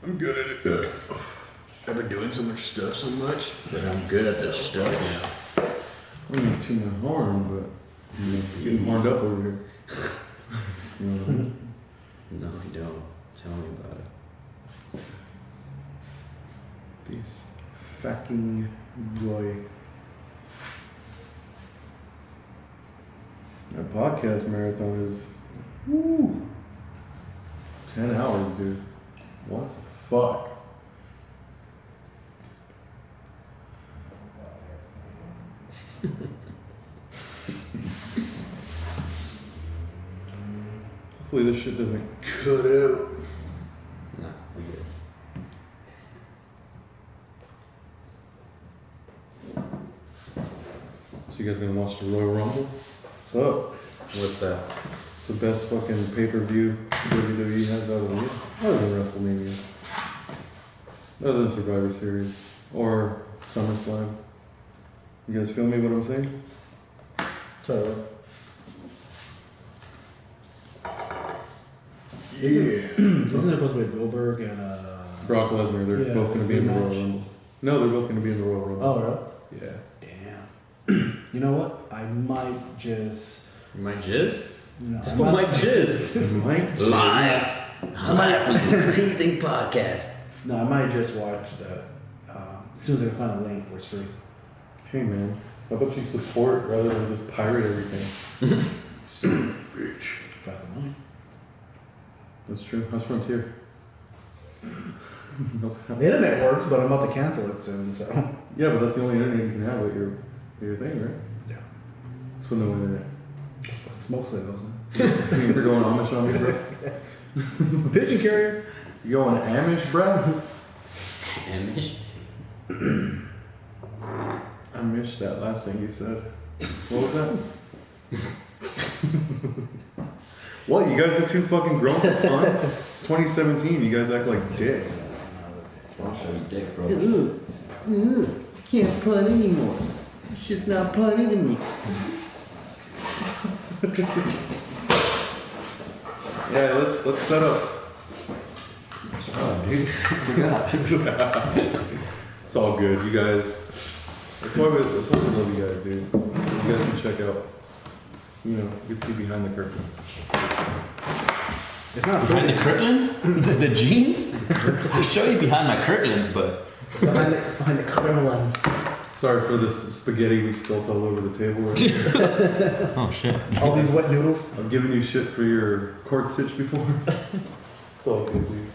I'm good at it. I've been doing so much stuff so much that I'm good at this stuff now. I don't need to toot my horn, but you're getting horned up over here. You know what I mean? No, you don't. Tell me about it. Peace. Fucking boy. That podcast marathon is 10 hours, dude. What the fuck? Hopefully this shit doesn't cut out. Nah, we good. So you guys gonna watch the Royal Rumble? What's up? What's that? It's the best fucking pay-per-view WWE has out of the year. Other than WrestleMania. Other than Survivor Series. Or SummerSlam. You guys feel me what I'm saying? Totally. Yeah. Isn't there supposed to be Goldberg and Brock Lesnar, they're both gonna be in the Royal Rumble. No, they're both gonna be in the Royal Rumble. Oh, really? Yeah. Damn. You know what? I might just. You might jizz? No, Just put my jizz. Live from the GTPodcast podcast. No, I might just watch the. As soon as I can find a link where it's free. Hey man, how about you support rather than just pirate everything? Son of a bitch. Got the money. That's true. How's Frontier? The internet works, but I'm about to cancel it soon, so. Yeah, but that's the only internet you can have at your thing, right? Yeah. So no internet. Smoke signals, man. You're going Amish on me, bro? Pigeon carrier. You going Amish, bro? Amish? I missed that last thing you said. What was that? What? You guys are too fucking grown for fun? It's 2017. You guys act like dicks. I'll show you dick, bro. Can't putt anymore. It's just not putting to me. Yeah, let's set up. Oh, dude. It's all good, you guys. That's why we love you guys, dude. You guys can check out. You know, you can see behind the curtain. It's not Behind the Kirklands? the jeans? I'll show you behind my Kirklands, but. behind the Kremlin. Sorry for this spaghetti we spilt all over the table right now. Oh, shit. All these wet noodles. I've given you shit for your cord stitch before. It's all good, dude.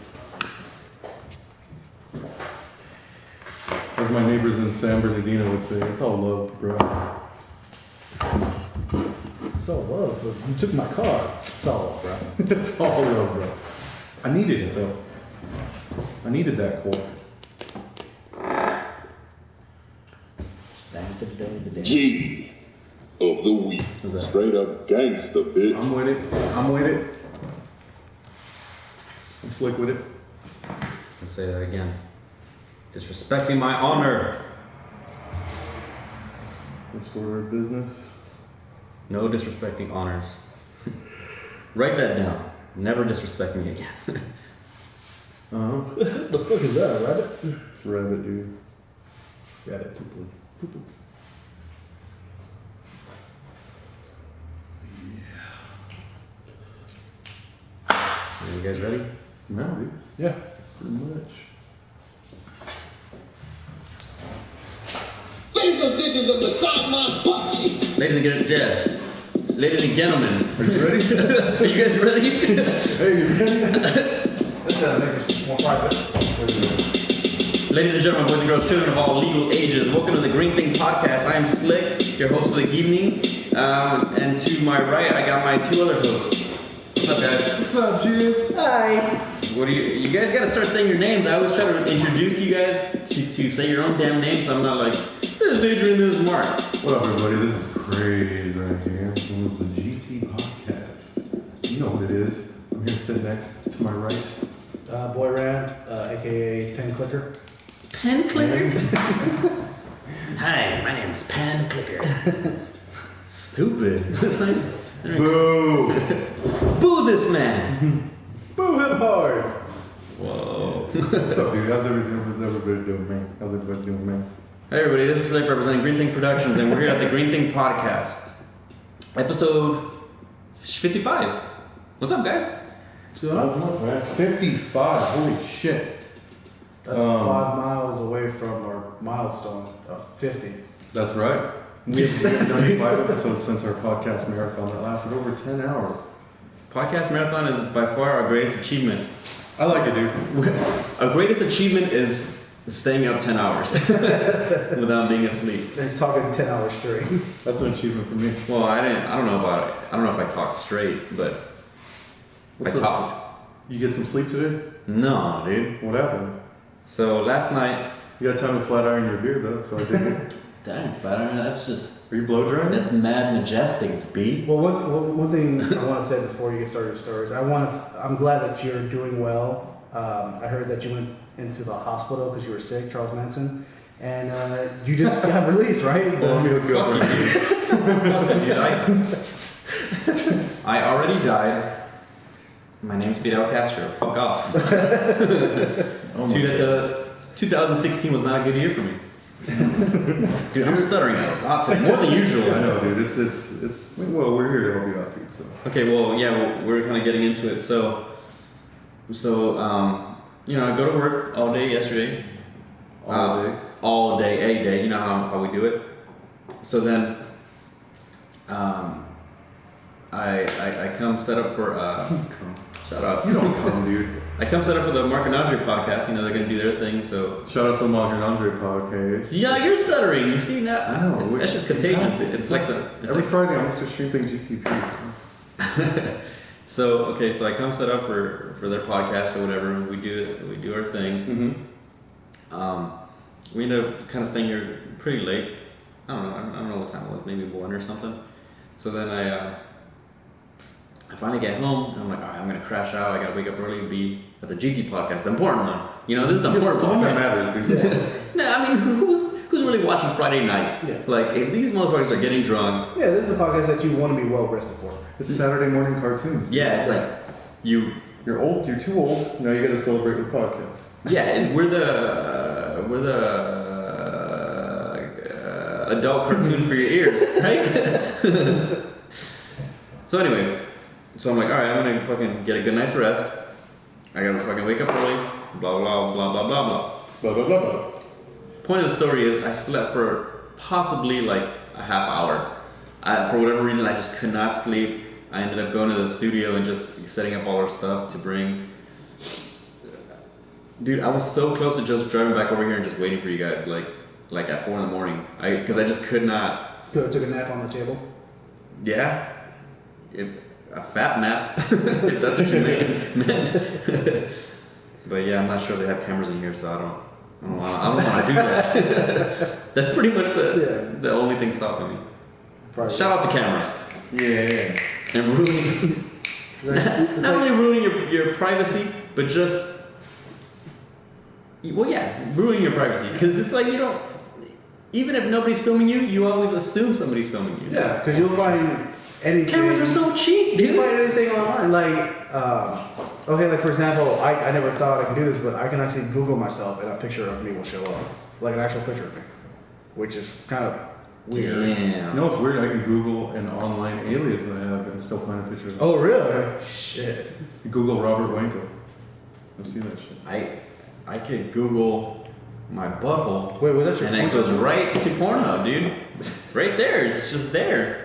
As my neighbors in San Bernardino would say, it's all love, bro. It's all love, but you took my car. It's all love, bro. It's all love, bro. I needed it, though. I needed that cord. G of the week. Straight up gangsta, bitch. I'm with it. I'm with it. I'm slick with it. I'll say that again. Disrespecting my honor. Let's order of business. No disrespecting honors. Write that down. Never disrespect me again. What the fuck is that, a rabbit? It's rabbit, dude. Rabbit poo-poo. Poo-poo. Are you guys ready? No, dude. Yeah. Pretty much. Ladies and gentlemen. Are you ready? Are you guys ready? Hey, you ready? Let's make it more private. Ladies and gentlemen, boys and girls, children of all legal ages, welcome to the GTPodcast podcast. I am Slick, your host for the evening. And to my right, I got my two other hosts. What's up, guys? What's up, Juice? Hi. What do you guys gotta start saying your names. I always try to introduce you guys to say your own damn name, so I'm not like, this is Adrian, this is Mark. What up, everybody? This is Kraze right here. This is the GTPodcast. You know what it is. I'm here to sit next to my right. Boy Rant, aka Pen Clicker. Pen Clicker? Hi, my name is Pen Clicker. Stupid. Boo! Boo this man. Boo him hard. Whoa. What's up, dude? How's everybody doing, man? How's everybody doing, man? Hey everybody, this is Slick representing Green Thing Productions, and we're here at the Green Thing Podcast, episode 55. What's up, guys? What's going on? 55. Holy shit. That's 5 miles away from our milestone of 50. That's right. We've done 5 episodes since our podcast marathon that lasted over 10 hours. Podcast marathon is by far our greatest achievement. I like it, dude. Our greatest achievement is staying up 10 hours without being asleep. They're talking 10 hours straight. That's an achievement for me. Well, I don't know about it. I don't know if I talked straight, but What's I up? talked. You get some sleep today? No, dude. What happened? So last night, You got time to flat iron your beard, though, so I did it. dang, that's just, Are you blow drying? that's mad majestic, B. Well, one thing I want to say before you get started with stories, I'm glad that you're doing well. I heard that you went into the hospital because you were sick, Charles Manson, and you just got released, right? Well, let me hook you up right now. Dude, I already died. My name's Fidel Castro. Fuck off. Oh my Dude, 2016 was not a good year for me. Dude, I'm stuttering a lot today, more than usual. I know, dude. It's. Well, we're here to help you out, dude. So. Okay, well, yeah, we're kind of getting into it. So, you know, I go to work all day yesterday. All day. All day, a day. You know how we do it. So then, I come set up for. Shut up. You don't come, dude. I come set up for the Mark and Andre podcast. You know, they're gonna do their thing. So. Shout out to the Mark and Andre podcast. Yeah, you're stuttering. You see that? I know. That's just contagious. It's like some. Every Friday on Mr.StreamThing GTP. So so I come set up for their podcast or whatever. We do our thing. Mm-hmm. We end up kind of staying here pretty late. I don't know what time it was. Maybe 1 or something. So then I finally get home and I'm like, all right, I'm gonna crash out. I gotta wake up early and be at the GT podcast, the important one. You know, this is the important The one that podcast. matters, dude. No, I mean, who's really watching Friday nights? Yeah. Like, if these motherfuckers are getting drunk. Yeah, this is the podcast that you want to be well rested for. It's Saturday morning cartoons. Yeah, it's like You're old. You're too old. Now you got to celebrate with podcasts. Yeah, and we're the adult cartoon for your ears, right? So anyways, so I'm like, all right, I'm gonna fucking get a good night's rest. I gotta fucking wake up early. Blah blah blah blah blah blah. Blah blah blah blah. Point of the story is I slept for possibly like a half hour. For whatever reason, I just could not sleep. I ended up going to the studio and just setting up all our stuff to bring. Dude, I was so close to just driving back over here and just waiting for you guys, like at 4 a.m. Because I just could not. Took a nap on the table. Yeah, a fat nap. If that's what you meant. But yeah, I'm not sure they have cameras in here, so I don't want to do that. That's pretty much the only thing stopping me. Probably. Shout out to cameras. Yeah. And ruining, not only ruining your privacy, but just, well, yeah, ruining your privacy. Because it's like you don't, even if nobody's filming you, you always assume somebody's filming you. Yeah, because you'll find anything. Cameras are so cheap, You dude. can find anything online. Okay, like for example, I never thought I could do this, but I can actually Google myself and a picture of me will show up. Like an actual picture of me. Which is kind of weird. Damn. You know what's weird? I can Google an online alias I have and still find a picture of it. Oh, really? Shit. You Google Robert Wanko. You'll see that shit. I could Google my butthole. Wait, was that your And it goes right to Pornhub, dude. Right there. It's just there.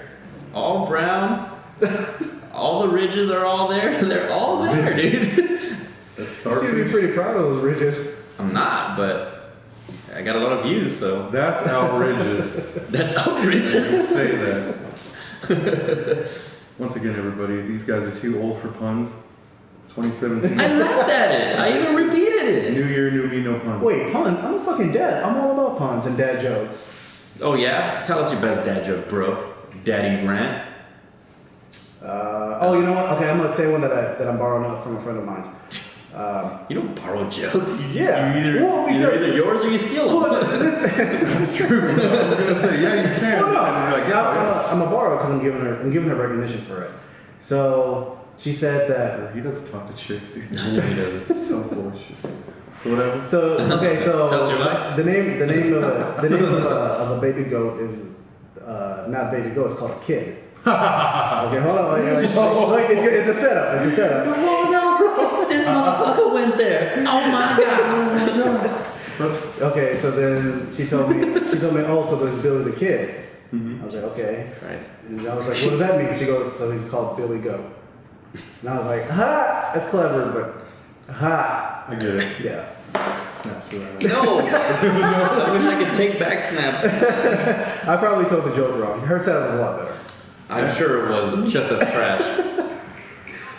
All brown. All the ridges are all there. They're all there, dude. That's You seem to be pretty proud of those ridges. I'm not, but I got a lot of views, so That's outrageous. that's outrageous. Say that. Once again, everybody, these guys are too old for puns. 2017. I laughed at it. I even repeated it. New year, new me, no puns. Wait, pun? I'm a fucking dad. I'm all about puns and dad jokes. Oh yeah? Tell us your best dad joke, bro. Daddy Rant. You know what? Okay, I'm gonna say one that I'm borrowing from a friend of mine. You don't borrow jokes. Yeah. Either yours or you steal them. That's true. I was gonna say, yeah, you can. Well, no, And you're like, yeah, I'm a borrow because I'm giving her recognition for it. So she said that. He doesn't talk to chicks, dude. I know he doesn't. So bullshit. So whatever. So okay, so Tells your life. the name of a baby goat is not baby goat. It's called a kid. Okay, hold on. It's a setup. It's a setup. Come on now, bro. This motherfucker went there. Oh my god. Okay, so then she told me, oh, so there's Billy the Kid. I was like, okay. Christ. And I was like, what does that mean? She goes, so he's called Billy Goat. And I was like, ha, that's clever, but ha. I get it. Yeah. Snaps around. No. I wish I could take back snaps. I probably told the joke wrong. Her setup was a lot better. I'm sure it was just as trash.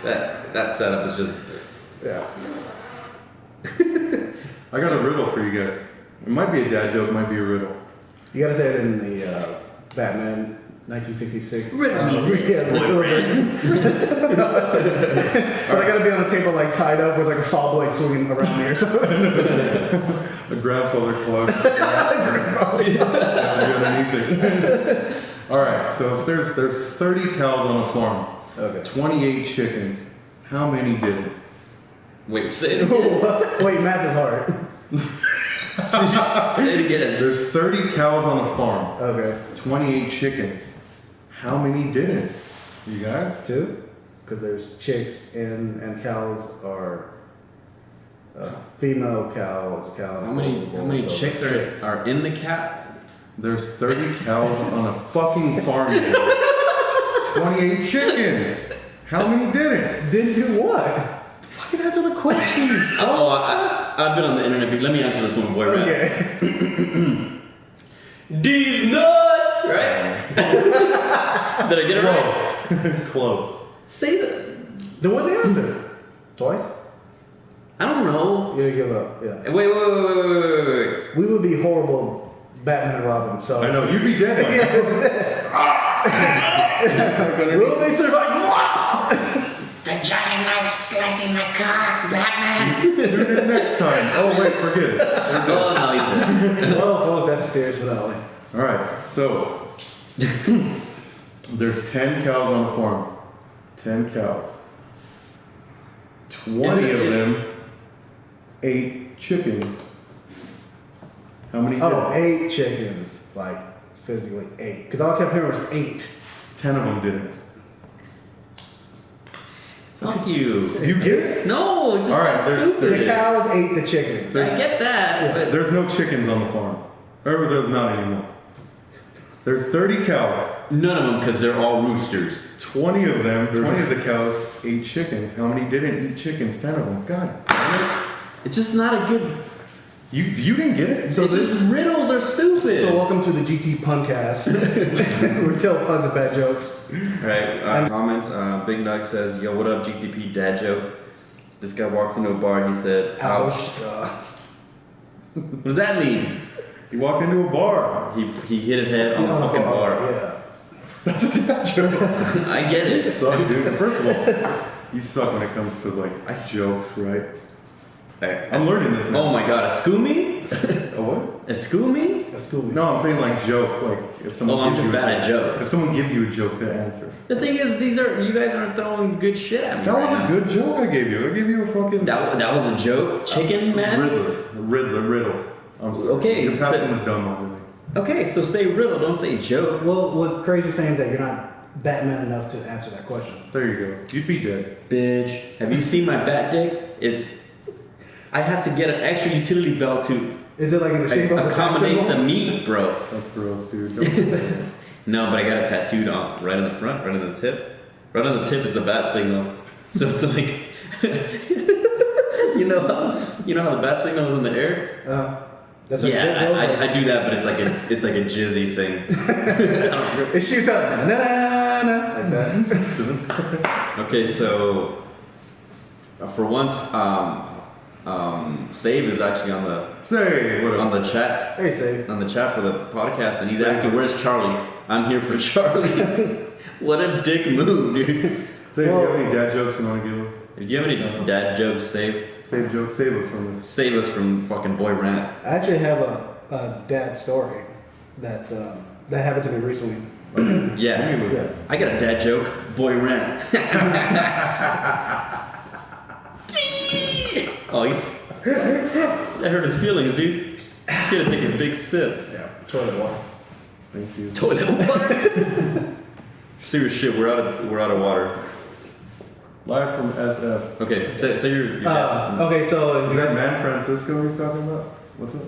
That setup is just. Yeah. I got a riddle for you guys. It might be a dad joke, it might be a riddle. You gotta say it in the Batman 1966. Riddle me this, yeah, the riddle version. But I gotta be on the table like tied up with like a saw blade swinging around me or something. A grandfather cloak. Underneath it. Alright, so if there's 30 cows on a farm, Okay. 28 chickens, how many did it? Wait, say it again. Wait, math is hard. Say it again. There's 30 cows on a farm, Okay. 28 chickens. How many didn't? You guys? 2? Because there's chicks and cows are female cow is a cow. How many so chicks are in the cat? There's 30 cows on a fucking farm. 28 chickens. How many didn't? Didn't do what? Fucking answer the question. I've been on the internet. Let me answer this one, boy. Okay. These nuts, right? Did I get it right? Close. Say that. Then what's the answer? Twice? I don't know. You give up. Yeah. Wait. We would be horrible Batman and Robin. So I know, you'd be dead. Will they survive? The giant knife slicing my cock, Batman. Tune in next time. Oh wait, forget it. Oh, no, you did. Well, folks, that's a serious finale. Alright, so there's 10 cows on a farm. 10 cows. 20 of them ate chickens. How many Oh, did? 8 chickens. Like, physically 8. Because all I kept hearing was 8. 10 of them didn't. Fuck you. Do you get it? No, it's just All right, sounds there's- stupid. The cows ate the chickens. I get that, but There's no chickens on the farm. Or there's not anymore. There's 30 cows. none of them because they're all roosters. 20 of them, 20 of the cows ate chickens. How many didn't eat chickens? 10 of them. God damn it. It's just not a good. You didn't get it? So It's this just riddles are stupid. So welcome to the Podcast. We tell tons of bad jokes. Right. Comments. Big Nug says, "Yo, what up, GTP dad joke?" This guy walks into a bar. He said, "Ouch." What does that mean? You walk into a bar. He hit his head on the fucking bar. Yeah. That's a dad joke. I get You it. suck, dude. First of all, you suck when it comes to like jokes, right? I'm learning this now. Oh my god, a scoomy? A what? A scoomy? That's cool. No, I'm saying like jokes. Like if someone Oh, I'm gives just you bad at joke. jokes. If someone gives you a joke to answer. The thing is, you guys aren't throwing good shit at me. That right was now. a good joke I gave you. I gave you a fucking That was a joke? Chicken man? Riddle. I'm sorry. Okay, You're passing so- the dumb on me. Okay, so say riddle, don't say joke. Well, what Kraze saying is that you're not Batman enough to answer that question. There you go. You'd be dead. Bitch, have you seen my bat dick? I have to get an extra utility belt to Is it like in the shape of the bat accommodate symbol? the meat, bro. That's gross, dude. Don't do that. No, but I got it tattooed on right in the front, right on the tip. Right on the tip is the bat signal. So it's like, you know how the bat signal is in the air? That's what Yeah, I do that, but it's like a jizzy thing. It shoots out na na na like that. Okay, so for once, Save is actually on Say what else? the chat. Hey, Save. On the chat for the podcast, and he's asking, "Where's Charlie?" I'm here for Charlie. What a dick move, dude. Say, do you have any dad jokes you want to give them? Do you have any dad jokes, Save? Save jokes. Save us from this. Save us from fucking boy rant. I actually have a dad story that happened to me recently. Yeah. Yeah. I got a dad joke. Boy rant. Oh, That hurt his feelings, dude. He had to take a big sip. Yeah, toilet water. Thank you. Toilet water. Serious shit. We're out of water. Live from SF. Okay, say your dad. Okay, so Is that Man Francisco he's talking about? What's up?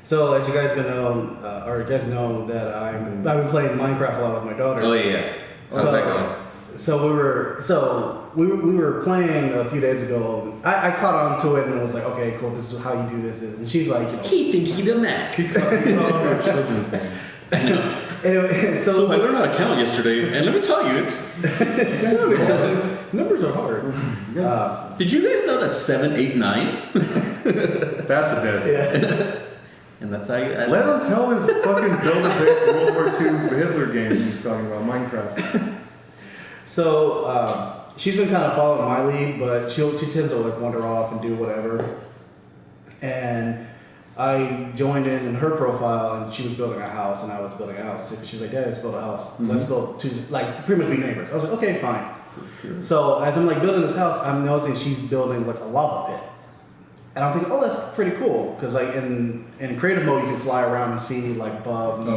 So as you guys know that I've been playing Minecraft a lot with my daughter. Oh yeah. How's that going? So we were playing a few days ago. I caught on to it and was like, okay, cool. This is how you do this. And she's like, He think he the Mac. He called our children's name. I know. Anyway, So I learned how to count yesterday, and let me tell you, it's. Numbers are hard. Did you guys know that's 7, 8, 9? That's a dead. Yeah. And that's how you. Let him tell his fucking build-a-base World War II Hitler game he's talking about, Minecraft. So she's been kind of following my lead, but she tends to like wander off and do whatever. And I joined in her profile, and she was building a house, and I was building a house too. She was like, "Dad, let's build a house. Let's build two, like pretty much be neighbors." I was like, "Okay, fine." Sure. So as I'm like building this house, I'm noticing she's building like a lava pit, and I'm thinking, "Oh, that's pretty cool," because like in creative mode, you can fly around and see like above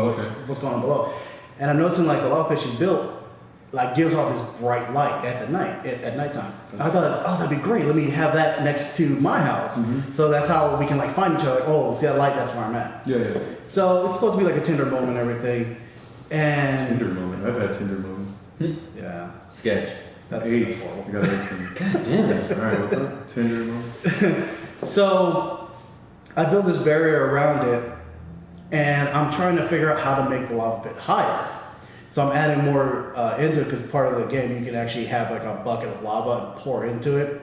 what's going on below. And I'm noticing like the lava pit she built like gives off this bright light at nighttime. I thought, oh, that'd be great. Let me have that next to my house. So that's how we can like find each other. Like, oh, see that light? That's where I'm at. Yeah. So it's supposed to be like a Tinder moment and everything. And Tinder moment. I've had Tinder moments. yeah, Sketch. that's 8. horrible. I got 8 from you. God damn it. Alright, what's up? Tinder moment. So I built this barrier around it, and I'm trying to figure out how to make the lava pit higher. So I'm adding more into it because part of the game you can actually have like a bucket of lava and pour into it,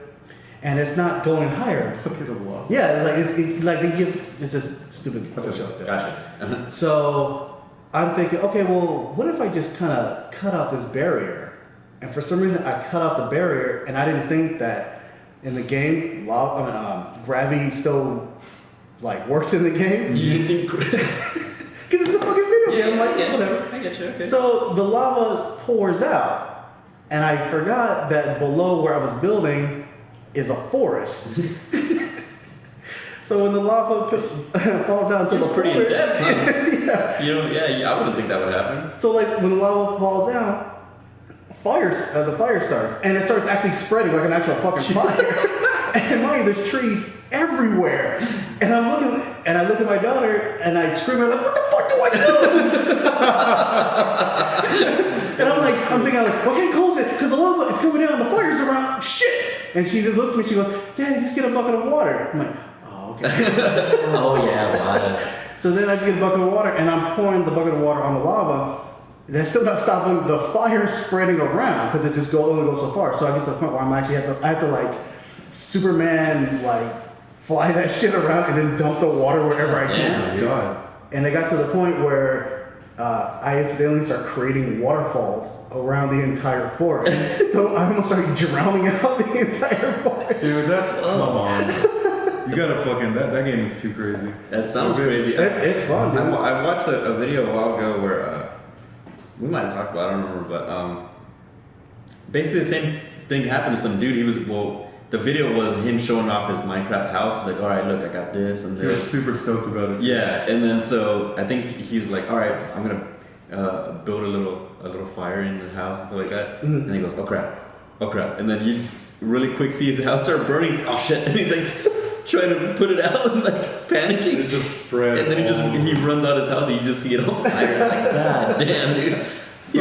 and it's not going higher. Bucket of lava. Yeah, it's like they give it's just stupid bullshit like that. Gotcha. So I'm thinking, okay, well, what if I just kind of cut out this barrier? And for some reason, I cut out the barrier, and I didn't think that in the game, gravity still like works in the game. You didn't think. Because it's a fucking video game. I'm like, yeah, whatever. I get you. Okay. So the lava pours out, and I forgot that below where I was building is a forest. So when the lava falls out into the pretty in forest, depth, huh? yeah. I wouldn't think that would happen. So like when the lava falls down, the fire starts, and it starts actually spreading like an actual fucking fire. And mind you, there's trees everywhere. And I'm looking, and I look at my daughter, and I scream at her, like, what the fuck do I do? And I'm thinking, okay, close it, because the lava is coming down, the fire's around, shit. And she just looks at me, she goes, Daddy, just get a bucket of water. I'm like, oh, okay. Oh yeah, water. So then I just get a bucket of water, and I'm pouring the bucket of water on the lava. That's still not stopping the fire spreading around, because it just only goes so far. So I get to the point where I have to like Superman like fly that shit around and then dump the water wherever I can. God. And it got to the point where I incidentally start creating waterfalls around the entire forest. So I almost started drowning out the entire forest. Dude, that's come on. You gotta fucking that game is too crazy. That sounds crazy. It's fun, dude. I watched a video a while ago where we might have talked about it, I don't remember, but basically the same thing happened to some dude. The video was him showing off his Minecraft house. He's like, all right, look, I got this and He was this. super stoked about it. Yeah, and then so I think he's like, all right, I'm gonna build a little fire in the house and stuff like that. And he goes, oh crap, and then you just really quick see his house start burning. Oh shit, and he's like trying to put it out and like panicking. It just spread. And then he runs out his house and you just see it on fire. It's like, god damn, dude. He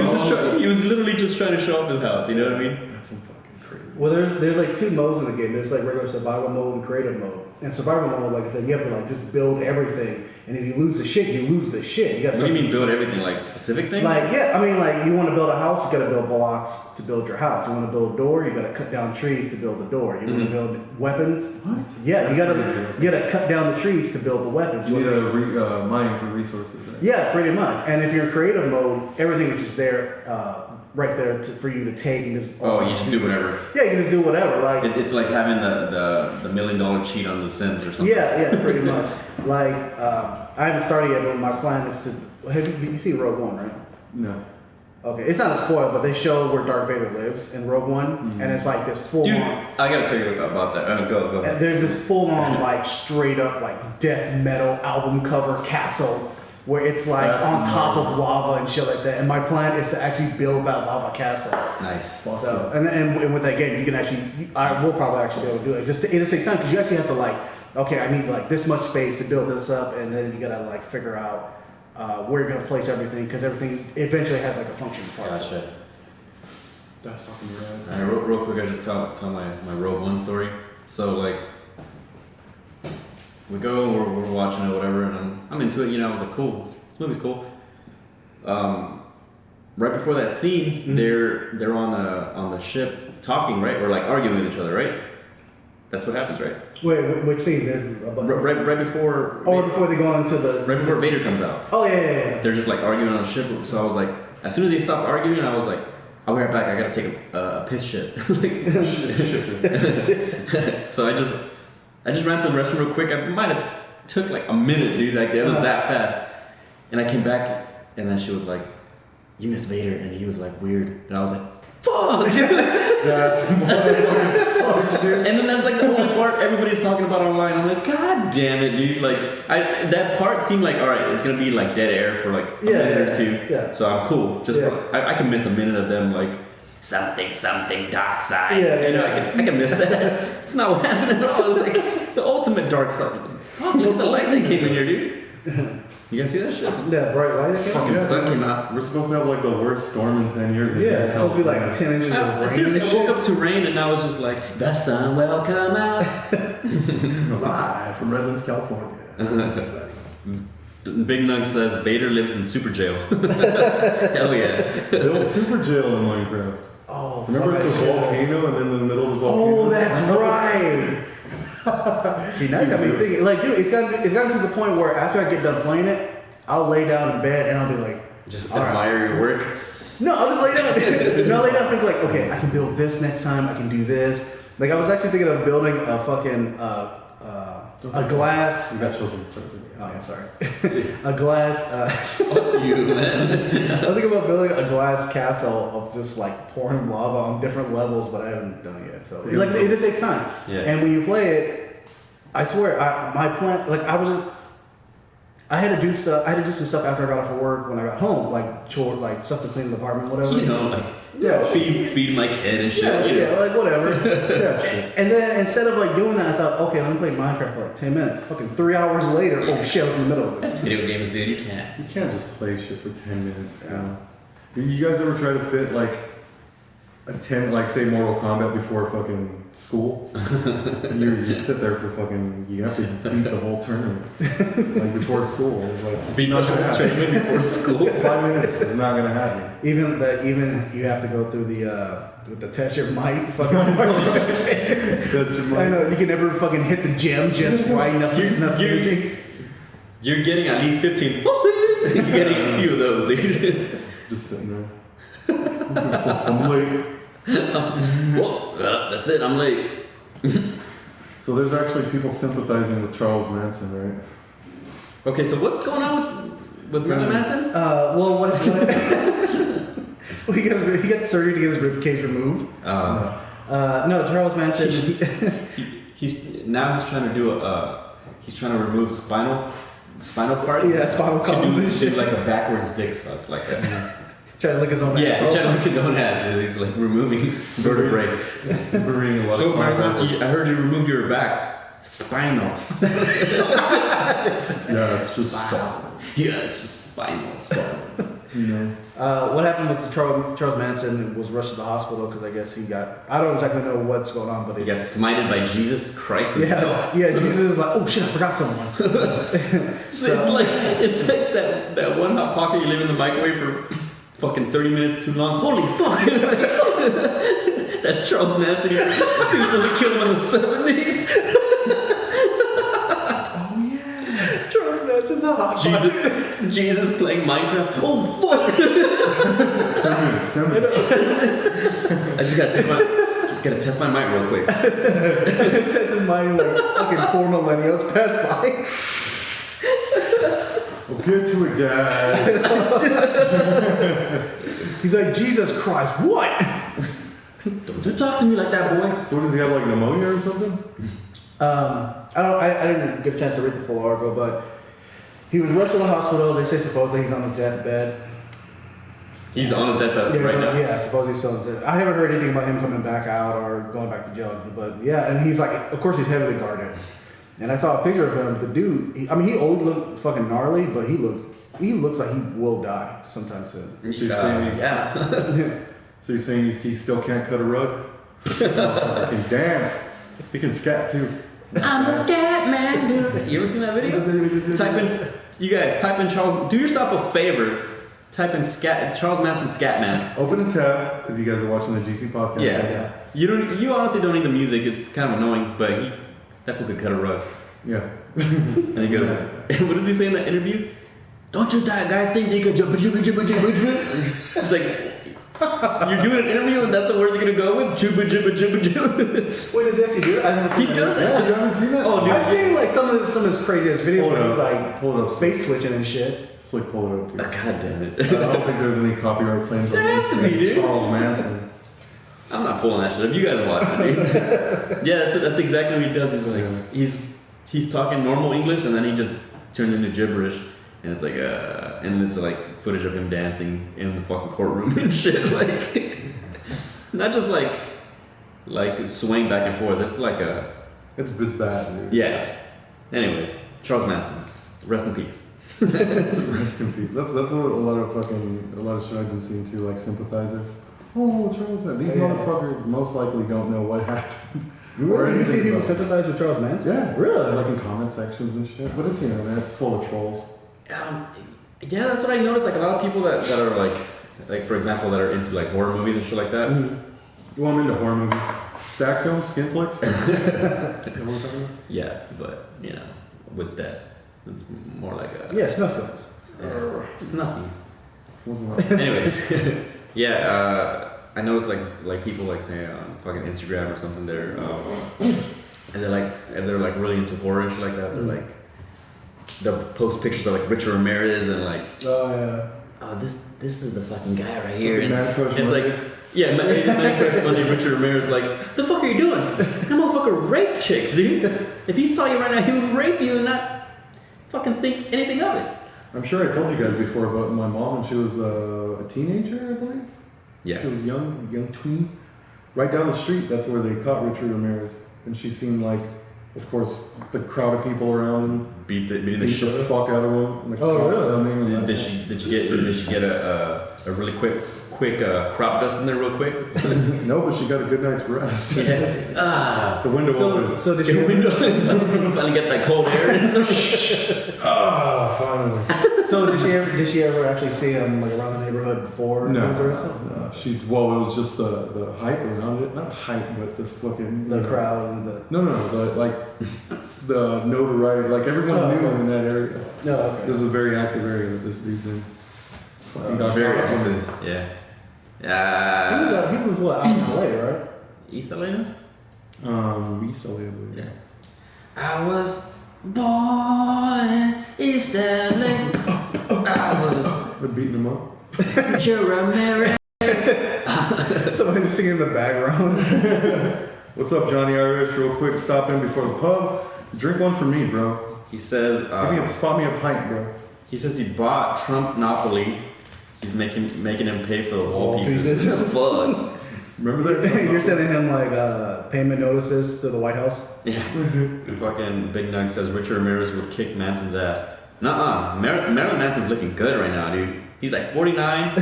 was literally just trying to show off his house. You know what I mean? That's some fucking crazy. Well, there's like 2 modes in the game. There's like regular survival mode and creative mode. And survival mode, like I said, you have to like just build everything. And if you lose the shit, you lose the shit. You got. What do you mean build everything? Like specific things? Like you want to build a house, you got to build blocks to build your house. You want to build a door, you got to cut down trees to build the door. You want to build weapons. What? Yeah, you got to cut down the trees to build the weapons. You need to mine for resources, right? Yeah, pretty much. And if you're in creative mode, everything is just there, right there for you to take and just. Oh, you just do whatever. Yeah, you can just do whatever. Like It's like having the $1 million cheat on The Sims or something. yeah, pretty much. Like I haven't started yet, but my plan is to. You seen Rogue One, right? No. Okay, it's not a spoil, but they show where Darth Vader lives in Rogue One, and it's like this full Dude, on. I gotta tell you about that. Go And ahead. there's this full on like straight up like death metal album cover castle where it's like That's on top amazing. of lava and shit like that. And my plan is to actually build that lava castle. Nice. So and with that game, you can actually, I will probably actually be able to do it. It just takes time because you actually have to like, okay, I need like this much space to build this up, and then you gotta like figure out where you're gonna place everything because everything eventually has like a functioning part. Gotcha. That's fucking rad. All right, real quick, I just tell my Rogue One story. So like, we go, we're watching it, whatever, and I'm into it. You know, I was like, cool, this movie's cool. Right before that scene, they're on the ship talking, right, or like arguing with each other, right? That's what happens, right? Wait, which scene? There's a Right before. Oh, before they go into the. Right before Vader comes out. Oh yeah. They're just like arguing on the ship. So I was like, as soon as they stopped arguing, I was like, I'll be right back. I gotta take a piss shit. So I just ran to the restroom real quick. I might have took like a minute, dude. Like it was that fast. And I came back, and then she was like, "You miss Vader," and he was like weird, and I was like, "Fuck!" That's sucks, dude. And then that's like the only part everybody's talking about online. I'm like, God damn it, dude! Like, that part seemed like, all right, it's gonna be like dead air for like a minute or two. Yeah. So I'm cool. Just Yeah. I can miss a minute of them like Something dark side. Yeah, you know, yeah. I can miss that. It's not what happened at all. It's like the ultimate dark side. Fuck, look at the light that came in here, dude. You guys see that shit? That bright light that came out? Fucking sun came out. We're supposed to have like the worst storm in 10 years. Yeah, it's supposed to be like 10 inches of rain. Seriously, and I woke shit. up to rain and I was just like, the sun will come out. Live from Redlands, California. Big Nug says Vader lives in super jail. Hell yeah. They built super jail in Minecraft. Oh, Remember it's a fuck that shit. volcano and then in the middle of the volcano. Oh, that's right. See, now you got me thinking. Like, dude, it's gotten to the point where after I get done playing it, I'll lay down in bed and I'll be like, Just all right. admire your work. No, I'll just lay down. No, lay down and think like, okay, I can build this next time. I can do this. Like, I was actually thinking of building a fucking a glass. You got children. Oh, yeah, sorry. A glass. Fuck you, man. I was thinking about building a glass castle of just like pouring lava on different levels, but I haven't done it yet. So like it just takes time. Yeah. And when you play it, I swear, my plan, like I had to do stuff. I had to do some stuff after I got off of work when I got home, like chore, like stuff to clean the apartment, whatever. You know, like, Yeah. feed my kid and shit. Yeah, you know. yeah, like whatever. Yeah. And then instead of like doing that, I thought, okay, let me play Minecraft for like 10 minutes. Fucking 3 hours later, oh shit, I was in the middle of this. Video games, dude, you can't. You can't just play shit for 10 minutes. You guys ever try to fit like a 10, like say Mortal Kombat before fucking school? you just sit there for fucking, you have to beat the whole tournament. Like before school. It's like, Beat the whole tournament before school. 5 minutes is not gonna happen. Even you have to go through the test your might. Fucking. That's I know you can never fucking hit the gem just right enough. enough energy. You're getting at least 15. You're getting a few of those, dude. Just sitting there. I'm late. Whoa, that's it, I'm late. So there's actually people sympathizing with Charles Manson, right? Okay, so what's going on with Marilyn Manson? Well, what he got surgery to get his rib cage removed. No, Charles Manson. He's trying to do he's trying to remove spinal parts. Yeah, spinal columns and do shit. like a backwards dick suck, like a, Trying to lick his own yeah, asshole. he's trying to look his own ass. He's like removing vertebrae. We're reading a lot So of I Bible. heard you removed your back. Spinal. Yeah, it's just Yeah, it's just spinal. you know. What happened with Charles Manson was rushed to the hospital because I guess he got. I don't exactly know what's going on, but He got smited by Jesus Christ himself. yeah. Jesus is like, oh shit, I forgot someone. It's like that one hot pocket you leave in the microwave for fucking 30 minutes too long. Holy fuck! That's Charles Manson. He really killed him in the 70s. Charles Manson's a hot Jesus playing Minecraft. Oh fuck! 10 minutes, 10 minutes. I just gotta test my mic real quick. Test his mind like fucking 4 millennials pass by. Well, get to it, Dad. He's like, Jesus Christ, what? Don't you talk to me like that, boy. So what, does he have like pneumonia or something? I didn't get a chance to read the full article, but he was rushed to the hospital. They say supposedly he's on his deathbed. He's on his deathbed Yeah, right now. yeah, supposedly he's still on his deathbed. I haven't heard anything about him coming back out or going back to jail, but yeah, and he's like, of course he's heavily guarded. And I saw a picture of him. The dude, he always looked fucking gnarly, but he looks like he will die sometime soon. So you're saying Yeah. So you're saying he still can't cut a rug? He can dance. He can scat too. I'm the scat man, dude. You ever seen that video? You guys, type in Charles. Do yourself a favor. Type in Charles Manson scat man. Open a tab because you guys are watching the GT podcast. Yeah. You honestly don't need the music. It's kind of annoying, but that fool could cut a rug. Yeah. And he goes, what does he say in that interview? Don't you guys think they could jump? It's like, you're doing an interview and that's the words you're gonna go with? Jubba jubba jubba jubba. Wait, does he actually do it? I've never seen He does it. You haven't seen that? Oh, dude. I've seen like some of his craziest videos Hold where it he's up. like Hold it up. face switching and shit. Slick, pull it up, dude. God damn it. I don't think there's any copyright claims There has to be, dude. Charles Manson. I'm not pulling that shit up. You guys watch it, dude. Yeah, that's exactly what he does. He's like, he's talking normal English and then he just turns into gibberish. And it's like, and it's like footage of him dancing in the fucking courtroom and shit. Like, not just like swaying back and forth. It's like It's bad, dude. yeah. Anyways, Charles Manson, rest in peace. Rest in peace. That's what a lot of shit I've been seeing too, like sympathizers. Oh, Charles Manson. These motherfuckers most likely don't know what happened. You see people sympathize with Charles Manson? Yeah. Really? Like in comment sections and shit. But it's, man, it's full of trolls. Yeah, that's what I noticed. Like a lot of people that are like for example, that are into like horror movies and shit like that. You want them into horror movies? Stack films? Skin flicks? Yeah, but with that, it's more like a Snuff films. it's nothing. Wasn't right. Anyways, I noticed like people like say on fucking Instagram or something and they're like if they're like really into horror and shit like that, they're like they'll post pictures of like Richard Ramirez and like this is the fucking guy right here, and it's like Man Crush Monday, Richard Ramirez like, the fuck are you doing? That motherfucker rape chicks, dude. If he saw you right now, he would rape you and not fucking think anything of it. I'm sure I told you guys before about my mom when she was a teenager, I believe. Yeah. She was young tween. Right down the street, that's where they caught Richard Ramirez. And she seen like, of course, the crowd of people around him. Beat the Beat shit. the fuck out of him. And the cops coming and Did she get a really quick crop dust in there real quick? No, but she got a good night's rest. Yeah. The window open. So did she finally get that cold air in. Finally. So did she ever actually see him like around the neighborhood before he was arrested? No. It was just the hype around it. Not hype, but this fucking The crowd and the No, the notoriety. Like everyone knew him in that area. No, okay. This is a very active area that this dude's in. Fucking got Very caught up on active. Yeah. He was what, out in LA, right? East LA now? East LA, I believe. Yeah. I was born in East LA. I They're beating him up. was Richard Ramirez. Someone's singing in the background. What's up, Johnny Irish? Real quick, stop in before the pub. Drink one for me, bro. He says. Spot me a pint, bro. He says he bought Trump Monopoly. He's making him pay for the wall pieces. Fuck. Remember that? You're sending him like payment notices to the White House? Yeah. Fucking Big Nug says Richard Ramirez would kick Manson's ass. Nuh-uh. Marilyn Manson's looking good right now, dude. He's like 49,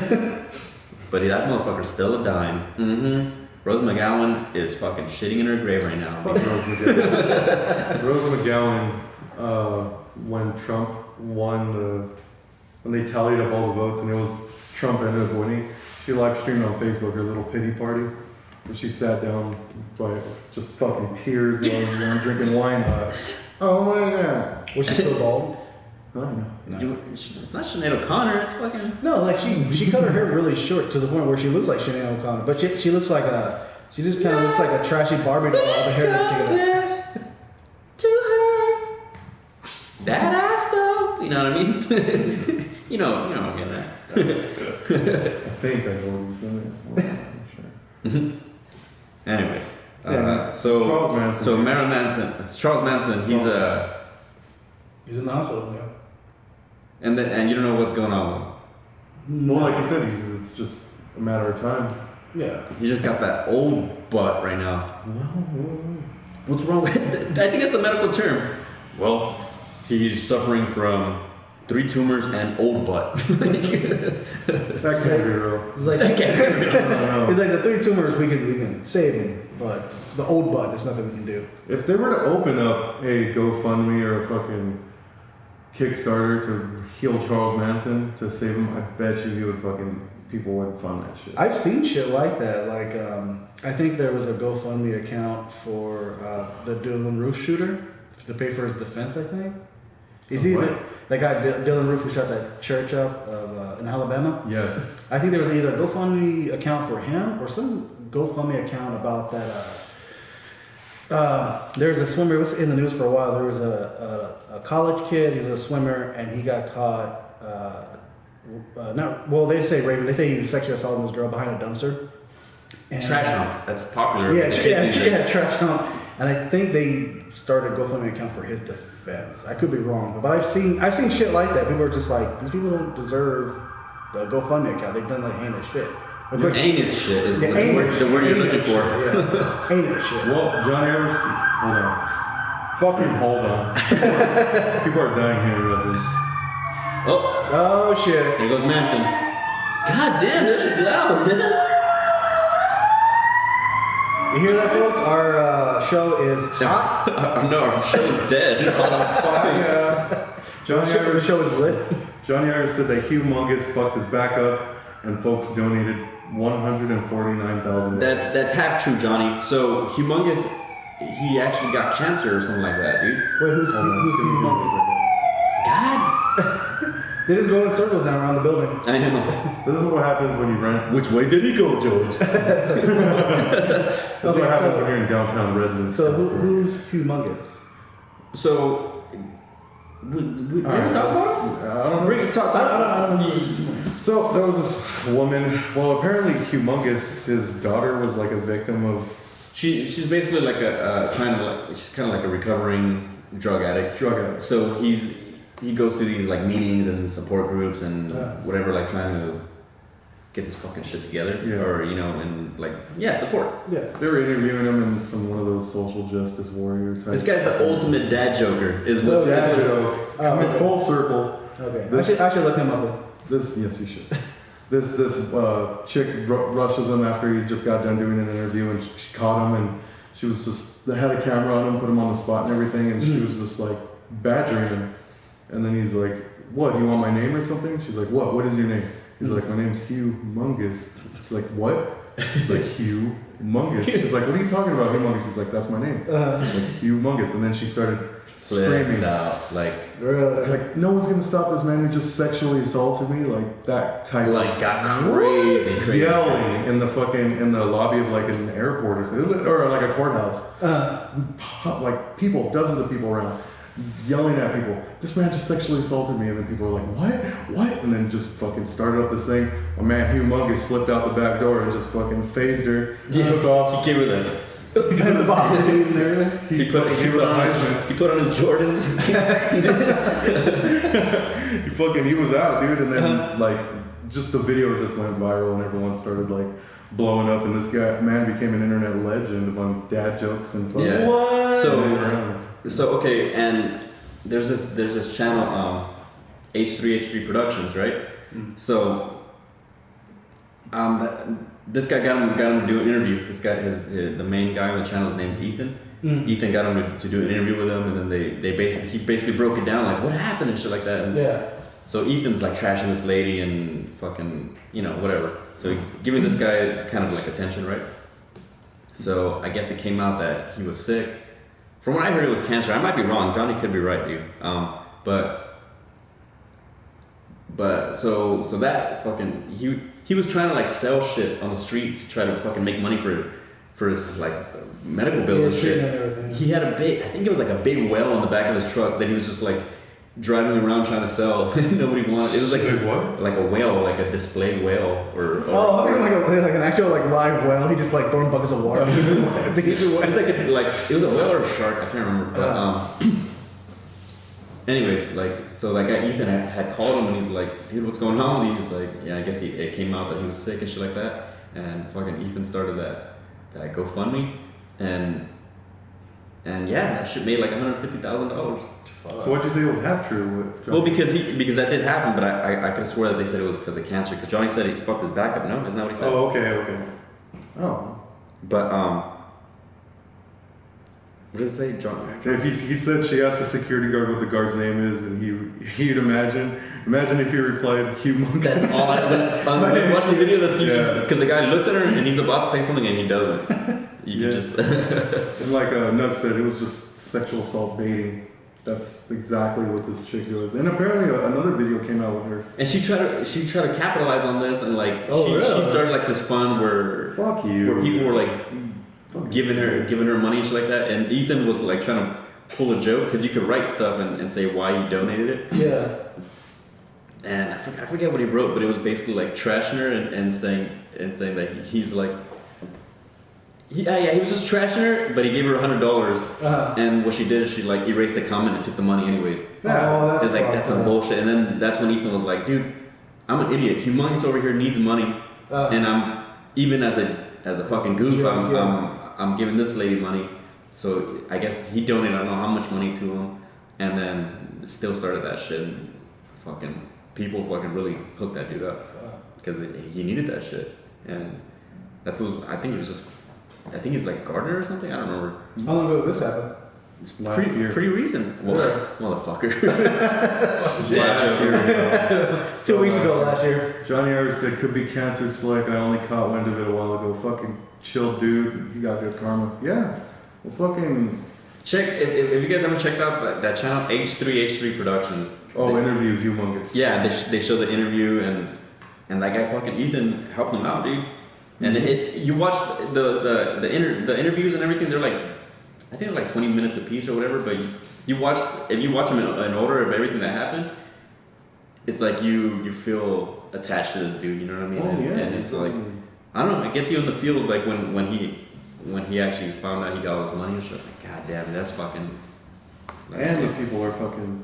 but that motherfucker's still a dime. Mm-hmm. Rose McGowan is fucking shitting in her grave right now. Fuck Rose McGowan. Rose McGowan, when Trump won when they tallied up all the votes and it was Trump ended up winning, she live streamed on Facebook her little pity party. And she sat down, like, just fucking tears going down, drinking wine. Oh my god. Was she still bald? I don't know. It's not Sinead O'Connor. It's fucking. No, like she cut her hair really short to the point where she looks like Sinead O'Connor, but she looks like she just kind of looks like a trashy Barbie doll. All the hair taken out. To her, that ass though. help? You know what I mean? you know, I get that. I think I know what he's doing. I'm not sure. Anyways, so Charles Manson. So Marilyn Manson, Charles Manson, He's in the hospital, yeah. and you don't know what's going on with Well, like you said, it's just a matter of time. Yeah. him. He just got that old butt right now. What's wrong with it? I think it's a medical term. Well, he's suffering from 3 tumors and old butt. That can't be real. It's like, it's like the 3 tumors we can save him, but the old butt, there's nothing we can do. If they were to open up a GoFundMe or a fucking Kickstarter to heal Charles Manson to save him, I bet you he would people would fund that shit. I've seen shit like that. Like, I think there was a GoFundMe account for the Dylan Roof shooter to pay for his defense, I think. Is he that guy Dylan Roof who shot that church up in Alabama? Yes. I think there was either a GoFundMe account for him or some GoFundMe account about that. There's a swimmer. It was in the news for a while. There was a college kid. He was a swimmer, and he got caught. They say raping. They say he sexually assaulted this girl behind a dumpster. And, Trash hump. That's popular. Yeah, trash hump. And I think they started a GoFundMe account for his defense. I could be wrong, but I've seen shit like that. People are just like, these people don't deserve the GoFundMe account. They've done like heinous shit. Heinous shit is the word you're looking for. Yeah, heinous shit. Well, Johnny, hold on. Fucking hold on. People are dying here about this. Oh shit. There goes Manson. God damn, this is loud, man. You hear that, folks? Our show is hot. No, our show's dead. The show is lit. Johnny Irish said that Humongous fucked his back up, and folks donated $149,000. That's half true, Johnny. So Humongous, he actually got cancer or something like that, dude. Wait, who's Humongous? God. They just go in circles now around the building. I know. This is what happens when you rent. Which way did he go, George? That's what happens when you're in downtown Redlands. So who's Humongous? So we All right. talk about it? I don't know. I don't know. So there was this woman. Well, apparently Humongous, his daughter was like a victim of. She's basically like she's kind of like a recovering drug addict. So he goes to these like meetings and support groups and whatever, like trying to get this fucking shit together, or and like support. Yeah, they were interviewing him in one of those social justice warrior type. This guy's the ultimate dad joker. Is what dad joke. Coming full circle. Okay, I should look him up. Yes, you should. This chick rushes him after he just got done doing an interview, and she caught him, and she was just, they had a camera on him, put him on the spot and everything, and she was just like badgering him. And then he's like, "What, do you want my name or something?" She's like, "What is your name?" He's like, "My name's Humongous." She's like, "What?" He's like, "Humongous." She's like, "What are you talking about, Humongous?" He's like, "That's my name." He's like, "Humongous." And then she started screaming out, like, it's like, "No one's gonna stop this man who just sexually assaulted me," like that type like got crazy yelling in the lobby of like an airport or like a courthouse. Like people, dozens of people around, yelling at people. "This man just sexually assaulted me," and then people are like, "What?" And then just fucking started up this thing. A man Humongous slipped out the back door and just fucking phased her. Took off. He gave her the. The bottle and everything. He put on his Jordans. He was out, dude, and then like just the video just went viral and everyone started like blowing up, and this man became an internet legend among dad jokes and Yeah. What? So okay, and there's this channel, H3 Productions, right? So this guy got him to do an interview. This guy, the main guy on the channel is named Ethan. Ethan got him to do an interview with him, and then he basically broke it down, like what happened and shit like that. And so Ethan's like trashing this lady and fucking whatever. So giving this guy kind of like attention, right? So I guess it came out that he was sick. From what I heard, it was cancer. I might be wrong. Johnny could be right, dude. But so that fucking he was trying to like sell shit on the street to try to fucking make money for his like medical bills and shit. He had I think it was like a big well on the back of his truck that he was just like driving around trying to sell. Nobody wanted. It was like what? Like a whale, like a display whale, or Oh, I think like an actual like live whale. He just like throwing buckets of water. I think he's it's like it was a whale or a shark. I can't remember. But anyways, like Ethan had called him and he's like, dude, what's going on with you? He's like, yeah, I guess it came out that he was sick and shit like that. And fucking Ethan started that GoFundMe, and yeah, that shit made like $150,000. So what'd you say was half true? Well, because that did happen, but I could have swore that they said it was because of cancer. Because Johnny said he fucked his back up. No, isn't that what he said? Oh, okay. Oh. But what does it say, John? He said she asked the security guard what the guard's name is, and he'd imagine if he replied humongous. That's all when I watched the video, because the guy looked at her and he's about to say something and he doesn't. You just and like Nug said, it was just sexual assault baiting. That's exactly what this chick was. And apparently another video came out with her. And she tried to capitalize on this, and like she started like this fund where people were like giving her money and shit like that. And Ethan was like trying to pull a joke because you could write stuff and say why you donated it. Yeah. And I forget what he wrote, but it was basically like trashing her and saying that he's like. He was just trashing her, but he gave her $100. And what she did is she like erased the comment and took the money anyways. Yeah. It's like that's some bullshit. And then that's when Ethan was like, dude, I'm an idiot. Humongous over here needs money, and I'm even as a fucking goof, I'm giving this lady money. So I guess he donated I don't know how much money to him, and then still started that shit. And fucking people fucking really hooked that dude up because he needed that shit. And that was I think he's like Gardner or something. I don't remember. How long ago did this happen? Last year. Pretty recent. Well, motherfucker. Last year. 2 weeks ago, last year. Johnny Irish said, could be cancer, Slick. I only caught wind of it a while ago. Fucking chill, dude. You got good karma. Yeah. Well, fucking... Check, if you guys haven't checked out that channel, H3 Productions. Oh, interview, humongous. Yeah, they show the interview, and that guy fucking Ethan helped him out, dude. And you watch the interviews and everything. They're like, I think they're like 20 minutes a piece or whatever. But if you watch them in order of everything that happened, it's like you feel attached to this dude. You know what I mean? And it's like, I don't know. It gets you in the feels like when he actually found out he got all his money. It's just like, god damn, that's fucking. And the people are fucking,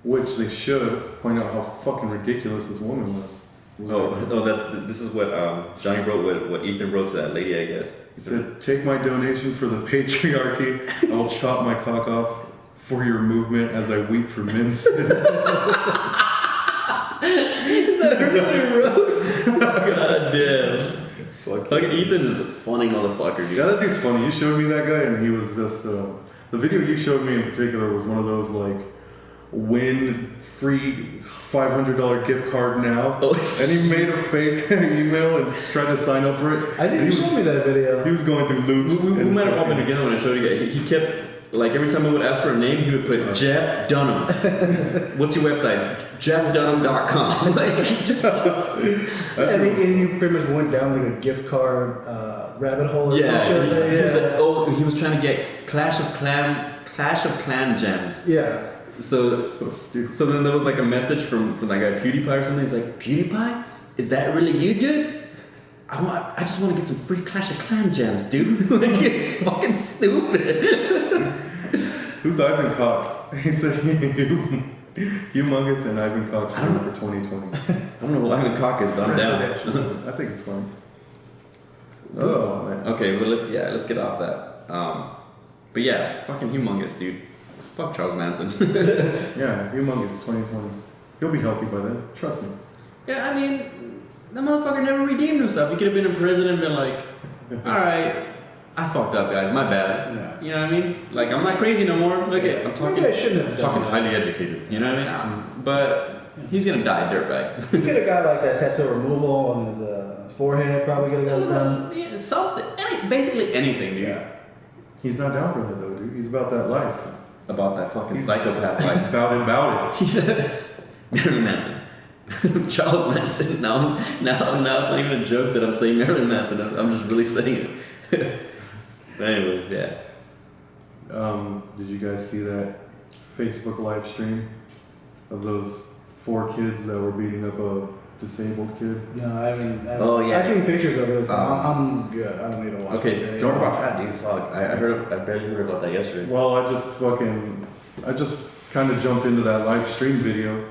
which they should point out how fucking ridiculous this woman was. This is what Johnny wrote. What Ethan wrote to that lady, I guess. He said, "Take my donation for the patriarchy. I will chop my cock off for your movement as I weep for men's sins." Is that what he wrote? God damn. Fucking Ethan is a funny motherfucker, dude. Yeah, that dude's funny. You showed me that guy, and he was just the video you showed me in particular was one of those like win free $500 gift card now, and he made a fake email and tried to sign up for it. I think you showed me that video. He was going through loops. We might have all been together when I showed you guys. He kept, like, every time I would ask for a name, he would put Jeff Dunham. What's your website? JeffDunham.com. Like, just. And he pretty much went down like a gift card rabbit hole or some shit. He was trying to get Clash of Clan gems. Yeah. So then there was like a message from that guy PewDiePie or something. He's like, PewDiePie, is that really you, dude? I just want to get some free Clash of Clan gems, dude. Like, it's fucking stupid. Who's Ivan Cock? He said humongous and Ivan Cock for 2020. I don't know who Ivan Cock is, but I'm down. I think it's fun. Oh man. Okay, well let's get off that. But yeah, fucking humongous, dude. Fuck Charles Manson. Yeah, humongous 2020. He'll be healthy by then. Trust me. Yeah, I mean, that motherfucker never redeemed himself. He could have been in prison and been like, alright, I fucked up, guys, my bad. Yeah. You know what I mean? Like, I'm not crazy no more. Look at, I'm talking highly educated. You know what I mean? But he's gonna die, dirtbag. You get a guy like that tattoo removal on his forehead, probably get a guy done. Yeah, something. Basically anything, dude. Yeah. He's not down for that though, dude. He's about that life. About that fucking psychopath life. About it. He said, Marilyn Manson. Charles Manson. Now it's not even a joke that I'm saying Marilyn Manson. I'm just really saying it. But anyways, yeah. Did you guys see that Facebook live stream of those 4 kids that were beating up a disabled kid? No, I haven't. Oh, yeah. I've seen pictures of it, so I'm good. I don't need to watch Okay, it. talk about that, dude. Fuck, I barely heard about that yesterday. Well, I just kind of jumped into that live stream video,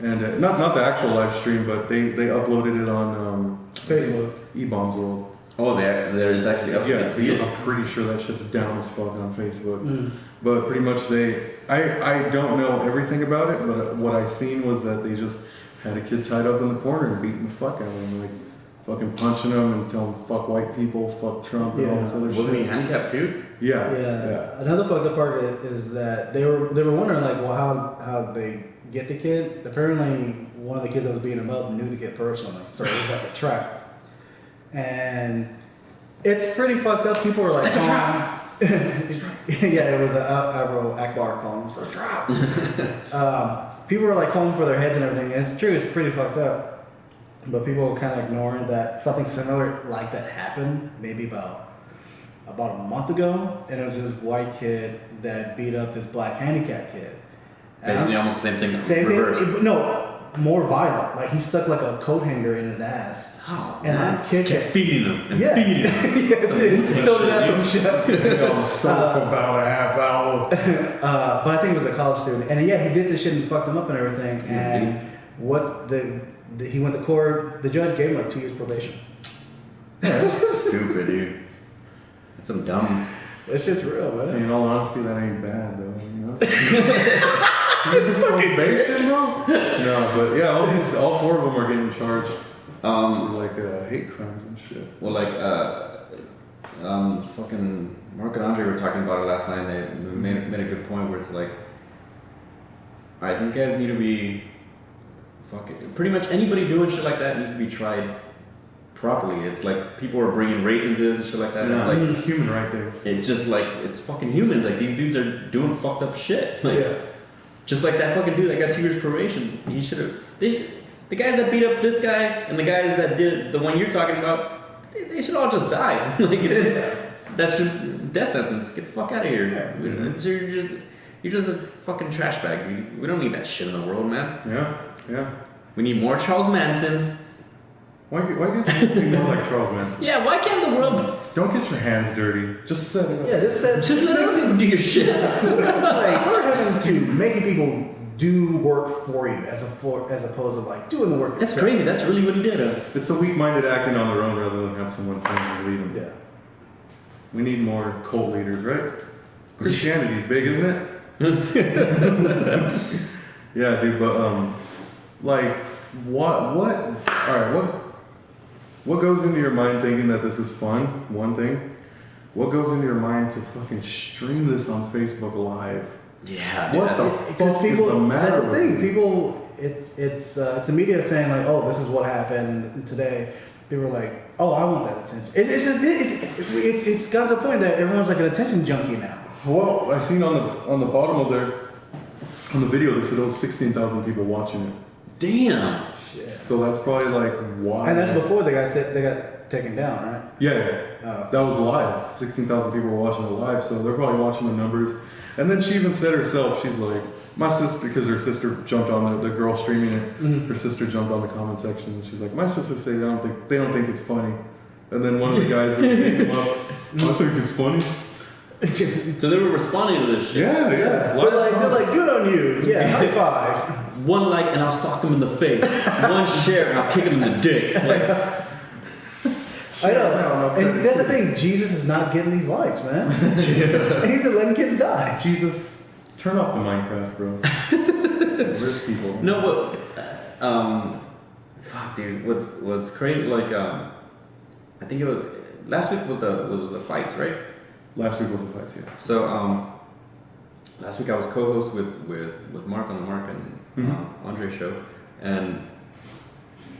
and not the actual live stream, but they uploaded it on Facebook. E-Bombs World. Oh, it's actually up. Yeah, See because it? I'm pretty sure that shit's down as fuck on Facebook. But pretty much I don't know everything about it, but what I seen was that they just had a kid tied up in the corner and beating the fuck out of him, like fucking punching him and telling him fuck white people, fuck Trump, and all this other Wasn't he shit. handicapped too? Yeah. Another fucked up part of it is that they were wondering like, well, how they get the kid. Apparently, one of the kids that was beating him up knew the kid personally, so it was like a trap. And it's pretty fucked up. People were like, it's a trap. Yeah, it was Abu Akbar calling him for a trap. People were like calling for their heads and everything. And it's true, it's pretty fucked up. But people were kind of ignoring that something similar like that happened maybe about a month ago, and it was this white kid that beat up this black handicapped kid. Basically, almost the same thing. Same reversed. thing. No, more violent. Like he stuck like a coat hanger in his ass. Oh, and that kid kept feeding him and yeah. feeding him. Yeah, dude. So that's some shit. I'm so for about a half hour. But I think it was a college student, and yeah, he did this shit and fucked him up and everything. And what he went to court. The judge gave him like 2 years probation. Stupid, dude. That's some dumb. That shit's real, man. In all honesty, that ain't bad though. You know? Probation, bro? No, but yeah, all 4 of them are getting charged. Like hate crimes and shit. Well, like fucking Mark and Andre were talking about it last night. They made a good point where it's like, all right, these guys need to be fucking. Pretty much anybody doing shit like that needs to be tried properly. It's like people are bringing race into this and shit like that. Yeah, It's like human right there. it's just like it's fucking humans. Like these dudes are doing fucked up shit. Like, Yeah. Just like that fucking dude that got 2 years probation. He should have. The guys that beat up this guy and the guys that did the one you're talking about, they should all just die. Like it's just that's just death sentence. Get the fuck out of here. Yeah. You're just a fucking trash bag. We don't need that shit in the world, man. Yeah. We need more Charles Mansons. Why can't you be more like Charles Manson? Yeah, why can't the world Don't get your hands dirty. Just set it up. Yeah, this said just let us do your shit? like we're having to make people do work for you as opposed to like doing the work. That's yourself. crazy. That's really what he did. It's the weak-minded acting on their own rather than have someone telling you to lead them. Yeah. We need more cult leaders, right? Christianity's big, isn't it? Yeah, dude. But like, what goes into your mind thinking that this is fun? One thing. What goes into your mind to fucking stream this on Facebook Live? Yeah. What the Because fuck people, is the matter that's the with thing. you? People, it's the media saying like, oh, this is what happened today. People are like, oh, I want that attention. It's got to the point that everyone's like an attention junkie now. Well, I seen on the bottom of on the video they said there was 16,000 people watching it. Damn. Shit. So that's probably like why. And that's before they got taken down, right? Yeah. Oh. That was live. 16,000 people were watching it live, so they're probably watching the numbers. And then she even said herself, she's like, my sister, because her sister jumped on the girl streaming it. Mm-hmm. Her sister jumped on the comment section, and she's like, my sister say they don't think it's funny. And then one of the guys that picked him up, I think it's funny. So they were responding to this shit. Yeah. They're like, good on you. Yeah, high five. One like and I'll sock him in the face. One share and I'll kick him in the dick. Like, I know. And that's the thing. Jesus is not getting these likes, man. And he's letting kids die. Jesus, turn off the Minecraft, bro. Rich people. no, but fuck, dude. What's crazy? Like, I think it was last week was the fights, right? Last week was the fights, yeah. So last week I was co-host with Mark on the Mark and Andre show, and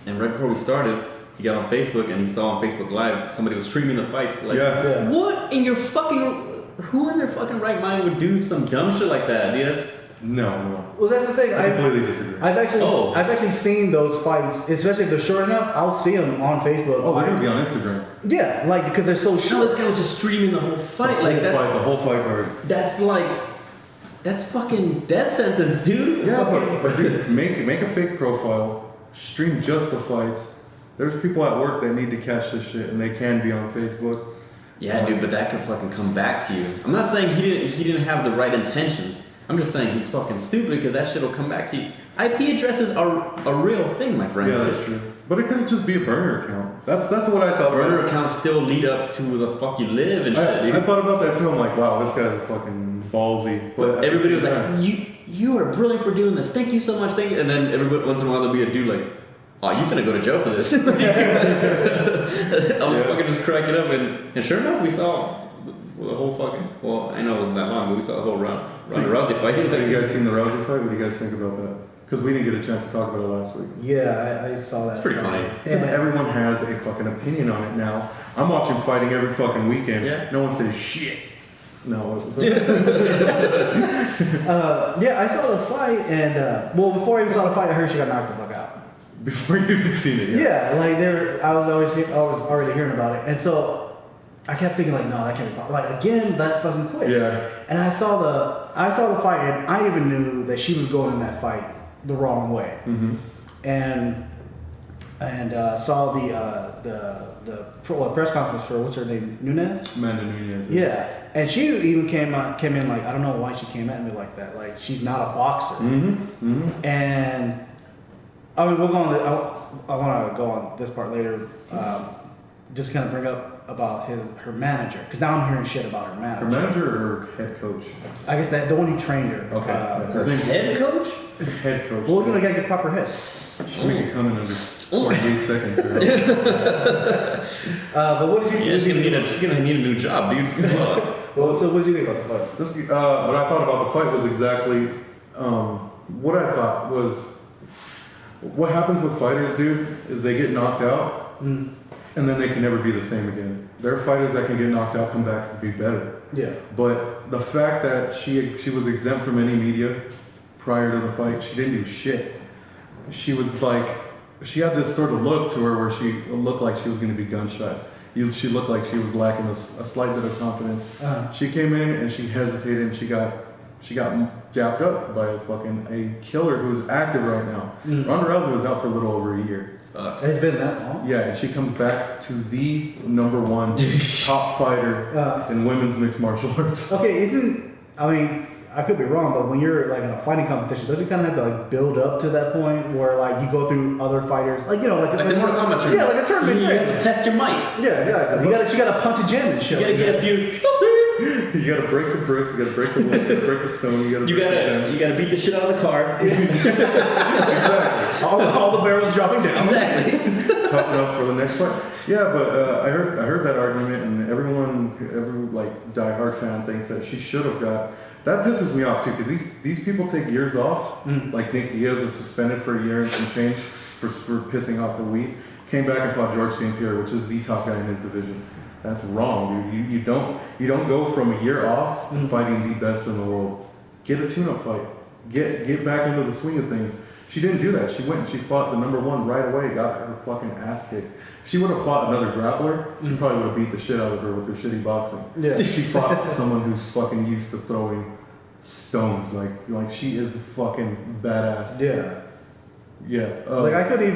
right before we started, he got on Facebook and he saw on Facebook Live somebody was streaming the fights. Like, Yeah. what in your fucking who in their fucking right mind would do some dumb shit like that, dude? That's No. Well, that's the thing. I completely disagree. I've Oh. actually seen those fights, especially if they're short enough. I'll see them on Facebook. Oh, they're gonna be on Instagram. Yeah, like because they're so no, short. this guy was just streaming the whole fight. Like The whole fight card. that's like That's fucking death sentence, dude. Yeah, but dude, make a fake profile, stream just the fights. There's people at work that need to catch this shit, and they can be on Facebook. Yeah, dude, but that could fucking come back to you. I'm not saying he didn't have the right intentions. I'm just saying he's fucking stupid because that shit will come back to you. IP addresses are a real thing, my friend. Yeah, that's true. But it could just be a burner account. That's what I thought. Burner accounts still lead up to the fuck you live and shit, dude. I thought about that too. I'm like, wow, this guy's fucking ballsy. But everybody was like, you are brilliant for doing this. Thank you so much. Thank you. And then everybody once in a while there'll be a dude like, oh, you finna go to jail for this. I was fucking just cracking up, and sure enough, we saw the whole fucking. Well, I know it wasn't that long, but we saw the whole Ronda Rousey fight. So you guys seen the Rousey fight? What do you guys think about that? Because we didn't get a chance to talk about it last week. Yeah, I saw that. It's pretty funny. Because everyone has a fucking opinion on it now. I'm watching fighting every fucking weekend. Yeah. No one says shit. No, it was Yeah, I saw the fight, and well, before I even saw the fight, I heard she got knocked the fuck out. before you even seen it. Yeah, like I was already hearing about it, and so I kept thinking like, no, that can't be possible. Like again, that fucking quick. Yeah. And I saw the fight, and I even knew that she was going in that fight the wrong way. Mm-hmm. And saw the press conference for what's her name, Nunes. Amanda Nunes. Yeah, and she even came in like, I don't know why she came at me like that. Like she's not a boxer. Mm-hmm. Mm-hmm. And I mean, we'll go on. I want to go on this part later. Just kind of bring up about her manager, because now I'm hearing shit about her manager. Her manager or her head coach? I guess the one who trained her. Okay. Her head coach? Head coach. Well, we're gonna get proper head. We can come in under 48 seconds. But what did you? Yeah, she's gonna need a new job, dude. Fuck. Well, so what did you think about the fight? What I thought about the fight was exactly what I thought was what happens with fighters, dude, is they get knocked out and then they can never be the same again. There are fighters that can get knocked out, come back and be better. Yeah. But the fact that she was exempt from any media prior to the fight, she didn't do shit. She was like, she had this sort of look to her where she looked like she was going to be gun shy. She looked like she was lacking a slight bit of confidence. She came in and she hesitated and she got jacked up by a killer who's active right now. Ronda Rousey was out for a little over a year. It's been that long? Yeah, and she comes back to the #1 top fighter in women's mixed martial arts. Okay, I could be wrong, but when you're like in a fighting competition, don't you kind of have to like build up to that point where like you go through other fighters, like Like a Mortal Kombat tournament. Yeah, like a tournament. You have to test your might. Yeah, yeah. You gotta punch a gym and shit. You gotta get a few. You gotta break the bricks, you gotta break the wood, you gotta break the stone, You gotta beat the shit out of the car. Exactly. all the barrels dropping down. Exactly. Tough enough for the next fight. Yeah, but I heard that argument, and every like diehard fan thinks that she should have got. That pisses me off too, because these people take years off. Like Nick Diaz was suspended for a year and some change for pissing off the weed. Came back and fought George St. Pierre, which is the top guy in his division. That's wrong, dude. You don't go from a year off to fighting the best in the world. Get a tune-up fight. Get back into the swing of things. She didn't do that. She went and she fought the #1 right away. Got her fucking ass kicked. If she would have fought another grappler, she probably would have beat the shit out of her with her shitty boxing. Yeah. She fought someone who's fucking used to throwing stones. Like she is fucking badass. Yeah. Yeah. Like I couldn't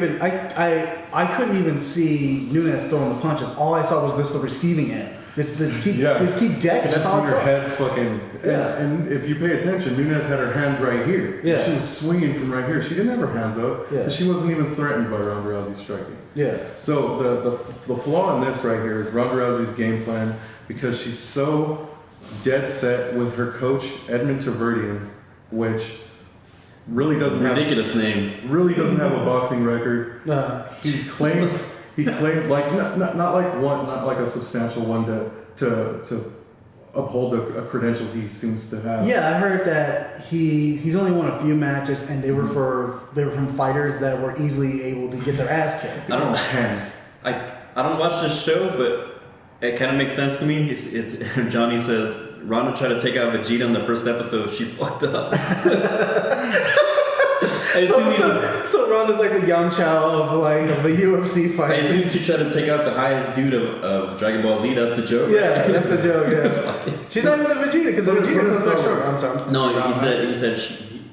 even see Nunes throwing the punches. All I saw was the receiving end. This keep decking. That's all I your saw. head fucking. Yeah. And if you pay attention, Nunes had her hands right here. Yeah. She was swinging from right here. She didn't have her hands up. Yeah. She wasn't even threatened by Ronda Rousey striking. Yeah. So the flaw in this right here is Ronda Rousey's game plan, because she's so dead set with her coach Edmund Taverdian, which really doesn't Ridiculous name. really doesn't have a boxing record. He claimed like not like a substantial one to uphold the credentials he seems to have. Yeah, I heard that he's only won a few matches, and they were from fighters that were easily able to get their ass kicked. I don't Hands. I don't watch this show, but it kind of makes sense to me. It's Johnny says Ronda tried to take out Vegeta in the first episode. She fucked up. As soon as, So Ronda's like the Yamcha of the UFC as fight. soon as she tried to take out the highest dude of Dragon Ball Z, that's the joke. Yeah, that's the joke. Yeah, she's not even the Vegeta because the Vegeta comes back short. I'm sorry. No, he said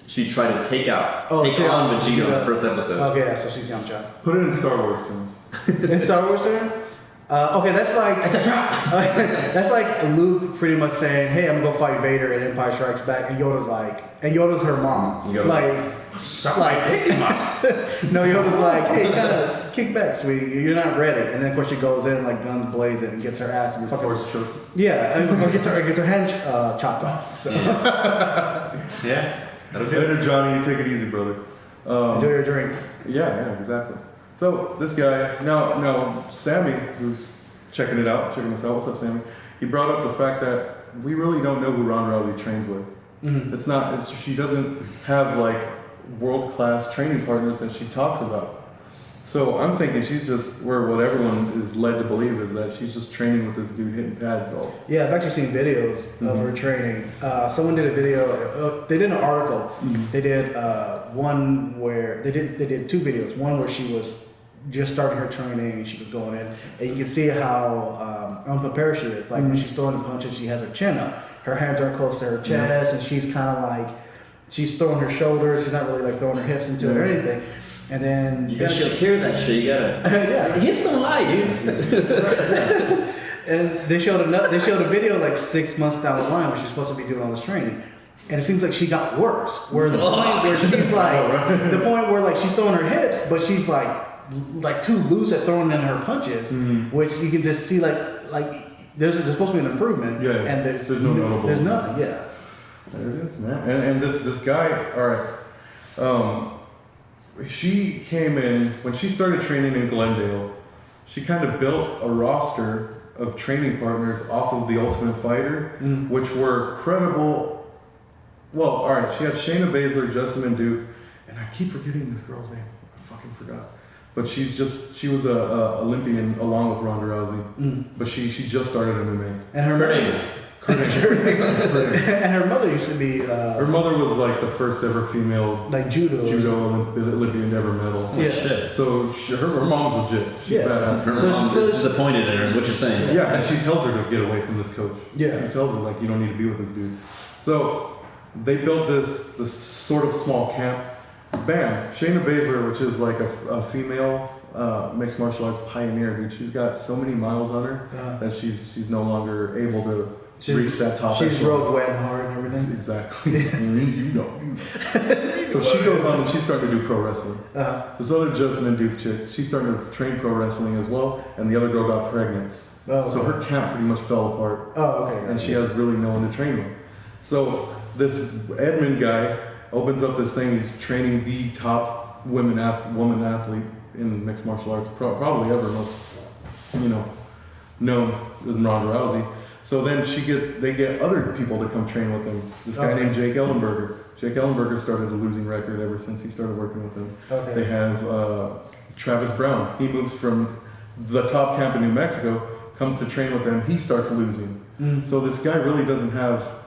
she tried to take on Vegeta in the first episode. Okay, yeah, so she's Yamcha. Put it in Star Wars terms. In Star Wars terms? Okay, that's like that's like Luke pretty much saying, "Hey, I'm gonna go fight Vader," and Empire Strikes Back, and Yoda's her mom, no, Yoda's like, "Hey, kind of kick back, sweetie, you're not ready." And then of course she goes in like guns blazing and gets her ass and fucking yeah, and gets her hand chopped off. So. Yeah, that'll do it. Later, Johnny, you take it easy, brother. Enjoy your drink. Yeah, exactly. So this guy, now Sammy, who's checking this out, what's up, Sammy? He brought up the fact that we really don't know who Ronda Rousey trains with. Mm-hmm. She doesn't have like world-class training partners that she talks about. So I'm thinking she's just, where what everyone is led to believe is that she's just training with this dude hitting pads all. Yeah, I've actually seen videos of her training. Someone did a video. They did an article. They did one where they did two videos. One where she was just starting her training and she was going in, and you can see how unprepared she is. Like when she's throwing the punches, she has her chin up. Her hands are close to her chest, and she's kind of like she's throwing her shoulders. She's not really like throwing her hips into it or anything. And then you gotta secure that shit. You gotta. Yeah. Hips don't lie, dude. And they showed a video like 6 months down the line where she's supposed to be doing all this training, and it seems like she got worse. Where the point where she's like the point where like she's throwing her hips, but she's like too loose at throwing in her punches, which you can just see like there's supposed to be an improvement. Yeah. And there's no notable. There's nothing. Yeah. There it is, man. And this guy, all right. She came in, when she started training in Glendale, she kind of built a roster of training partners off of The Ultimate Fighter, which were credible. Well, all right, she had Shayna Baszler, Jessamine Duke, and I keep forgetting this girl's name. I fucking forgot. But she was a Olympian along with Ronda Rousey, but she just started MMA. And her mother. And her mother used to be. Her mother was like the first ever female like judo Olympian to ever medal. Oh, shit. So her mom's legit. She's badass. Her mom's disappointed in her, is what you're saying. Yeah, and she tells her to get away from this coach. Yeah. She tells her like you don't need to be with this dude. So they built this sort of small camp. Bam, Shayna Baszler, which is like a female mixed martial arts pioneer, dude. She's got so many miles on her that she's no longer able to reach that top. She's rogue wet hard and everything. Exactly. you know. So she goes on and she's starting to do pro wrestling. This other Jessamine Duke chick, she's starting to train pro wrestling as well, and the other girl got pregnant. Oh, so her camp pretty much fell apart. Oh, okay. And she has really no one to train with. So this Edmund guy opens up this thing. He's training the top woman athlete in mixed martial arts, probably ever, most known as Ronda Rousey. So then they get other people to come train with him. This guy named Jake Ellenberger. Jake Ellenberger started a losing record ever since he started working with him. Okay. They have Travis Brown. He moves from the top camp in New Mexico, comes to train with them. He starts losing. So this guy really doesn't have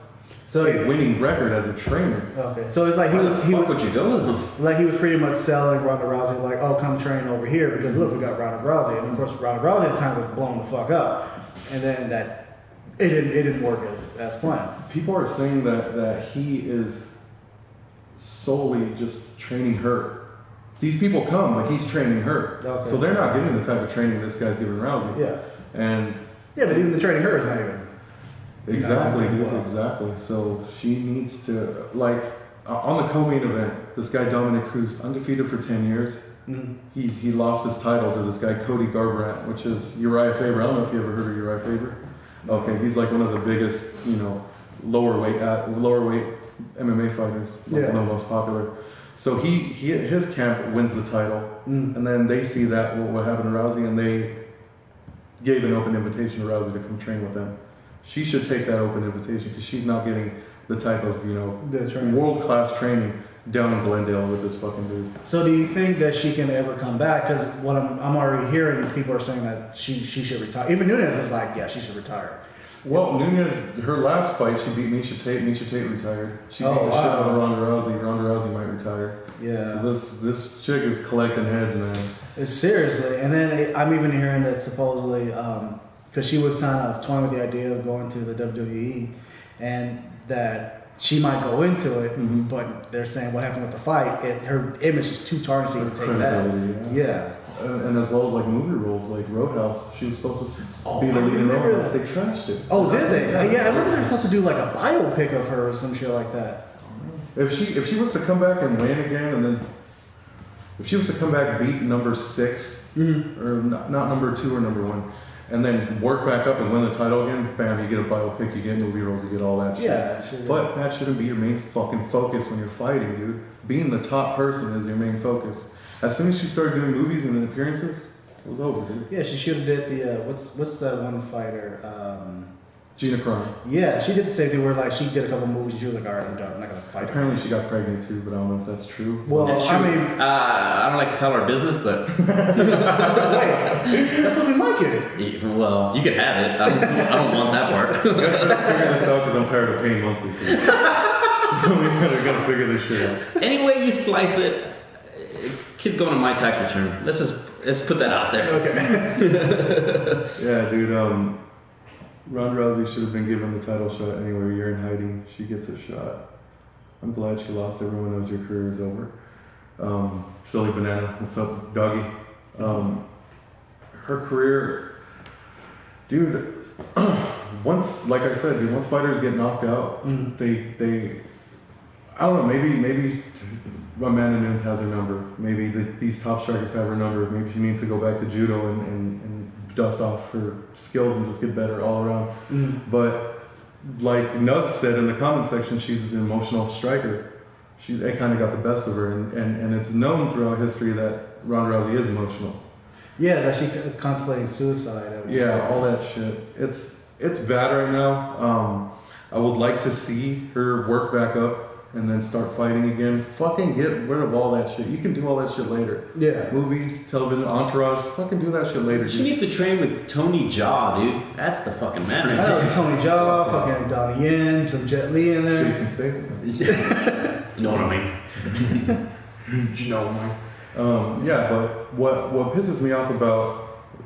a winning record as a trainer. Okay. So it's like he was would you go with him? Like he was pretty much selling Ronda Rousey like, oh, come train over here because look, we got Ronda Rousey, and of course Ronda Rousey at the time was blown the fuck up, and then it didn't work as planned. People are saying that he is solely just training her. These people come, but he's training her. Okay. So they're not getting the type of training this guy's giving Rousey. Yeah. And but even the training her is not even. Exactly, dude, exactly. So she needs to, like, on the co-main event, this guy Dominic Cruz, undefeated for 10 years. He lost his title to this guy Cody Garbrandt, which is Uriah Faber. I don't know if you ever heard of Uriah Faber. Okay, he's like one of the biggest, lower weight MMA fighters, one of the most popular. So his camp wins the title, and then they see that what happened to Rousey, and they gave an open invitation to Rousey to come train with them. She should take that open invitation because she's not getting the type of world-class training down in Glendale with this fucking dude. So do you think that she can ever come back? Because what I'm already hearing is people are saying that she should retire. Even Nunes was like, yeah, she should retire. Well, Nunes, her last fight, she beat Misha Tate. Misha Tate retired. She beat the shit out of Ronda Rousey. Ronda Rousey might retire. Yeah. So this chick is collecting heads, man. Seriously, and then I'm even hearing that supposedly, because she was kind of toying with the idea of going to the WWE, and that she might go into it, but they're saying what happened with the fight, her image is too tarnished to even take that. Yeah. And as well as like movie roles, like Roadhouse, she was supposed to be the lead in Roadhouse. They trashed it. Oh, did they? Yeah, I remember they were supposed to do like a biopic of her or some shit like that. If she was to come back and win again, and then if she was to come back, beat number 6 or not number 2 or number 1, and then work back up and win the title again, bam, you get a biopic, you get movie roles, you get all that shit. Yeah, sure. But that shouldn't be your main fucking focus when you're fighting, dude. Being the top person is your main focus. As soon as she started doing movies and appearances, it was over, dude. Yeah, she should have did the what's that one fighter? Gina Carano. Yeah, she did the same thing where like she did a couple movies and she was like, all right, I'm done. I'm not gonna fight her. Apparently she got pregnant too, but I don't know if that's true. Well, It's true. I mean, I don't like to tell our business, but wait, that's what we might get. well, you can have it. I don't want that part. I gotta figure this out because I'm tired of paying monthly fees. We gotta figure this shit out. Any way you slice it, kid's going on my tax return. Let's put that out there. Okay. Yeah, dude. Ronda Rousey should have been given the title shot anywhere. You're in hiding. She gets a shot. I'm glad she lost. Everyone knows your career is over. Silly Banana, what's up, doggy? Her career, dude. Once, like I said, dude, once fighters get knocked out, they, I don't know. Maybe Amanda Nunes has her number. Maybe these top strikers have her number. Maybe she needs to go back to judo and dust off her skills and just get better all around. But like Nug said in the comment section, she's an emotional striker. They kind of got the best of her, and it's known throughout history that Ronda Rousey is emotional. Yeah, that she contemplating suicide. Yeah, all that shit. It's bad right now. I would like to see her work back up and then start fighting again. Fucking get rid of all that shit. You can do all that shit later. Yeah. Movies, television, Entourage, fucking do that shit later. She needs to train with Tony Jaa, dude. That's the fucking man. I know Tony Jaa, fucking Donnie Yen, some Jet Li in there. Jason Statham. You know what I mean? You know what? Yeah, but what pisses me off about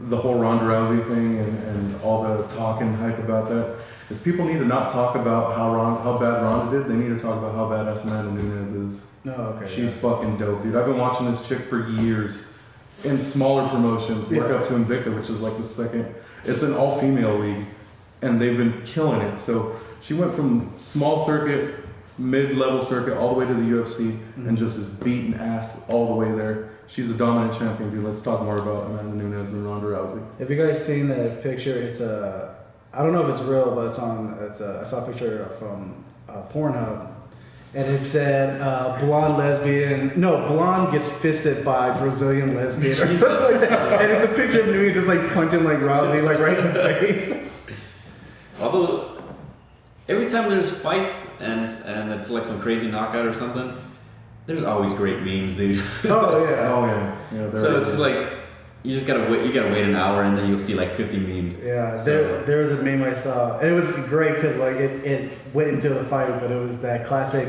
the whole Ronda Rousey thing and all the talk and hype about that is people need to not talk about how bad Ronda did. They need to talk about how badass Amanda Nunes is. No, okay. She's fucking dope, dude. I've been watching this chick for years in smaller promotions, work up to Invicta, which is like the second. It's an all-female league, and they've been killing it. So she went from small circuit, mid-level circuit, all the way to the UFC, and just is beating ass all the way there. She's a dominant champion, dude. Let's talk more about Amanda Nunes and Ronda Rousey. Have you guys seen the picture? It's I don't know if it's real, but I saw a picture from Pornhub, and it said blonde gets fisted by Brazilian lesbian or something like that. And it's a picture of Nunes just like punching like Rousey like right in the face. Although every time there's fights and it's like some crazy knockout or something, there's always great memes, dude. Oh yeah. Oh yeah. Yeah. So it's like you just gotta wait. You gotta wait an hour, and then you'll see like 50 memes. Yeah, there was a meme I saw, and it was great because like it went into the fight, but it was that classic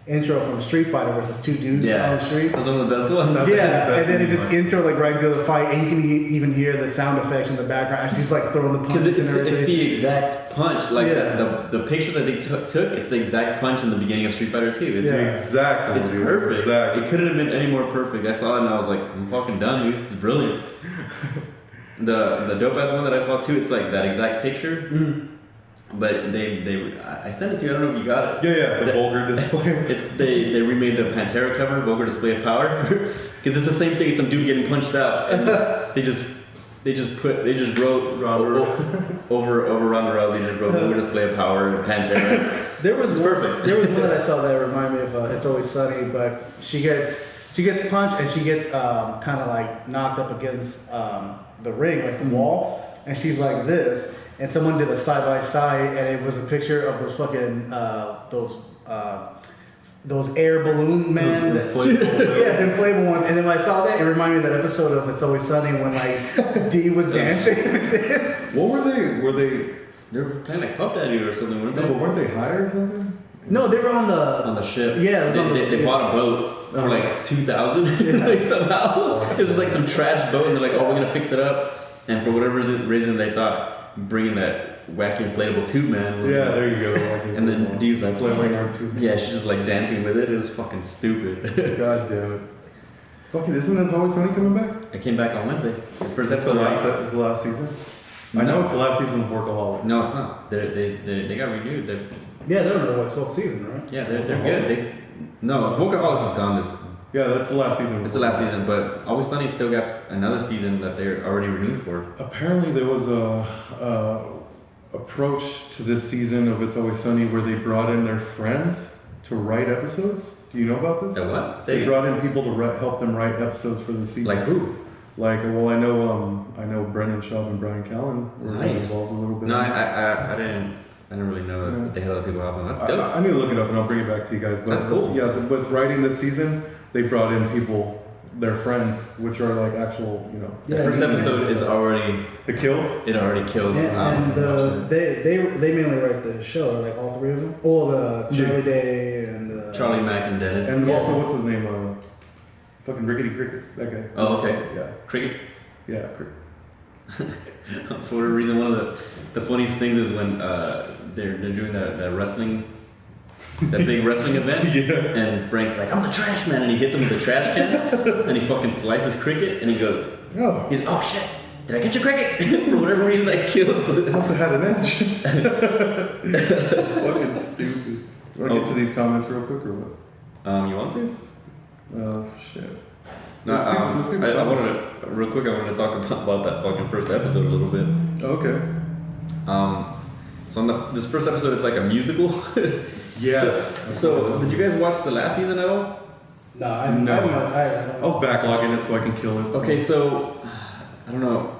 intro from Street Fighter versus two dudes on the street. That's one of the best ones. Yeah, and then it just intro like right into the fight, and you can even hear the sound effects in the background as she's like throwing the punches Because and everything. it's the exact punch. Like Yeah. the picture that they took, it's the exact punch in the beginning of Street Fighter 2. It's Yeah. Exactly. It's dude. perfect. Exactly. It couldn't have been any more perfect. I saw it and I was like, I'm fucking done, dude. It's brilliant. The dope ass one that I saw too, it's like that exact picture. But I sent it to you. I don't know if you got it. Yeah. The vulgar display. It's they remade the Pantera cover, Vulgar Display of Power, because it's the same thing. It's some dude getting punched out, and they just wrote over Ronda Rousey, just wrote Vulgar Display of Power and Pantera. There was perfect. There was one that I saw that reminded me of It's Always Sunny, but she gets punched and she gets kind of like knocked up against the ring, like the wall, and she's like this. And someone did a side by side, and it was a picture of those fucking those air balloon men. The inflatable ones. And then when I saw that, it reminded me of that episode of It's Always Sunny when like Dee was dancing. What were they? Were they? They were playing like Puff Daddy or something, weren't No, they? but weren't they high or something? No, they were on on the. the ship. Yeah, it was on the- they yeah. bought a boat for like 2,000. Like somehow it was like some trash boat, and they're like, oh, we're gonna fix it up. And for whatever reason, they thought bringing that wacky inflatable tube man was Yeah, there you go. And then Dee's like, flailing arm tube. yeah, she's just like dancing with it. It was fucking stupid. God damn it. Fucking, isn't It's Always Sunny coming back? I came back on Wednesday. The first It's the episode. it's the last season. I know it's the last season of Workaholics. No, it's not. They got renewed. Yeah, they're on the 12th season, right? They're good. No, Workaholics is gone this. Yeah, that's the last season. It's the last season, but Always Sunny still got another season that they're already renewed for. Apparently, there was a approach to this season of It's Always Sunny where they brought in their friends to write episodes. Do you know about this? The what? They brought in people to help them write episodes for the season. Like who? Like, well, I know Brendan Schaub and Brian Callen were Nice. involved a little bit. No, I didn't really know that they had other people helping. That's dope. I need to look it up and I'll bring it back to you guys. But That's cool. Yeah, with writing this season, they brought in people, their friends, which are like actual, The Yeah, first yeah. episode is already. the kills. It already kills. And they mainly write the show, like all three of them. All the Charlie Yeah. Day and Charlie Mack and Dennis. And Yeah. also, what's his name? Fucking Rickety Cricket. That guy. Oh, okay. Yeah. Cricket. Yeah. Cricket. For whatever reason, one of the funniest things is when they're doing that wrestling, that big wrestling event, Yeah. and Frank's like, I'm the trash man, and he hits him with a trash can, and he fucking slices Cricket, and he goes, Oh. he's oh shit, did I get your Cricket? For whatever reason, that kills. Must have had an edge. Fucking stupid. Want to get to these comments real quick or what? You want to? Oh shit. No, There's people I wanted to, real quick, I wanted to talk about that fucking first episode a little bit. Okay. So on this first episode, it's like a musical. Yes. So did you guys watch the last season at all? no, I No. don't I was backlogging it so I can kill it. Okay, so I don't know.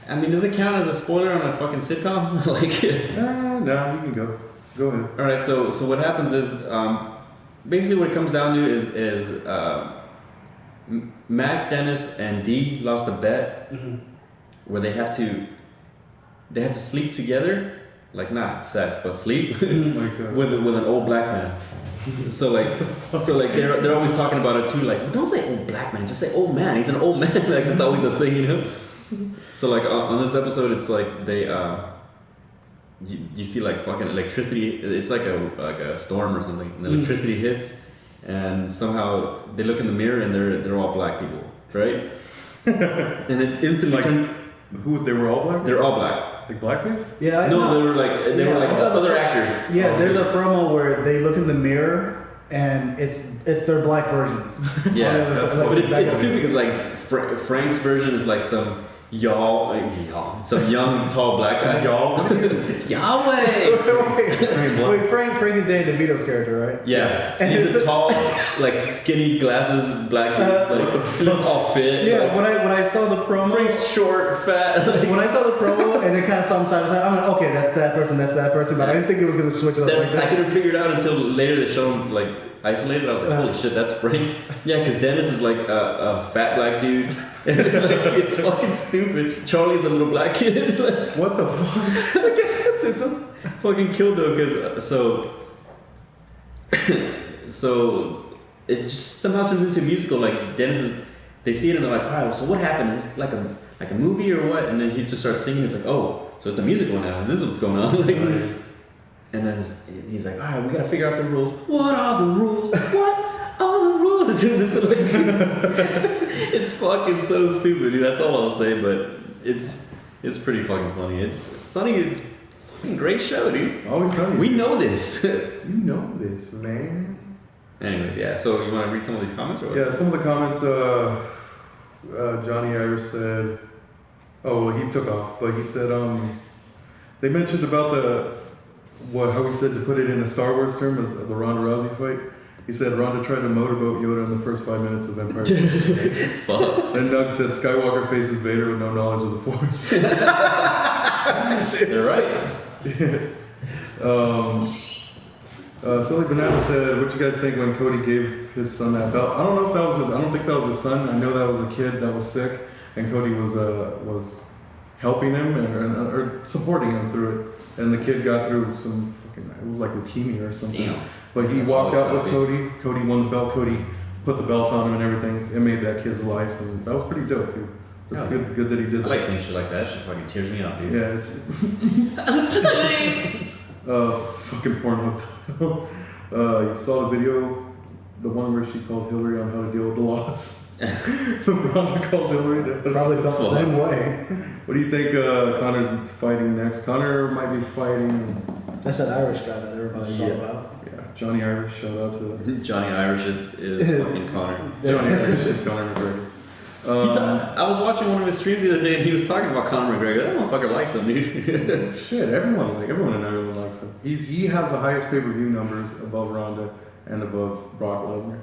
I mean, does it count as a spoiler on a fucking sitcom? Like, No, you can go. Go ahead. all right. So what happens is, basically, what it comes down to is Mac, Dennis, and Dee lost a bet where they have to sleep together, like not sex, but sleep Like, with an old black man. So they're always talking about it too. Like, don't say old black man, just say old man. He's an old man. Like that's always the thing, you know. So like on this episode, it's like they you see like fucking electricity. It's like a storm or something. And the electricity hits, and somehow they look in the mirror and they're all black people, right? And it instantly They were all black? they're all black. Like blackface? Yeah, I No, know. they were like I saw the- other actors. Yeah, there's a promo where they look in the mirror and it's their black versions. Yeah, All the- like, but it's back- stupid because like Frank's version is like some some young tall black guy. Y'all? Yahweh. Wait, Frank is Danny DeVito's character, right? Yeah, And he's a it's- tall, like skinny glasses, black dude. Like he looks all fit. Yeah, like, when I saw the promo, Frank's short, fat. Like, when I saw the promo and it kind of saw him side by side, I'm like, okay, that's that person, but I didn't think it was gonna switch it up like I that. couldn't figure it out until later they showed him like isolated. I was like, holy shit, that's Frank. Yeah, because Dennis is like a fat black dude. Like, it's fucking stupid. Charlie's a little black kid. What the fuck? It's a- Fucking killed though, because so it just somehow turns into a musical. Like Dennis is, they see it and they're like, all right, well, so what happened? Is this like a movie or what? And then he just starts singing. He's like, oh, so it's a musical now. This is what's going on. Like, and then he's like, all right, we gotta figure out the rules. What are the rules? What are the rules? It turns into like, it's fucking so stupid, dude. That's all I'll say. But it's pretty fucking funny. It's Sunny is a fucking great show, dude. Always Sunny. We know this. You know this, man. Anyways, yeah. So you want to read some of these comments or what? Yeah, some of the comments, Johnny Irish said, oh, well, he took off, but he said, they mentioned about how he said to put it in a Star Wars term as the Ronda Rousey fight. He said Ronda tried to motorboat Yoda in the first 5 minutes of Empire. Fuck. Then Doug said Skywalker faces Vader with no knowledge of the Force. They're right. Silly Banana said, "What you guys think when Cody gave his son that belt?" I don't know if that was his. I don't think that was his son. I know that was a kid that was sick, and Cody was helping him or supporting him through it. And the kid got through some it was like leukemia or something. Damn. But he That's walked out always with tough, Cody. Cody won the belt. Cody put the belt on him and everything. It made that kid's life, and that was pretty dope, dude. It's good that he did I that. like seeing shit like that. Shit fucking tears me up, dude. Yeah, it's fucking porno title. You saw the video, the one where she calls Hillary on how to deal with the loss. Ronda calls Hillary. Probably felt the same way. What do you think Connor's fighting next? Connor might be fighting. That's that Irish guy that everybody's all about. Yeah, Johnny Irish. Shout out to Johnny Irish is fucking Connor. Johnny Irish is Conor McGregor. I was watching one of his streams the other day and he was talking about Conor McGregor. That motherfucker likes him, dude. Shit, everyone in Ireland likes him. He has the highest pay-per-view numbers above Ronda and above Brock Lesnar.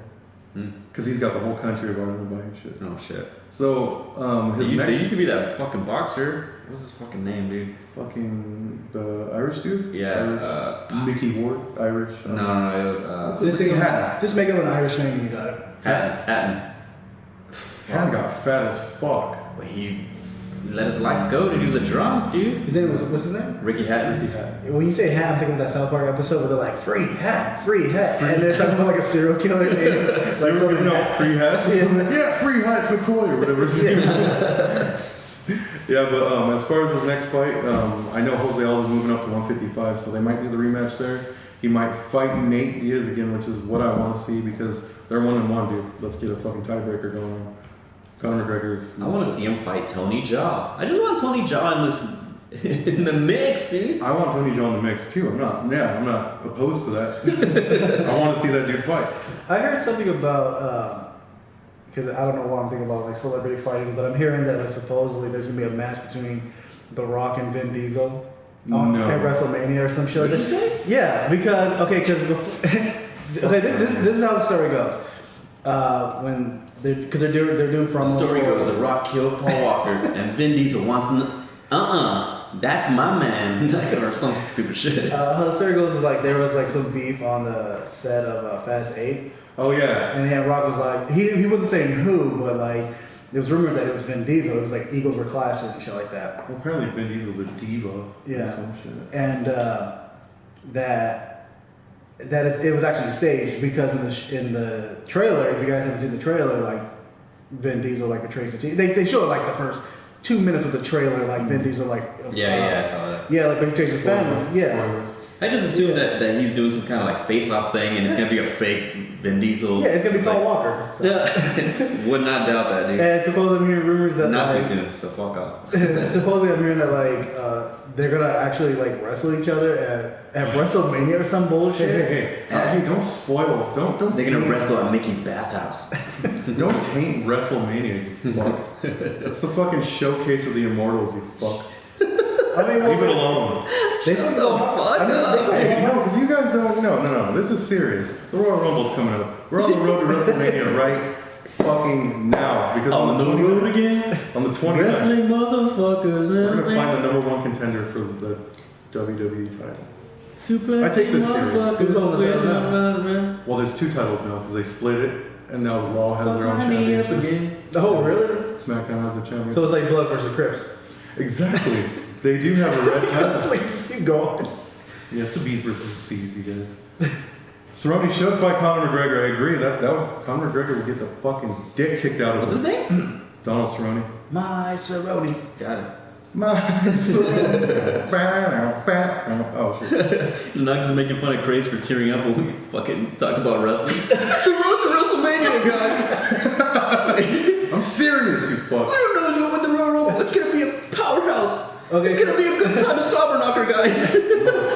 Because he's got the whole country of Ireland buying shit. Oh shit. So There used to be that fucking boxer. What's his fucking name, dude? fucking the Irish dude. Yeah. Mickey Ward, Irish. No, it was Just make up an Irish name and you got it. Hatton. Hatton got fat as fuck. But he let his life go, dude. He was a drunk, dude. His name was, what's his name? Ricky Hatton. When you say hat, I'm thinking of that South Park episode where they're like, free hat. And they're talking about like a serial killer name. Like You something know, free hat. Yeah, free hat McCoy or whatever his name is. Yeah, but as far as his next fight, I know Jose Aldo's moving up to 155, so they might do the rematch there. He might fight Nate Diaz again, which is what I want to see because they're 1-1, dude. Let's get a fucking tiebreaker going on. Conor McGregor's. I want to see him fight Tony Jaa. I just want Tony Jaa in the mix, dude. I want Tony Jaa in the mix too. I'm not opposed to that. I want to see that dude fight. I heard something about, because I don't know why I'm thinking about like celebrity fighting, but I'm hearing that like supposedly there's gonna be a match between The Rock and Vin Diesel at WrestleMania or some shit. What did you say? Yeah, because this is how the story goes. When they're doing promos. The story goes, The Rock killed Paul Walker, and Vin Diesel wants that's my man, or some stupid shit. How the story goes is like there was like some beef on the set of Fast 8. Oh yeah. And then Rock was like, he wasn't saying who, but like there was rumored that it was Vin Diesel. It was like Eagles were clashing and shit like that. Well, apparently Vin Diesel's a diva. Yeah. Or some shit. And it was actually staged because in the trailer, if you guys haven't seen the trailer, like Vin Diesel like betrays the team. They showed like the first 2 minutes of the trailer, like Vin Diesel like I saw that. yeah, like betrays his family. Yeah. Spoilers. I just assumed that he's doing some kind of like face-off thing, and it's gonna be a fake Vin Diesel. Yeah, it's gonna be Paul like, Walker. So. Would not doubt that, dude. And supposedly I'm hearing rumors that Not like, too soon, so fuck off. supposedly I'm hearing that like they're gonna actually like wrestle each other at WrestleMania or some bullshit. Hey, don't spoil. Don't. They're gonna taint- wrestle at Mickey's bathhouse. Don't taint WrestleMania, you fucks. That's the fucking showcase of the immortals, you fuck. I mean, Leave it alone. They don't go. fuck I mean, up? they go Hey, hard. no, because you guys don't. No. This is serious. The Royal Rumble's coming up. We're on the road to WrestleMania right fucking now. Because On the road again? On the 29th, Wrestling motherfuckers, we're man. gonna find the number one contender for the WWE title. Super I take this serious. Who's on the title now? Well, there's two titles now because they split it, and now Raw has their own championship. Oh, really? SmackDown has a championship. So it's like Blood versus Crips. Exactly. They do have a red It's title. like just keep going. Yeah, it's the B's versus the C's, you guys. Cerrone should fight Conor McGregor. I agree. Conor McGregor would get the fucking dick kicked out of What's him. his name? Donald Cerrone. My Cerrone. Got it. My Cerrone. Oh shit. Nugs is making fun of Kraze for tearing up when we fucking talk about wrestling. The road to WrestleMania, guys. I'm serious, you fuck. We don't know what's going with the Royal Rumble. It's gonna be a powerhouse. Okay, It's gonna be a good time to slobber knocker, guys.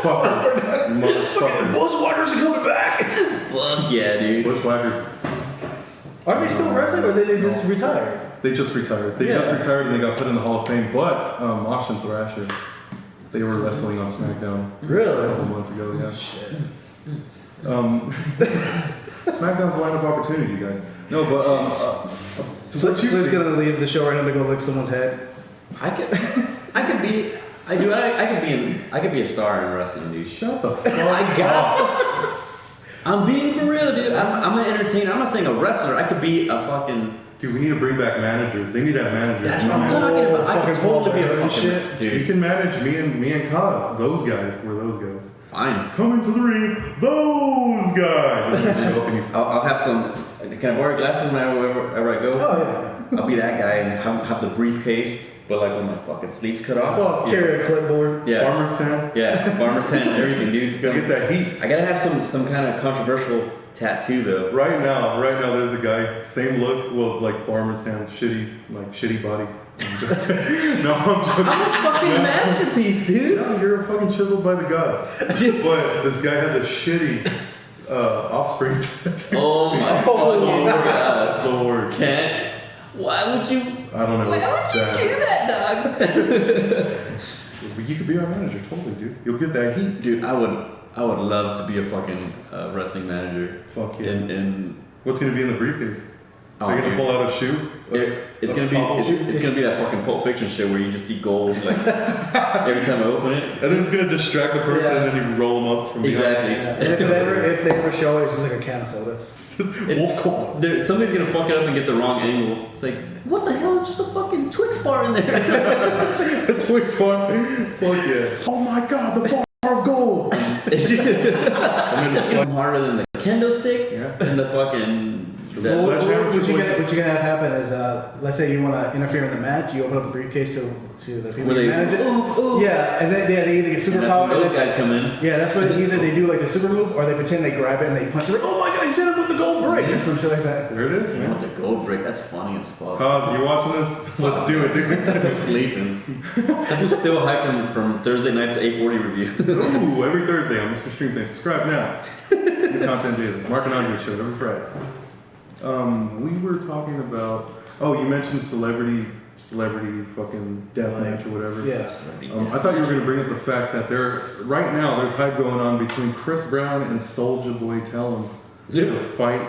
Motherfucker. Bushwhackers are coming back. Fuck yeah, dude. Bushwhackers. Are they still wrestling or did they just retire? They just retired. They just retired and they got put in the Hall of Fame. But Austin Thrasher, they were wrestling on SmackDown a Really? couple months ago. Yeah. Shit. SmackDown's a line of opportunity, guys. No, but So what you Slick's see- gonna leave the show right now to go lick someone's head. I could be a star in wrestling, dude. Shut the fuck I got. up. I'm being for real, dude. I'm an entertainer. I'm not saying a wrestler. I could be a fucking. Dude, we need to bring back managers. They need to have managers. That's what I'm talking about. I could fucking totally be a Paul Bearer and fucking shit. You dude. can manage me and Kaz. Those guys were those guys. Fine. Coming to the ring, those guys. And then you open your- I'll have some. Can I borrow glasses wherever I go? Oh yeah. I'll be that guy and have the briefcase, but like when my fucking sleeves cut off. Well, carry a clipboard. Yeah. Farmer's tent. Yeah, farmer's tent, everything, dude. Gotta get that heat. I gotta have some kind of controversial tattoo though. Right now, there's a guy, same look, well, like farmer's tent, shitty body. I'm joking. No, I'm joking. I'm a fucking No. masterpiece, dude. No, you're fucking chiseled by the gods. But this guy has a shitty offspring. Oh my fucking god. That's the word. Kent, why would you? I don't know. Why would you do that, dog? You could be our manager, totally, dude. You'll get that heat. Dude, I would love to be a fucking wrestling manager. Fuck yeah. In What's gonna be in the briefcase? Oh, They're gonna dude. pull out a shoe. It's gonna be that fucking Pulp Fiction shit where you just see gold like every time I open it. And then it's gonna distract the person, Yeah. and then you roll them up from behind. Exactly. Yeah. And if they ever show it, it's just like a can of soda. Somebody's gonna fuck it up and get the wrong angle. It's like, what the hell? It's just a fucking Twix bar in there. The Twix bar. Fuck yeah. Oh my god, the bar of gold. It's harder than the kendo stick and the fucking. Well, what you're gonna have happen is, let's say you want to interfere in the match, you open up the briefcase to the people Where you they- manage it. ooh. Yeah, and then they either get And that's superpower. when those guys come in. Yeah, that's where either they do like the super move or they pretend they grab it and they punch it. Like, oh my god, you hit him with the gold brick or some shit like that. There it is, You man. want the gold brick? That's funny as fuck. Cause, you watching this? Let's do it, dude. I'm sleeping. I'm still hyping from Thursday night's 840 review. Ooh, every Thursday on Mr.StreamThing. Subscribe now. New content daily. Mark and Andre show every Friday. We were talking about. Oh, you mentioned celebrity fucking death match or whatever. Yeah. I thought you were going to bring up the fact that right now there's hype going on between Chris Brown and Soulja Boy Tellin to fight.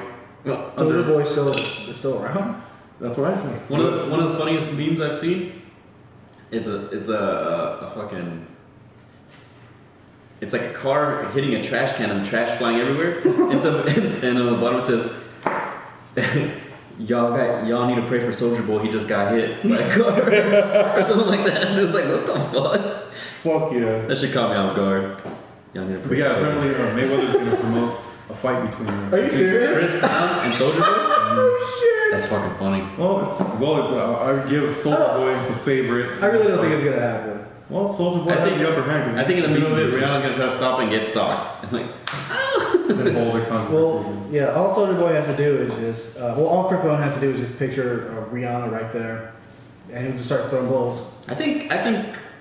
Soldier Boy still around? That's what I said. One of the funniest memes I've seen. It's a fucking. It's like a car hitting a trash can and trash flying everywhere. And on the bottom it says, y'all need to pray for Soldier Boy. He just got hit by a car or something like that. And it's like, what the fuck? Fuck yeah. That should caught me off guard. Y'all need to But pray. yeah, for Soulja Boy. apparently Mayweather's going to promote a fight between them. Are you serious? Chris Brown and Soldier Boy. Oh shit! That's fucking funny. I would give Soulja Boy the favorite. I really don't think it's gonna happen. Well, Soulja Boy has the upper hand. I think in the middle of it, Rihanna's gonna try to stop and get stopped. It's like, Then hold the controversy. Well, yeah, all Soldier Boy has to do is just, all Chris Brown has to do is just picture Rihanna right there, and he'll just start throwing blows. I think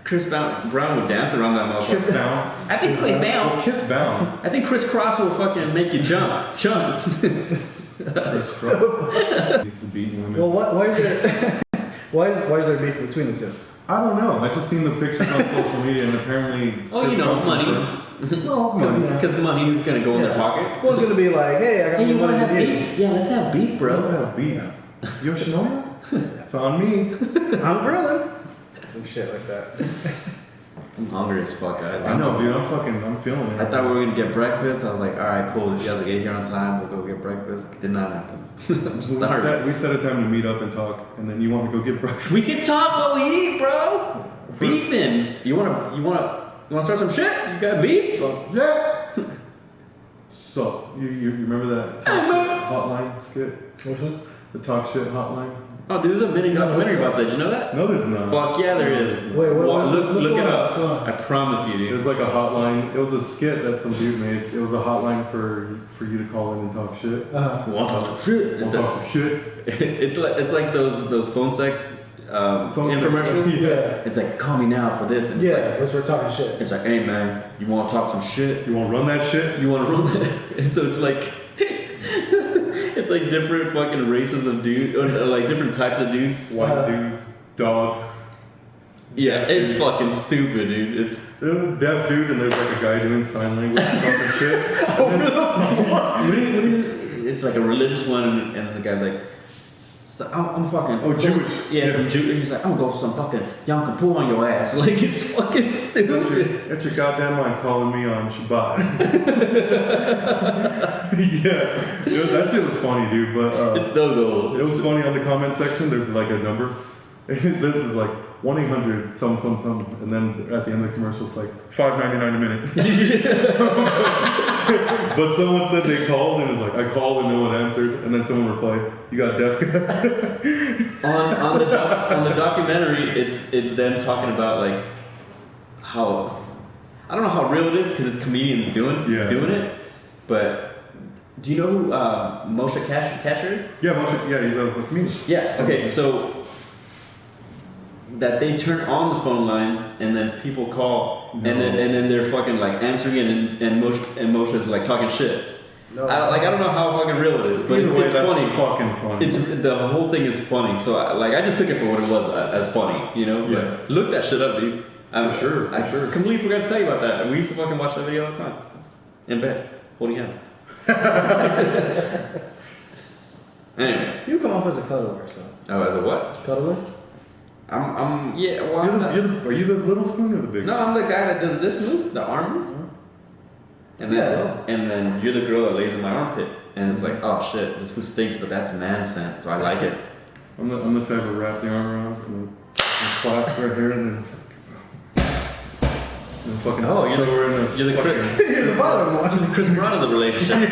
Chris Brown would dance around that Kiss motherfucker. bound. I think Chris Well, Brown. kiss bound. I think Chris Cross will fucking make you jump. Chris Cross. Used to beating women. Well, why is there, why is there beef between the two? I don't know. I just seen the pictures on social media, and apparently. Oh, Chris you know, Brown money. confirmed- Well, money. Because money is gonna go in their pocket. Well, it's gonna be like, hey, I got Hey, you more wanna money have than you. beef? Yeah, let's have beef, Bro, bro. that beat. Yoshinoya? It's on me. I'm grilling. Some shit like that. I'm hungry as fuck, guys. I know, dude. I'm feeling it. I thought we were gonna get breakfast. I was like, all right, cool. You guys will get here on time. We'll go get breakfast. Did not happen. I'm starving. We set a time to meet up and talk, and then you want to go get breakfast. We can talk while we eat, bro. Beefing. You wanna start some shit? You got beef? Yeah. So you remember that talk shit hotline skit? Which one? The talk shit hotline? Oh, dude, there's a mini documentary about that. Did you know that? No, there's not. Fuck yeah, there is. Wait, what- Look what's it going on? up. What's going on? I promise you, It dude. was like a hotline. It was a skit that some dude made. It was a hotline for you to call in and talk shit. Want to talk shit? Want to talk some shit? It's like those phone sex Phone sex, infomercials. Yeah. It's like, call me now for this. And Yeah, that's we're talking shit. It's like, hey man, you want to talk some shit? You want to run that shit? You want to run that? And so it's like, it's like different fucking races of dudes, or like different types of dudes. White dudes, dogs. Yeah, it's fucking stupid, dude. It's There's a deaf dude, and there's like a guy doing sign language or something shit. it's like a religious one, and the guy's like, so I'm fucking. Oh, Jewish. Yeah, some Jew. He's like, I'm gonna go some fucking Yom Kippur on your ass. Like, it's fucking stupid. Get your goddamn mind calling me on Shabbat. Yeah, that shit was funny, dude. But It's no goal. it was funny on the comment section. There's like a number. It was like 1-800 some, and then at the end of the commercial it's like $5.99 a minute. But someone said they called and it was like, I called and no one answered, and then someone replied, you got deaf. on the documentary, it's them talking about like how, I don't know how real it is because it's comedians doing it, but do you know who Moshe Kasher is? Yeah, he's a comedian. Yeah. Okay, so that they turn on the phone lines and then people call and then they're fucking like answering it and Moshe's like talking shit. No. I don't know how fucking real it is, but Either way, it's that's funny. fucking funny. It's the whole thing is funny. So I just took it for what it was as funny, you know. Yeah. But look that shit up, dude. For sure. I completely forgot to tell you about that. We used to fucking watch that video all the time in bed, holding hands. Anyways. You come off as a cuddler, so. Oh, as a what? Cuddler? Yeah. Well, I'm not, Are you the little spoon or the big? no, I'm the guy that does this move, the arm move. And then you're the girl that lays in my armpit, and it's like, oh shit, this food stinks, but that's man scent, so I like it. I'm the type of wrap the arm around and clasp right here and then fucking. Oh, you're the bottom one. You're the Chris Brown of the relationship.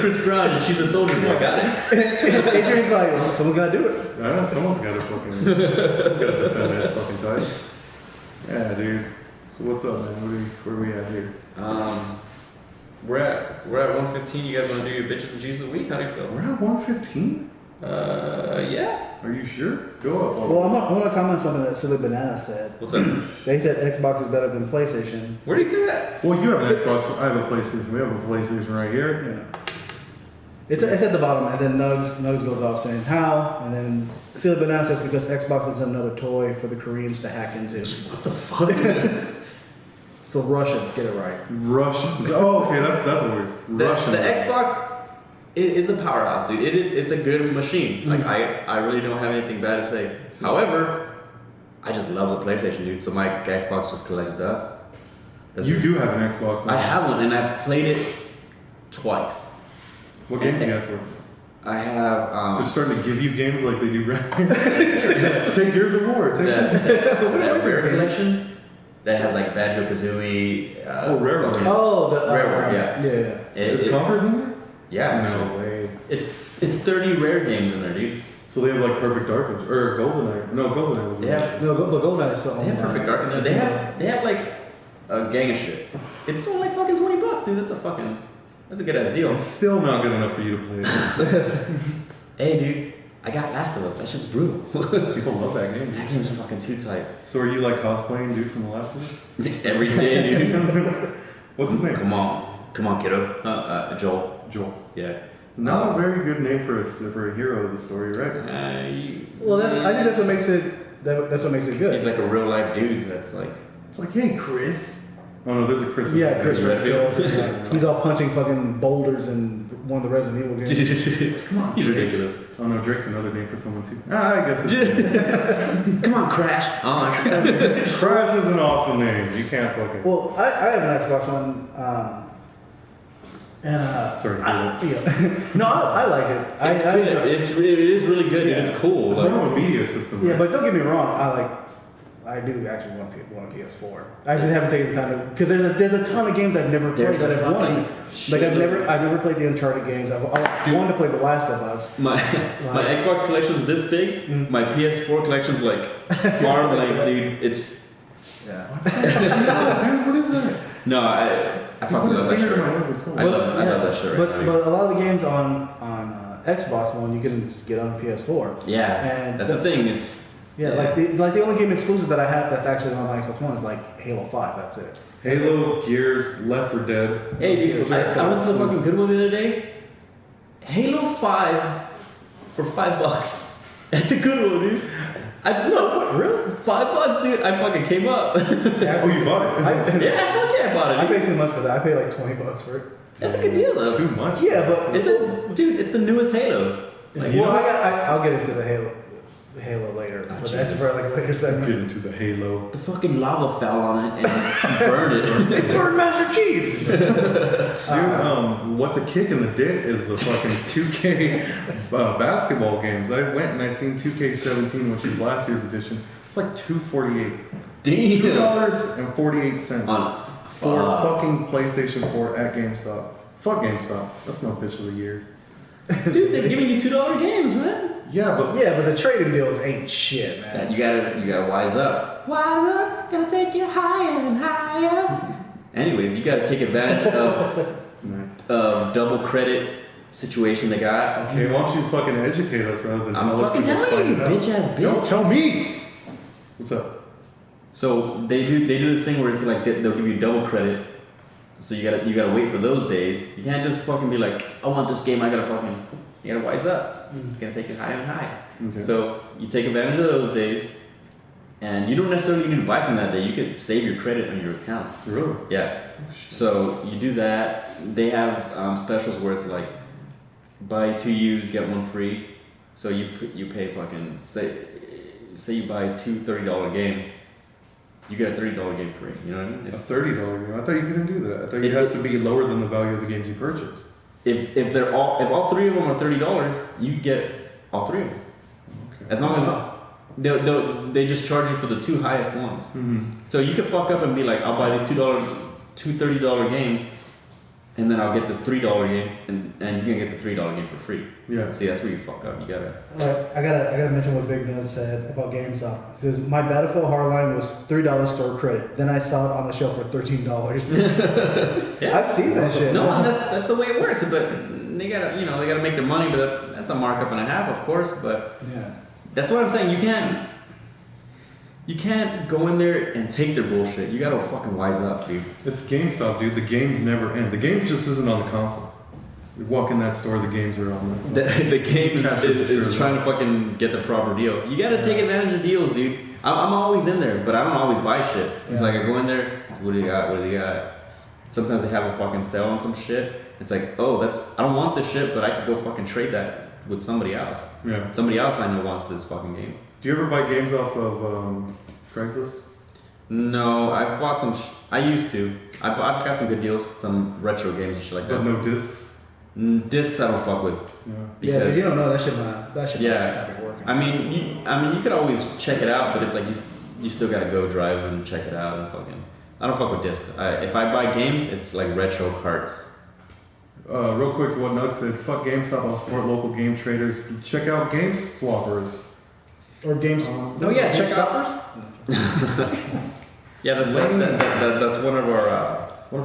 Chris Brown, and she's a soldier boy. Got it. Adrian's like, well, someone's gotta do it. I know someone's got to defend that fucking title. Yeah, dude. So what's up, man? Where are we at here? We're at 115. You guys want to do your bitches and Jesus of the week? How do you feel? We're at 115. Yeah. Are you sure? Go up. Well, I want to comment on something that Silly Banana said. What's up? They said Xbox is better than PlayStation. Where do you say that? Well, you have an Xbox. I have a PlayStation. We have a PlayStation right here. Yeah. It's at the bottom, and then Nugs goes off saying how, and then Silly Banana says because Xbox is another toy for the Koreans to hack into. What the fuck? So Russians, get it right. Russian. Oh, okay, that's a word. Russian. The Xbox is a powerhouse, dude. It's a good machine. Like I really don't have anything bad to say. However, I just love the PlayStation, dude. So my Xbox just collects dust. You do have an Xbox. Now. I have one, and I've played it twice. What games do you have for it? I have. They're starting to give you games like they do Red. Take Gears of War. that Rare collection that has like Banjo Kazooie. Rare One. Oh, the Rare One, yeah. Is Conker's in there? Yeah. No way. It's 30 rare games in there, dude. So they have like Perfect Dark or GoldenEye. No, GoldenEye was in there. No, but GoldenEye is so. They have Perfect Dark in there. They have like a gang of shit. It's only like fucking $20, dude. That's a good ass deal. It's still not good enough for you to play it. Hey, dude, I got Last of Us. That shit's brutal. People love that game. That game's fucking too tight. So are you like cosplaying dude from The Last of Us? Every day, dude. What's his name? Come on, kiddo. Joel. Joel. Yeah. Not a very good name for a hero of the story, right? Well, I think that's what makes it. That's what makes it good. He's like a real life dude. That's like. It's like, hey, Chris. Oh no, there's a Chris. Yeah, Chris Redfield. Redfield. He's all punching fucking boulders in one of the Resident Evil games. Come on, He's ridiculous. Oh no, Drake's another name for someone too. I guess it's Come on, Crash. Crash is an awesome name. You can't fucking. Well, I have an Xbox One, and Sorry. no, I like it. It's good. It is really good. Yeah. It's cool. It's Like, not a media system. Yeah, right? but don't get me wrong. I do actually want a PS4. I just haven't taken the time to, because there's a ton of games I've never played that I've wanted. Like I've never played the Uncharted games. I wanted to play The Last of Us. my Xbox collection's this big. My PS4 collection's like arm length, dude. It's Yeah. What is that? no, I fucking love that shit. I love that shit right now. But a lot of the games on Xbox One you can just get on PS4. Yeah, And that's the thing. It's like the only game exclusive that I have that's actually on my Xbox One is like Halo 5. That's it. Halo, Gears, Left 4 Dead. hey, dude. I went to the fucking Goodwill the other day. Halo 5 for $5 at the Goodwill, dude. Really? $5, dude. I fucking came up. Oh, you bought it? I bought it. I paid too much for that. I paid like $20 for it. That's a good deal, though. Too much. Yeah, but It's the newest Halo. Like, well, I'll get into the Halo Halo later, but that's for like a later segment. Get into the Halo. The fucking lava fell on it and burned it. Burn Master Chief. Dude, what's a kick in the dick is the fucking 2K basketball games. I went and I seen 2K17, which is last year's edition. It's like $2.48. Damn. $2.48 On for fucking PlayStation 4 at GameStop. Fuck GameStop. That's my bitch of the year. Dude, they're giving you $2 games, man. Yeah, but the trading deals ain't shit, man. You gotta wise up. Wise up, gonna take you higher and higher. Anyways, you gotta take advantage of double credit situation they got. okay, why don't you fucking educate us rather than I'm tell us? fucking telling you, bitch ass bitch. Don't tell me. What's up? So they do this thing where it's like they'll give you double credit. So you gotta wait for those days. You can't just fucking be like, I want this game. You gotta wise up. You gotta take it higher and higher. Okay. So you take advantage of those days, and you don't necessarily need to buy something that day. You could save your credit on your account. Really? Yeah. So you do that. They have specials where it's like buy 2 used, get 1 free. So you pay fucking say you buy 2 $30 games. You get a $30 game free. You know what I mean? A $30 game. I thought you couldn't do that. I thought it has to be lower than the value of the games you purchase. If all 3 of them are $30, you get all 3 of them. Okay. As long as they just charge you for the 2 highest ones. Mm-hmm. So you could fuck up and be like, I'll buy the two $30 games, and then I'll get this $3 game, and you can get the $3 game for free. Yeah. See, that's where you fuck up. You gotta. I gotta mention what Big Nose said about GameStop. He says my Battlefield Hardline was $3 store credit. Then I saw it on the shelf for $13. Yeah. I've seen that shit. No, that's the way it works. But they gotta make their money. But that's a markup and a half, of course. But Yeah. that's what I'm saying. You can't go in there and take their bullshit. You gotta fucking wise up, dude. It's GameStop, dude. The games never end. The games just isn't on the console. You walk in that store, the games are on The game is trying to fucking get the proper deal. You gotta take advantage of deals, dude. I'm always in there, but I don't always buy shit. It's like I go in there, what do you got? What do you got? Sometimes they have a fucking sale on some shit. It's like, oh, I don't want this shit, but I could go fucking trade that with somebody else. Yeah. Somebody else I know wants this fucking game. Do you ever buy games off of Craigslist? No, I've bought some. I used to. I've got some good deals, some retro games and shit like that. But no discs? Discs I don't fuck with. Yeah. Yeah, but you don't know that shit Yeah. not be working. I mean, you could always check it out, but it's like you still gotta go drive and check it out and fucking. I don't fuck with discs. If I buy games, it's like retro carts. Real quick to what Nug said, fuck GameStop, I'll support local game traders. Check out Game Swappers. Or games. No, yeah, check out. Yeah, that's one of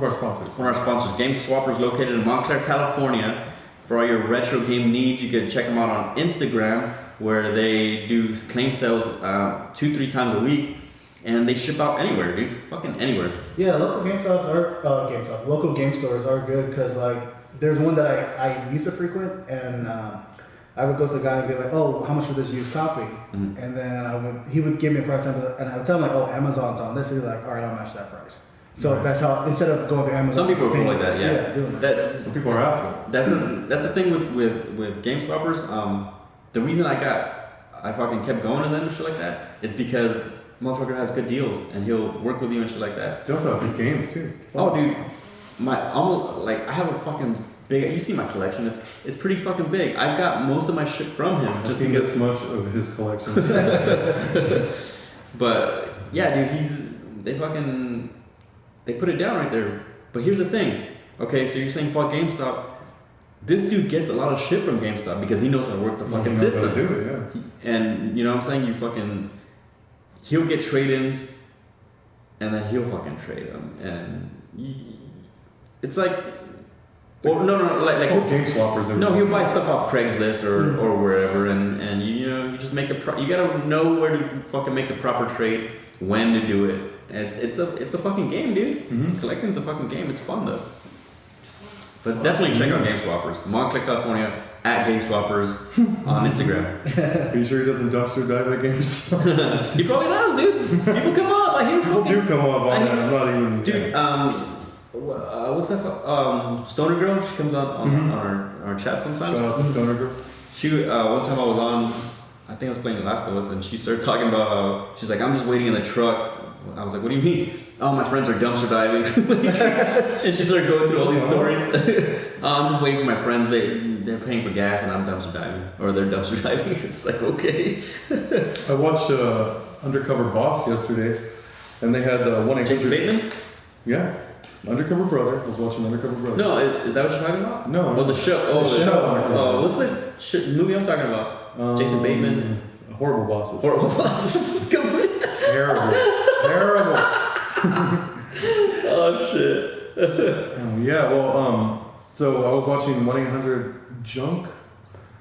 our sponsors. one of our sponsors. Game Swappers, located in Montclair, California. For all your retro game needs, you can check them out on Instagram, where they do claim sales 2-3 times a week, and they ship out anywhere, dude. Fucking anywhere. Yeah, local local game stores are good because like there's one that I used to frequent, and I would go to the guy and be like, oh, how much for this used copy? Mm-hmm. And then he would give me a price, and I would tell him like, oh, Amazon's on this. He's like, all right, I'll match that price. So that's how, instead of going to Amazon. Some people are cool like that, yeah. doing that. Some people are assholes. That's the thing with Game Swappers. The reason I fucking kept going to them and shit like that is because motherfucker has good deals and he'll work with you and shit like that. They also have good games too. Oh, dude, I have a fucking big. You see my collection? It's pretty fucking big. I've got most of my shit from him. Just seen this much of his collection. But yeah, dude, they put it down right there. But here's the thing. Okay, so you're saying fuck GameStop. This dude gets a lot of shit from GameStop because he knows how to work the fucking system. How to do it, yeah. And you know what I'm saying? He'll get trade-ins, and then he'll fucking trade them. And it's like, well, no, like Game Swappers. No, he'll buy stuff off Craigslist or wherever, and you just make you gotta know where to fucking make the proper trade, when to do it. And it's a fucking game, dude. Mm-hmm. Collecting's a fucking game. It's fun though. But definitely check out Game Swappers, Montclair, California, at Game Swappers on Instagram. Are you sure he doesn't dumpster dive at games? He probably does, dude. People come up. I hear People do come up on that. I'm not even. Dude, what's that called? Stoner Girl. She comes on our chat sometimes. Shout out to Stoner Girl. She one time I was on. I think I was playing The Last of Us, and she started talking about how she's like, I'm just waiting in the truck. I was like, what do you mean? Oh, my friends are dumpster diving. And she started going through all these stories. I'm just waiting for my friends. They're paying for gas, and I'm dumpster diving, or they're dumpster diving. It's like, okay. I watched Undercover Boss yesterday, and they had 1-800. Jason Bateman? Yeah, Undercover Brother. I was watching Undercover Brother. No, is that what you're talking about? No. Oh, the show. Oh, The show. Oh, what's the movie I'm talking about? Jason Bateman. Horrible Bosses. Horrible Bosses. Terrible. Terrible. Oh shit. Yeah. Well, so I was watching 1-800-JUNK.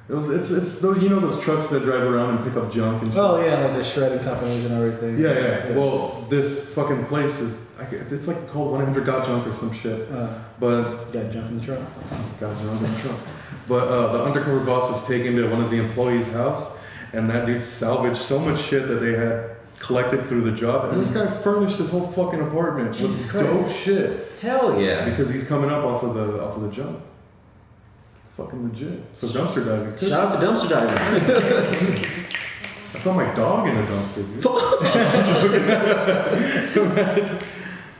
It's those trucks that drive around and pick up junk and shit. Oh yeah, like the shredding companies and everything. Yeah. Well, this fucking place is it's like called 1-800-GOT-JUNK or some shit. But got junk in the truck. got junk in the truck. But the undercover boss was taken to one of the employees' house, and that dude salvaged so much shit that they had collected through the job, and this guy furnished his whole fucking apartment Jesus with Christ. dope shit Hell yeah. because he's coming up off of the junk. Fucking legit. So dumpster diving. Shout out to dumpster diving. I saw my dog in a dumpster, dude.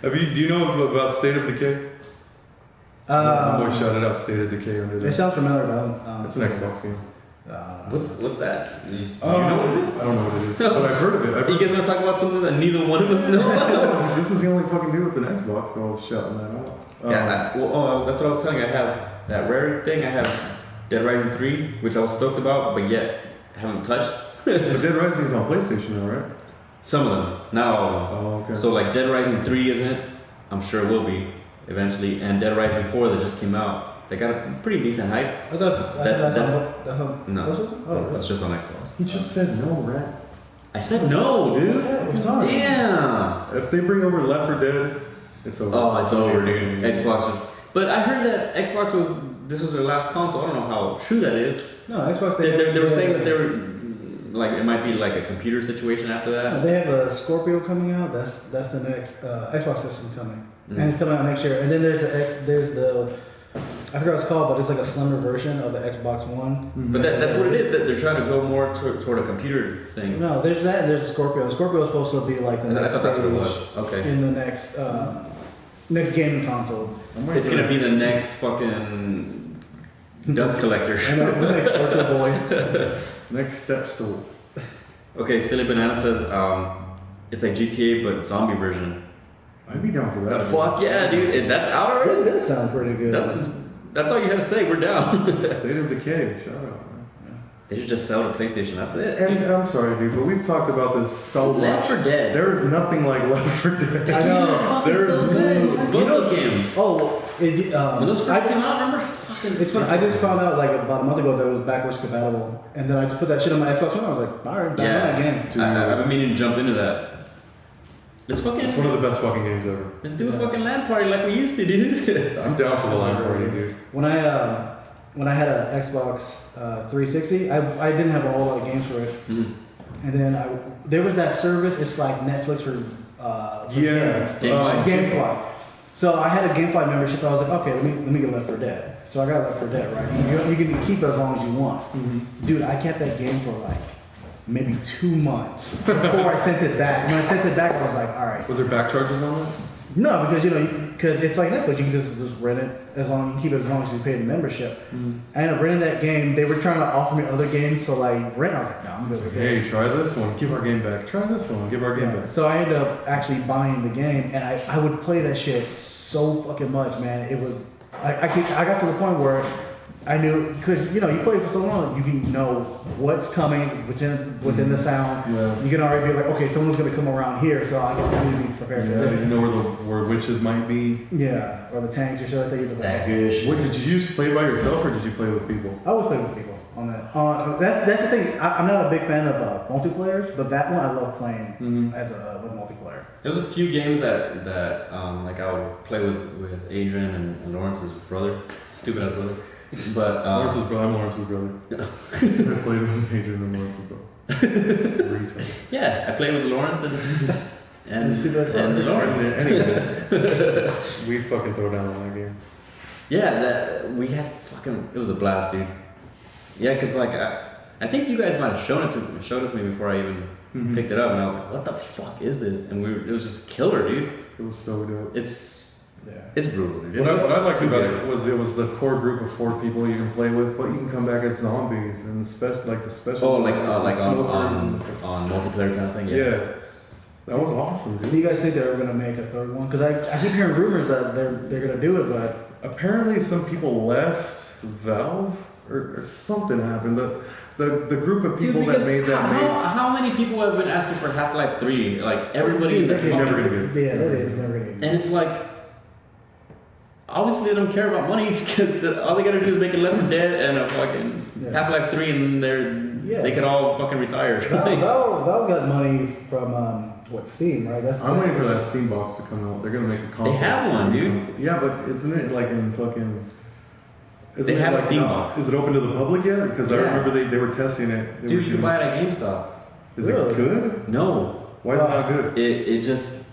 Do you know about State of Decay? My boy shouted out State of Decay under there. It sounds familiar, but It's an Xbox game. What's that? You know what it is? I don't know what it is, but I've heard of it. You guys want to talk about something that neither one of us know? This is the only fucking dude with an Xbox, so I was shouting that out. Yeah, that's what I was telling you. I have that rare thing. I have Dead Rising 3, which I was stoked about, but yet haven't touched. But Dead Rising is on PlayStation now, right? Some of them, not all of them. Oh, okay. So like Dead Rising 3 isn't. I'm sure it will be eventually, and Dead Rising 4 that just came out. They got a pretty decent hype. I thought that's on. No, Oh, that's just on Xbox. He just said no, right? I said no, dude. It's on. Yeah. If they bring over Left 4 Dead, it's over. Oh, it's over, dude. Xbox is. But I heard that Xbox this was their last console. I don't know how true that is. No, Xbox. They were saying that they were like it might be like a computer situation after that. They have a Scorpio coming out. That's the next Xbox system coming, and it's coming out next year. And then there's the I forgot what it's called, but it's like a slimmer version of the Xbox One. But that's what it is. That they're trying to go more toward a computer thing. No, there's that, and there's the Scorpio. The Scorpio is supposed to be like the I next thought that's what it stage was. Okay. in the next gaming console. It's gonna be the next fucking dust collector. I know, the next Virtual Boy. Next step stool. Okay, Silly Banana says it's like GTA but zombie version. I'd be down for that. Fuck yeah, dude! That's out That already. does sound pretty good. That's all you had to say. We're down. State of Decay, shout out, man. They should just sell the PlayStation. That's it. And I'm sorry, dude, but we've talked about this so much. Left 4 Dead. There is nothing like Left 4 Dead. I know. There is Both those games. Oh, When those first came out, remember? It's funny. I just found out like about a month ago that it was backwards compatible, and then I just put that shit on my Xbox One. I was like, all right, download that game. I've been meaning to jump into that. Let's It's one of the best fucking games ever. let's do a fucking LAN party like we used to, dude. I'm down for the LAN party, dude. When I had an Xbox 360, I didn't have a whole lot of games for it, and then there was that service. It's like Netflix for Yeah. GameFly. So I had a GameFly membership. I was like, okay, let me get Left 4 Dead. So I got Left 4 Dead, right? You can keep it as long as you want. Dude, I kept that game for like maybe 2 months before I sent it back. When I sent it back, I was like, all right. Was there back charges on that? No, because because it's like Netflix, you can just rent it as long you keep it as long as you pay the membership. I ended up renting that game. They were trying to offer me other games, so like rent. I was like, no, I'm good with this. Hey, try this one. Give our game back. Try this one. Give our game back. So I ended up actually buying the game, and I would play that shit so fucking much, man. It was I got to the point where I knew, because you play for so long, you can know what's coming within the sound. Yeah. You can already be like, okay, someone's gonna come around here, so I can really be prepared for Yeah, this. you know where witches might be. Yeah, or the tanks or shit like that. You're just like, good. What did you just play by yourself or did you play with people? I always play with people on that. That's the thing. I'm not a big fan of multiplayers, but that one I love playing with multiplayer. There was a few games that like I would play with Adrian and Lawrence's brother, stupid ass brother. But Lawrence's brother. I'm Lawrence's brother. I played with Adrian and Lawrence's brother. Retard. yeah, I played with Lawrence and Lawrence. Anyway, we fucking throw down on that game. Yeah, we had it was a blast, dude. Yeah, cause like I think you guys might have showed it to me before I even picked it up, and I was like, "What the fuck is this?" And it was just killer, dude. It was so dope. It's brutal, dude. What I liked about it was the core group of 4 people you can play with, but you can come back as zombies and the special. Oh, like on multiplayer kind of thing. Yeah. That was awesome, Do dude. you guys think they're gonna make a third one? Because I keep hearing rumors that they're gonna do it, but Apparently, some people left Valve or something happened. The group of people that made that how many people have been asking for Half-Life 3? Like everybody in the they're never gonna get it. yeah, they're never gonna get it. And it's like, obviously they don't care about money because all they gotta do is make a Left 4 Dead and a fucking Half-Life 3 and they could all fucking retire. Valve's got money from Steam, right? I'm waiting for that Steam box to come out. They're gonna make a console. They have one, dude. Yeah, but isn't it like in fucking? They have a Steam box. Is it open to the public yet? Because I Yeah. remember they were testing it. Dude, you can buy it at GameStop. Is Really? it good? No. Why is it not good? It just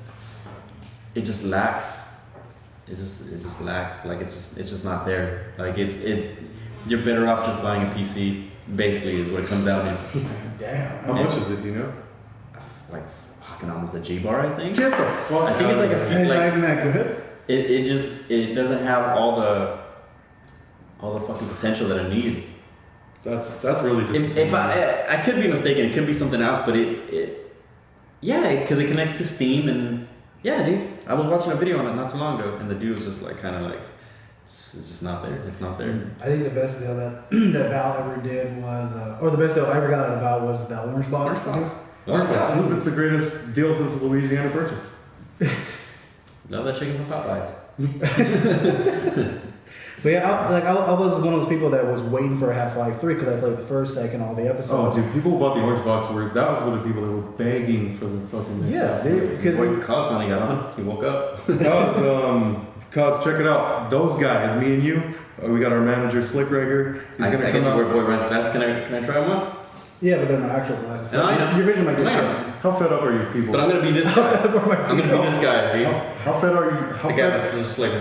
lacks. It just lacks. Like it's just not there. Like you're better off just buying a PC. Basically, is what it comes down to. Damn. How much is it? Do you know? Like fucking almost a G bar, I think. Get the fuck I think it's like And it's not like even that good. it doesn't have all the fucking potential that it needs. That's really If I could be mistaken, it could be something else, but because it connects to Steam and yeah, dude. I was watching a video on it not too long ago, and the dude was just like kind of like it's just not there. It's not there. I think the best deal that Valve ever did was, or the best deal I ever got about was the orange box. It's the greatest deal since the Louisiana Purchase. Love that chicken from Popeyes. But yeah, I was one of those people that was waiting for Half-Life 3 because I played the first, second, all the Oh, episodes. dude, people who bought the orange box were the people that were begging for the fucking. Yeah, because Boy, Cos finally got on. He woke up. Cause check it out. Those guys, me and you, we got our manager Slick Rager. He's I gonna get come to out. where boy runs fast. Can I try one? yeah, but they're not actual glasses. So No, I know. your vision might get I know. shot. How fed up are you people? But I'm gonna be this guy. I'm gonna be this guy, dude. How fed are you? The guy that's just like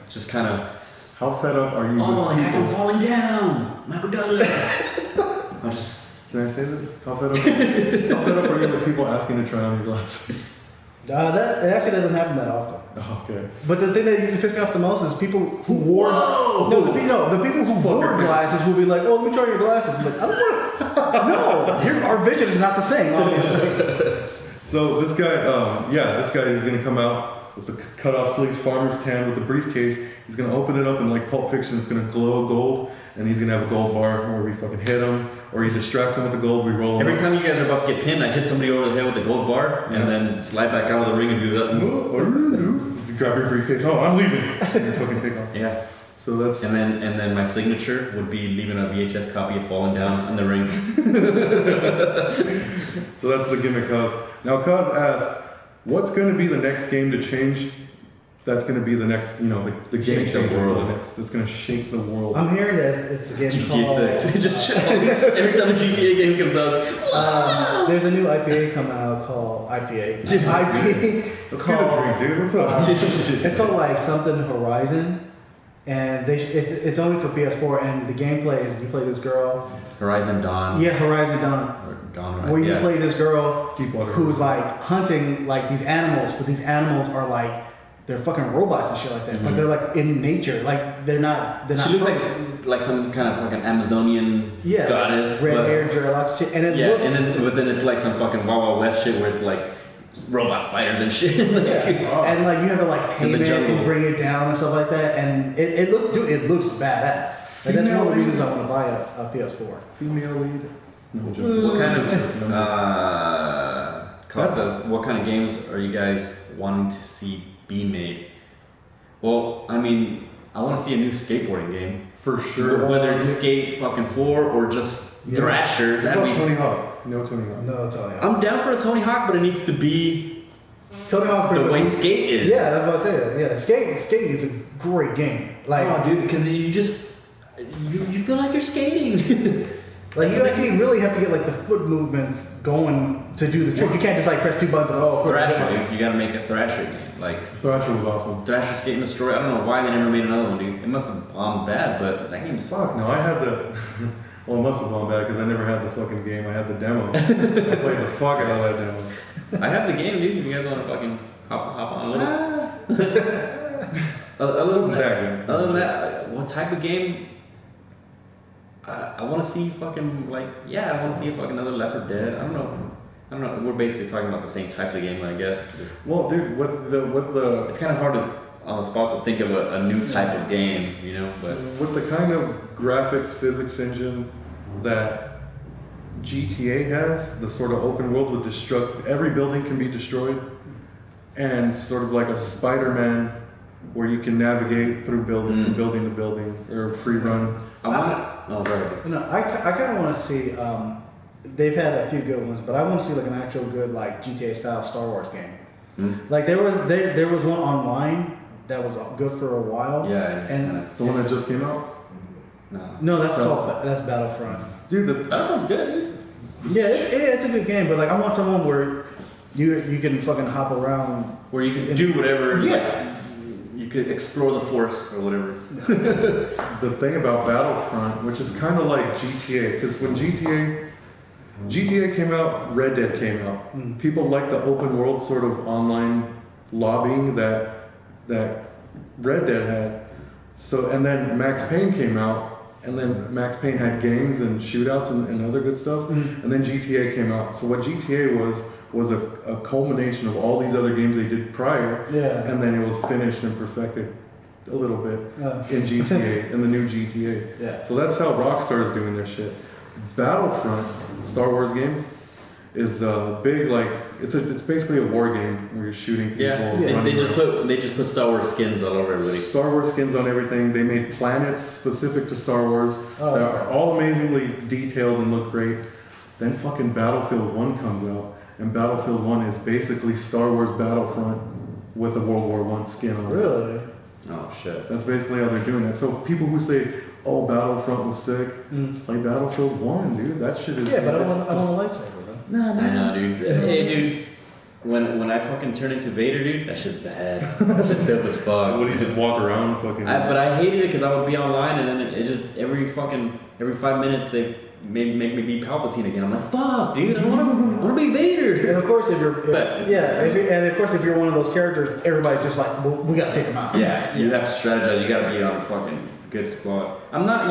just kind of. How fed up are you? Oh, with the guy from people? Falling Down, Michael Douglas. I'll just. Can I say this? How fed up are you with people asking to try on your glasses? It actually doesn't happen that often. Oh, okay. But the thing that used to piss me off the most is people who wore the people who wore glasses will be like, "Oh, let me try your glasses." I'm like, I don't want. No, our vision is not the same, obviously. So this guy, this guy is gonna come out with the cut off sleeves, farmer's tan with the briefcase. He's gonna open it up and like Pulp Fiction, it's gonna glow gold, and he's gonna have a gold bar where we fucking hit him, or he distracts him with the gold. We roll him. Every up. time you guys are about to get pinned, I hit somebody over the head with a gold bar, and then slide back out of the ring and do that. You grab your briefcase. Oh, I'm leaving. And you fucking take off. Yeah. So that's. And then my signature would be leaving a VHS copy of Falling Down in the ring. So that's the gimmick, Cuz. Now, Cuz asked, what's going to be the next game to change? That's going to be the next, the game Shake the changer. world. That's going to shake the world. I'm hearing that it's a game GTA called. 6. Just every time a GTA game comes out. There's a new IPA coming out called IPA. Let's get a drink, dude. What's up? It's called like something Horizon, and it's only for PS4. And the gameplay is you play this girl. Horizon Dawn. Yeah, Horizon Dawn. Or Dawn, right? Where you Yeah. play this girl Deepwater. who's like hunting like these animals, but these animals are like they're fucking robots and shit like that. But they're like in nature, like they're not. She looks like some kind of fucking Amazonian goddess. red but- hair, dreadlocks, shit, and it Yeah, looks. but then it's like some fucking Wild Wild West shit where it's like robot spiders and shit. And like you have to like tame In the it and jungle. bring it down and stuff like that, and it looks badass. Like that's one of the reasons I want to buy a PS4. Female lead. No joke. What kind of what kind of games are you guys wanting to see be made? Well, I mean, I want to see a new skateboarding game. For sure. Whether it's Skate fucking 4 or just Thrasher. What That'd about be. Tony Hawk? No Tony Hawk. No, Tony Hawk. I'm down for a Tony Hawk, but it needs to be Tony Hawk. the way Skate is. Yeah, that's what I said. Yeah, Skate is a great game. Like, Oh, dude, because you feel like you're skating. Like you actually really have to get like the foot movements going to do the trick. You can't just like press 2 buttons and cool. Thrasher, dude. You gotta make a Thrasher game. Like Thrasher was awesome. Thrasher Escape and Destroy. I don't know why they never made another one, dude. It must have bombed bad, but that game's Fuck, no, I had the. Well, it must have gone bad because I never had the fucking game. I had the demo. I played the fuck out of that demo. I have the game, dude. If you guys want to fucking hop on a little. Other than that, what type of game? I want to see fucking like I want to see a fucking another Left 4 Dead. I don't know. We're basically talking about the same types of game, I guess. Well, dude, with the It's kind of hard to on the spot to think of a new type of game, you know. But with the kind of graphics physics engine that GTA has, the sort of open world with every building can be destroyed, and sort of like a Spider-Man where you can navigate through building from building to building or free run. I kind of want to see. They've had a few good ones, but I want to see like an actual good like GTA style Star Wars game. Like there was one online that was good for a while. Yeah, and The one that just came out? no, that's Battlefront. Dude, that one's good. Yeah, it's a good game, but like I want someone where you can fucking hop around Where you can do whatever. Yeah. Like, you could explore the Force or whatever. the thing about Battlefront, which is kind of like GTA, because when GTA came out, Red Dead came out. People like the open world sort of online lobbying that Red Dead had. So and then Max Payne came out, and then Max Payne had gangs and shootouts and other good stuff. And then GTA came out. So what GTA was a culmination of all these other games they did prior. Yeah. And then it was finished and perfected a little bit in GTA, in the new GTA. Yeah. So that's how Rockstar is doing their shit. Battlefront, Star Wars game, is big. Like it's basically a war game where you're shooting people. Yeah, running they just put Star Wars skins all over everybody. Star Wars skins on everything. They made planets specific to Star Wars that are all amazingly detailed and look great. Then fucking Battlefield 1 comes out, and Battlefield 1 is basically Star Wars Battlefront with a World War I skin on it. Really? Oh shit. That's basically how they're doing that. So people who say, "Oh, Battlefront was sick," play Battlefield 1, dude. That shit is. Yeah, but I want a lightsaber, bro. Nah, I know, dude. Hey, dude. When I fucking turn into Vader, dude, that shit's bad. That shit's dope as fuck. What do you just walk around fucking? But I hated it because I would be online and then it just every 5 minutes they make me be Palpatine again. I'm like, fuck, dude, I want to be Vader. And of course, if you're But- if you're one of those characters, everybody's just like, well, we gotta take him out. Yeah, you have to strategize. You gotta be on fucking good squad. I'm not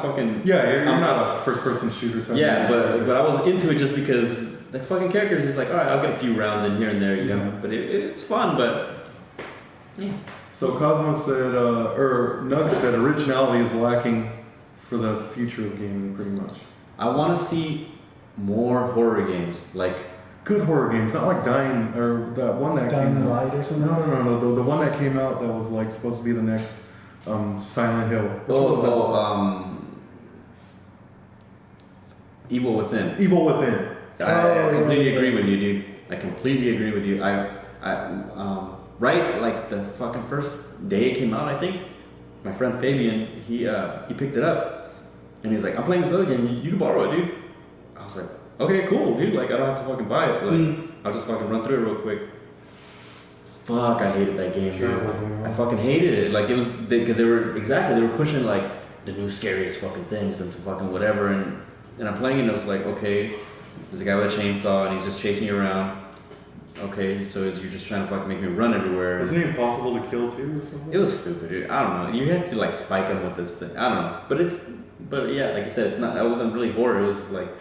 fucking. Yeah, you're I'm not a first-person shooter type. Yeah, of but I was into it just because the fucking characters is like, all right, I'll get a few rounds in here and there, you know. But it's fun, but yeah. So Cosmo said, or Nug said, originality is lacking for the future of gaming, pretty much. I want to see more horror games, like Good horror games, not like Dying, or that one that Dying came Light out. or something? No. The one that came out that was like supposed to be the next Silent Hill. Which one was that? Evil Within. Evil Within. I completely agree with you, dude. I completely agree with you. Right, like the fucking first day it came out, I think. My friend Fabian, he picked it up, and he's like, "I'm playing this other game. You can borrow it, dude." I was like, "Okay, cool, dude. Like, I don't have to fucking buy it. Like, I'll just fucking run through it real quick." Fuck, I hated that game, dude. I fucking hated it. Like, it was because they were pushing like the new scariest fucking thing since fucking whatever, and I'm playing it, and it was like, okay, there's a guy with a chainsaw, and he's just chasing you around. Okay, so you're just trying to fucking make me run everywhere. Isn't it impossible to kill too or something? It was stupid, dude. I don't know. You have to like spike him with this thing. I don't know. But yeah, like you said, it's not. That wasn't really horror. It was like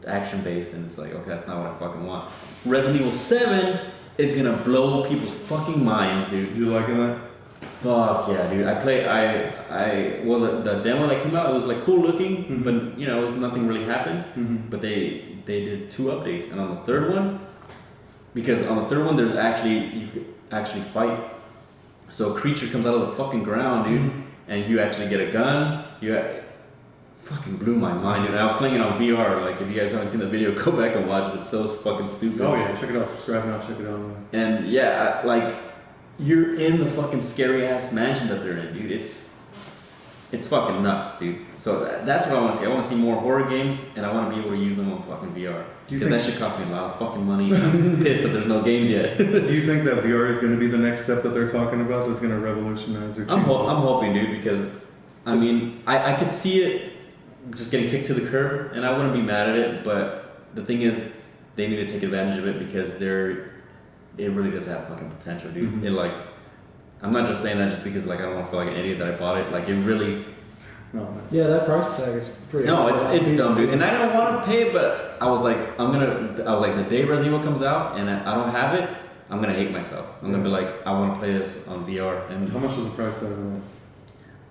action based, and it's like, okay, that's not what I fucking want. Resident Evil 7 is gonna blow people's fucking minds, dude. You liking that? Fuck yeah, dude. Well, the demo that came out, it was like cool looking, but you know, it was nothing really happened. But they did 2 updates, and on the third one. Because on the third one, you could actually fight. So a creature comes out of the fucking ground, dude, and you actually get a gun. Fucking blew my mind, dude. I was playing it on VR. Like, if you guys haven't seen the video, go back and watch it. It's so fucking stupid. Oh yeah, check it out. Subscribe now. Check it out. And yeah, like, you're in the fucking scary ass mansion that they're in, dude. It's fucking nuts, dude. So that's what I want to see. I want to see more horror games, and I want to be able to use them on fucking VR. Because that shit costs me a lot of fucking money. I'm pissed that there's no games yet. Do you think that VR is going to be the next step that they're talking about that's going to revolutionize or change? I'm hoping, dude, because I mean, I could see it just getting kicked to the curb, and I wouldn't be mad at it. But the thing is, they need to take advantage of it because it really does have fucking potential, dude. Mm-hmm. It like, I'm not just saying that just because like I don't want to feel like an idiot that I bought it. Like it really. No, man. Yeah, that price tag is pretty. No, it's dumb, dude. And I don't want to pay, but I was like, the day Resident Evil comes out and I don't have it, I'm gonna hate myself. I'm gonna be like, I want to play this on VR. And How much was the price tag on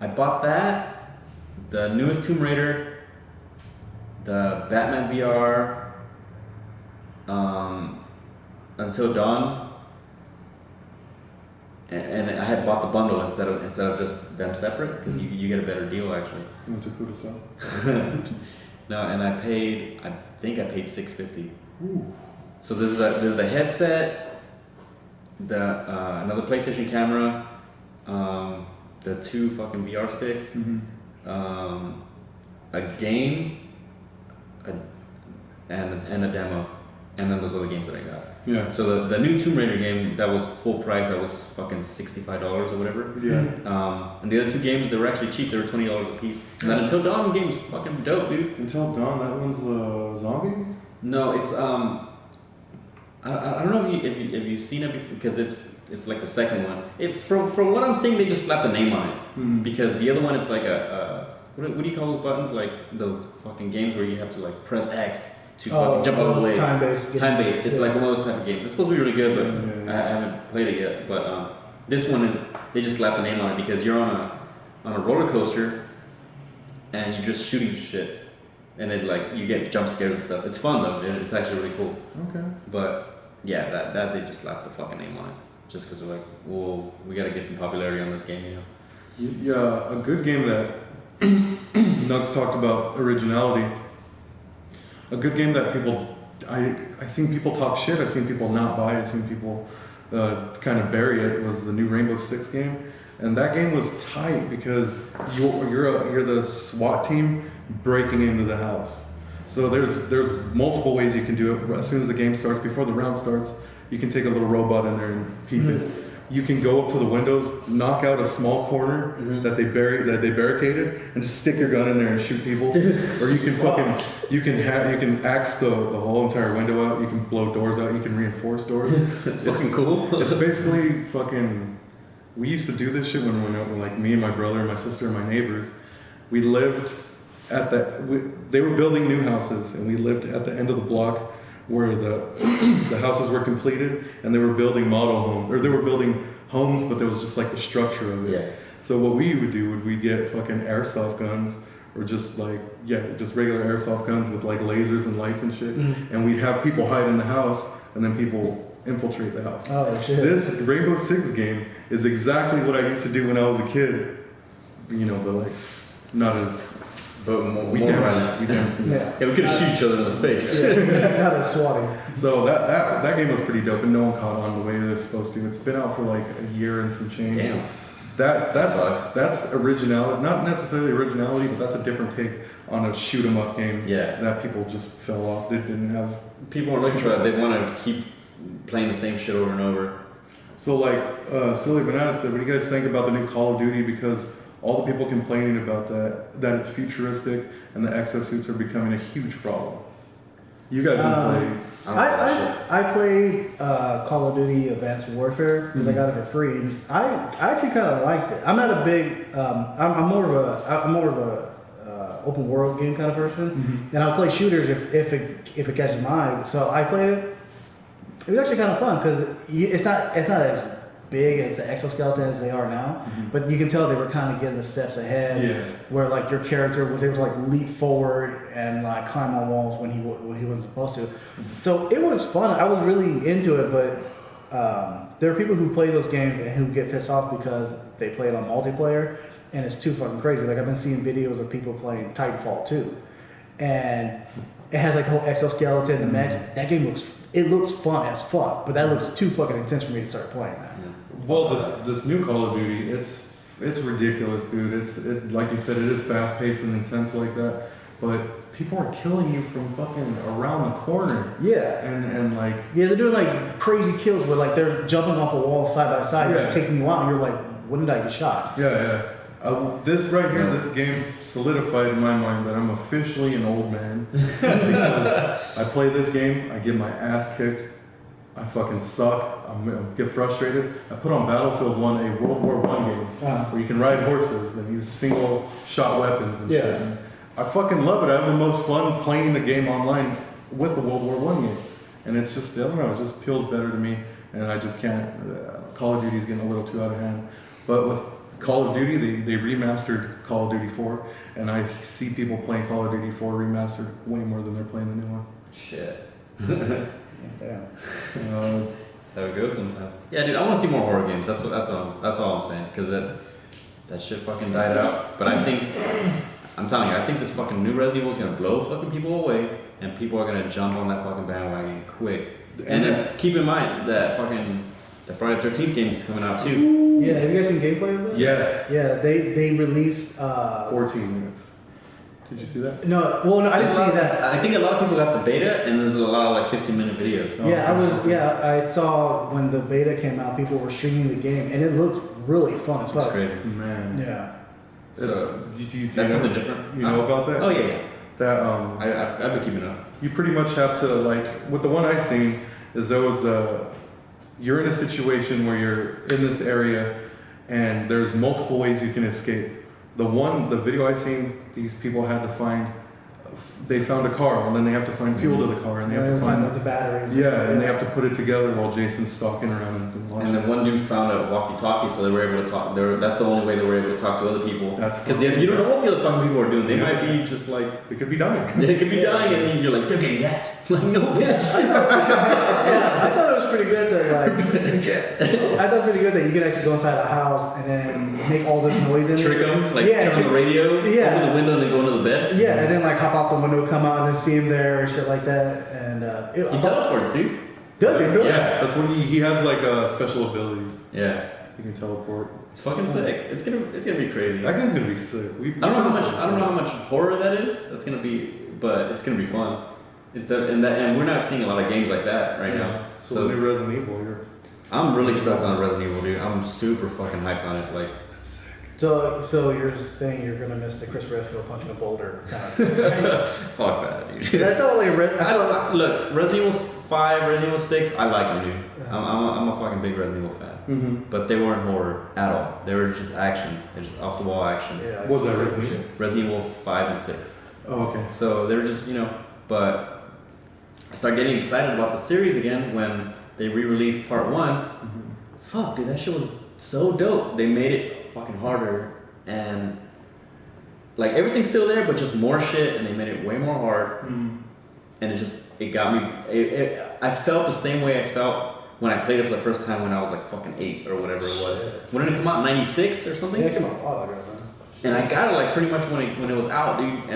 I bought that, the newest Tomb Raider, the Batman VR, Until Dawn, and I had bought the bundle instead of just them separate because you get a better deal actually. You went to Kudasai? No, and I think I paid $650. Ooh. So there's the headset, another PlayStation camera, the 2 fucking VR sticks, a game, and a demo, and then those other games that I got. Yeah. So the new Tomb Raider game that was full price, that was fucking $65 or whatever. Yeah. And the other 2 games, they were actually cheap. They were $20 a piece. And that Until Dawn game was fucking dope, dude. Until Dawn, that one's zombie? No, it's I don't know if you've seen it before, because it's like the second one. From what I'm seeing, they just slapped a name on it because the other one it's like what do you call those buttons? Like those fucking games where you have to like press X to fucking jump out of the way. Time-based. Time-based. It's like one of those type of games. It's supposed to be really good, but I haven't played it yet. But this one is they just slapped a name on it because you're on a roller coaster and you're just shooting shit. And it like you get jump scares and stuff. It's fun though. It's actually really cool. Okay. But yeah, that they just slapped the fucking name on it, just because they're like, well, we gotta get some popularity on this game, you know. Yeah, a good game that Nugs talked about originality. A good game that I've seen people talk shit. I've seen people not buy it. I've seen people kind of bury it. Was the new Rainbow Six game, and that game was tight because you're the SWAT team breaking into the house. So there's multiple ways you can do it. As soon as the game starts, before the round starts, you can take a little robot in there and peek it. You can go up to the windows, knock out a small corner that they barricaded, and just stick your gun in there and shoot people. Or you can you can axe the whole entire window out. You can blow doors out. You can reinforce doors. It's fucking cool. It's basically fucking. We used to do this shit when like me and my brother and my sister and my neighbors. We lived at they were building new houses, and we lived at the end of the block where the houses were completed, and they were building model homes, or they were building homes, but there was just like the structure of it. Yeah. So what we would do would we get fucking airsoft guns, or just regular airsoft guns with like lasers and lights and shit, and we'd have people hide in the house, and then people infiltrate the house. Oh shit. This Rainbow Six game is exactly what I used to do when I was a kid. You know, but like not as. But more Yeah, we could have shoot each other in the face. Not as swatting. So that game was pretty dope, and no one caught on the way they're supposed to. It's been out for like a year and some change. Damn. That's originality, not necessarily originality, but that's a different take on a shoot 'em up game. Yeah. That people just fell off. They didn't have. People are looking for that. They want to keep playing the same shit over and over. So like Silly Banana said, what do you guys think about the new Call of Duty? Because all the people complaining about that it's futuristic and the exosuits are becoming a huge problem. You guys didn't play. I played Call of Duty Advanced Warfare because I got it for free. And I actually kind of liked it. I'm not a big. I'm more of a open world game kind of person, and I'll play shooters if it catches my eye. So I played it. It was actually kind of fun because it's not as big as the exoskeleton as they are now, but you can tell they were kind of getting the steps ahead, where like your character was able to like leap forward and like climb on walls when he wasn't supposed to. So it was fun. I was really into it, but there are people who play those games and who get pissed off because they play it on multiplayer and it's too fucking crazy. Like I've been seeing videos of people playing Titanfall 2, and it has like the whole exoskeleton, the mechs. That game looks fun as fuck, but that looks too fucking intense for me to start playing that. Well, this new Call of Duty, It's ridiculous, dude. Like you said, it is fast paced and intense like that. But people are killing you from fucking around the corner. Yeah. And like. Yeah, they're doing like crazy kills where like they're jumping off a wall side by side, just taking you out, and you're like, when did I get shot? Yeah. This right here, this game solidified in my mind that I'm officially an old man. Because I play this game, I get my ass kicked, I fucking suck, I get frustrated. I put on Battlefield 1 a World War I game where you can ride horses and use single shot weapons and shit. And I fucking love it. I have the most fun playing the game online with the World War I game. And it's just, I don't know, it just feels better to me. And I just can't, Call of Duty's getting a little too out of hand. But with Call of Duty, they remastered Call of Duty 4, and I see people playing Call of Duty 4 remastered way more than they're playing the new one. Shit. Damn. That's how it goes sometimes. Yeah, dude, I want to see more horror games. That's all I'm saying. Because that shit fucking died out. But I think, I'm telling you, I think this fucking new Resident Evil is gonna blow fucking people away, and people are gonna jump on that fucking bandwagon quick. And then keep in mind that fucking the Friday the 13th game is coming out too. Yeah, have you guys seen gameplay of that? Yes. Yeah, they released 14 minutes. Did you see that? No, well, no, I didn't see that. I think a lot of people got the beta, and there's a lot of like 15-minute videos. I saw when the beta came out, people were streaming the game, and it looked really fun as well. It's crazy. Man. Yeah. So, do that's something different. You know about that? Oh yeah. That I've been keeping up. You pretty much have to, like, with the one I've seen, is there was you're in a situation where you're in this area and there's multiple ways you can escape. The video I seen, these people had to find, they found a car and then they have to find fuel to the car and they have to find the batteries. Yeah, and they have to put it together while Jason's stalking around and launching. And then one dude found a walkie-talkie, so they were able to talk. That's the only way they were able to talk to other people. Because you don't know what the other fucking people are doing. They might be just like they could be dying. They could be dying, and then you're like, they're getting gas. Like, no, bitch. I thought it was pretty good that I thought it was pretty good that you could actually go inside a house and then make all this noise in it. Trick them, like turn on the radios, open the window, and then go into the bed. Yeah, and then like hop out the window, come out and see him there and shit like that. And he teleports, dude. Does he really? Yeah, that's when he has like special abilities. Yeah. He can teleport. It's fucking sick. It's gonna be crazy. That game's gonna be sick. I don't know how much horror that is. That's gonna be, but it's gonna be fun. And we're not seeing a lot of games like that right now. So the new Resident Evil, I'm really stoked on Resident Evil, dude. I'm super fucking hyped on it. Like, so you're saying you're gonna miss the Chris Redfield punching a boulder kind of thing? fuck that, dude. That's all like look, Resident Evil 5, Resident Evil 6, I like them, dude. I'm a fucking big Resident Evil fan. Mm-hmm. But they weren't horror at all. They were just action. They're just off the wall action. Yeah, what was that Resident Evil? Resident Evil 5 and 6. Oh, okay. So they were just, but I started getting excited about the series again when they re-released part 1. Mm-hmm. Fuck, dude, that shit was so dope. They made it fucking harder, and like everything's still there, but just more shit, and they made it way more hard. Mm-hmm. And it got me. I felt the same way I felt when I played it for the first time when I was like fucking 8 or whatever it was. When did it come out? 96 or something? Yeah, it came out a while ago, man. And I got it like pretty much when it was out, dude.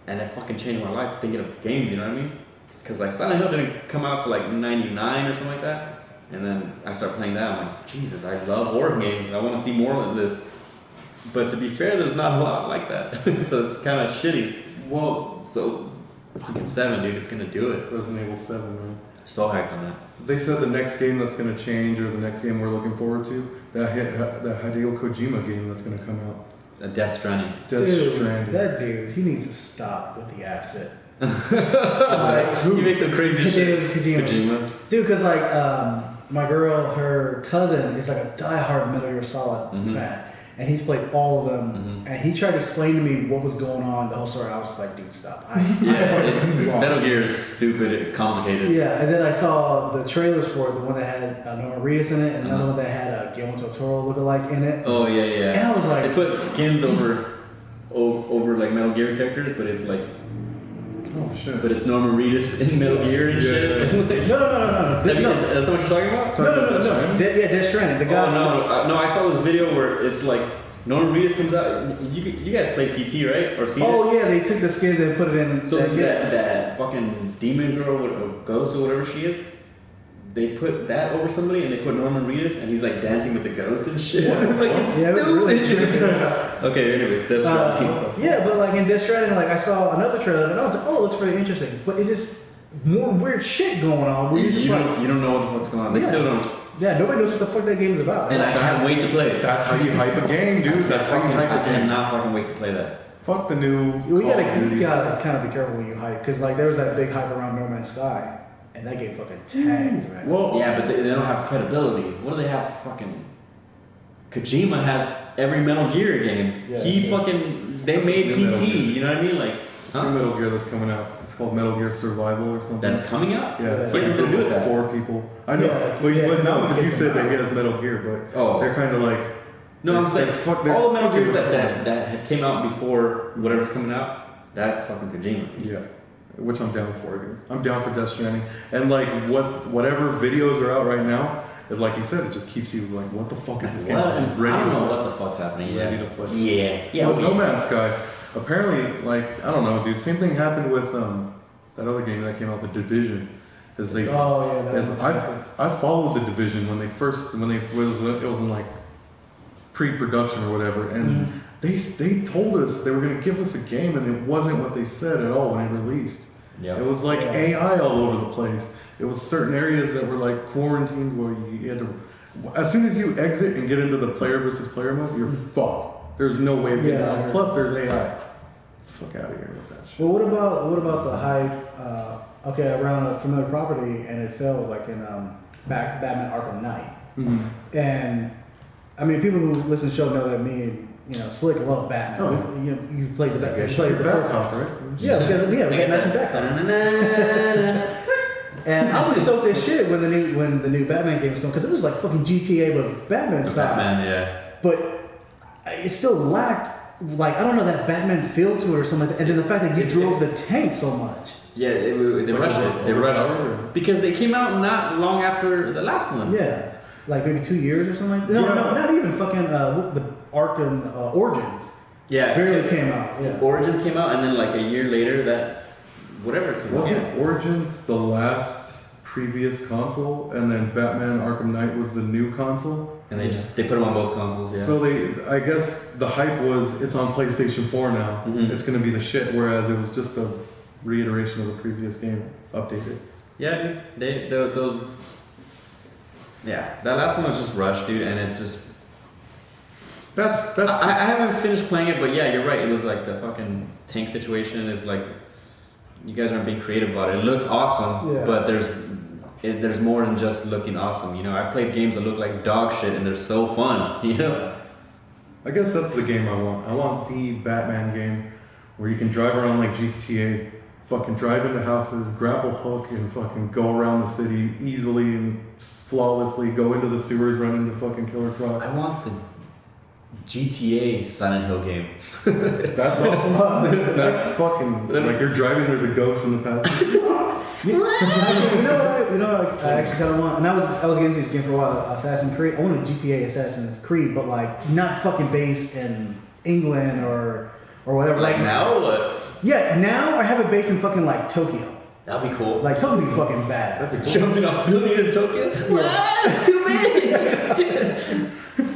And it fucking changed my life thinking of games, you know what I mean? Because like Silent Hill didn't come out to like 99 or something like that. And then I started playing that. I'm like, Jesus, I love horror games. I want to see more of this. But to be fair, there's not a lot like that. So it's kind of shitty. Well, so fucking 7, dude. It's going to do it. Resident Evil 7, man. So hyped on that. They said the next game that's going to change, or the next game we're looking forward to, that Hideo Kojima game that's going to come out. Death Stranding. Dude, that dude, he needs to stop with the acid. He makes some crazy shit. Kojima. Dude, because like my girl, her cousin is like a diehard Metal Gear Solid fan, and he's played all of them. And he tried to explain to me what was going on, the whole story. I was just like, dude, stop. Metal Gear is stupid, complicated. Yeah, and then I saw the trailers for it, the one that had Norman Reedus in it, and another one that had Guillermo del Toro lookalike in it. Oh yeah, yeah. And I was like, they put skins over like Metal Gear characters, but it's like. Oh shit. But it's Norman Reedus in Metal Gear and shit. No. That's what you're talking about? No. Death Stranding. The guy. No, I saw this video where it's like Norman Reedus comes out. You guys played PT, right? Or seen it? Yeah, they took the skins and put it in. So that fucking demon girl or ghost or whatever she is, they put that over somebody and they put Norman Reedus and he's like dancing with the ghost and shit. Like, it's Yeah, it was really stupid. Okay, anyways, that's yeah, but like in Death Stranding, like I saw another trailer and I was like, oh, it looks pretty interesting. But it's just more weird shit going on. Where you're just you like, don't know what the fuck's going on. They Yeah. still don't. yeah, nobody knows what the fuck that game is about. And I can't wait to play it. That's how you hype a game, dude. That's how you hype I a game. cannot fucking wait to play that. Fuck the new. You Call of Duty. gotta kind of be careful when you hype, because like there was that big hype around No Man's Sky, and that game fucking tanked, right? Well, Yeah, but they don't have credibility. What do they have? Fucking Kojima has every Metal Gear game. Yeah, He yeah. fucking they Such a made good PT. Metal Gear. You know what I mean? Like it's new Metal Gear that's coming out. It's called Metal Gear Survival or something. that's coming out. Yeah, it's What like has to do with that? 4 people. I know, Yeah, but, yeah, but no, you because you get said them that he out. has Metal Gear, but Oh. they're kind of like. No, I'm saying they're all the Metal fucking Gears with that had came out before whatever's coming out. That's fucking Kojima. Yeah, which I'm down for, dude. I'm down for Death Stranding, and like whatever videos are out right now, like you said, it just keeps you like, what the fuck is this game? Well, I'm and ready I don't to know play. what the fuck's happening. Ready Yeah. to play. Yeah. Well, No Man's Sky. Apparently, like I don't know, dude. Same thing happened with that other game that came out, The Division. Because they, Oh, yeah, that as was I followed The Division when it was in like pre-production or whatever, and they told us they were gonna give us a game, and it wasn't what they said at all when it released. Yeah. It was like AI all over the place. It was certain areas that were like quarantined where you had to. As soon as you exit and get into the player versus player mode, you're fucked. There's no way of getting Yeah. out. Plus, there's AI. Fuck out of here with that shit. Well, what about the hype? Okay, around a familiar property, and it fell like in Batman Arkham Knight. And I mean, people who listen to the show know that me and Slick love Batman. Oh. You played the You're first. Batcop, right? Yeah, because we matching Batman. And I was stoked as shit when the new Batman game was coming, because it was like fucking GTA but Batman style. Batman, yeah. But it still lacked, like, I don't know, that Batman feel to it or something like that. And then the fact that you drove the tank so much. Yeah, they rushed it. They rushed it. Because they came out not long after the last one. Yeah. Like maybe 2 years or something like that. No, not even fucking the Arkham Origins. Yeah. Barely came out. Yeah. Origins came out, and then like a year later, that whatever came out. Wasn't Origins the last previous console, and then Batman Arkham Knight was the new console? And they put them on both consoles. Yeah. So I guess the hype was it's on PlayStation 4 now. Mhm. It's going to be the shit, whereas it was just a reiteration of the previous game updated. Yeah, dude. Those. Yeah, that last one was just rushed, dude, and it's just. That's I haven't finished playing it, but yeah, you're right. It was like the fucking tank situation is like, you guys aren't being creative about it. It looks awesome, Yeah. but there's more than just looking awesome. I've played games that look like dog shit, and they're so fun. I guess that's the game I want. I want the Batman game where you can drive around like GTA, fucking drive into houses, grapple hook, and fucking go around the city easily and flawlessly, go into the sewers, run into fucking Killer Croc. I want the GTA Silent Hill game. That's all. That's fucking like you're driving. There's a ghost in the passenger. Actually, you know what I actually kind of want, and I was getting into this game for a while, Assassin's Creed. I want a GTA Assassin's Creed, but like not fucking based in England or whatever. Like now or what? Yeah, now I have it based in fucking like Tokyo. That'd be cool. Like Tokyo would be fucking bad. Jumping off building in Tokyo? What? It's too big!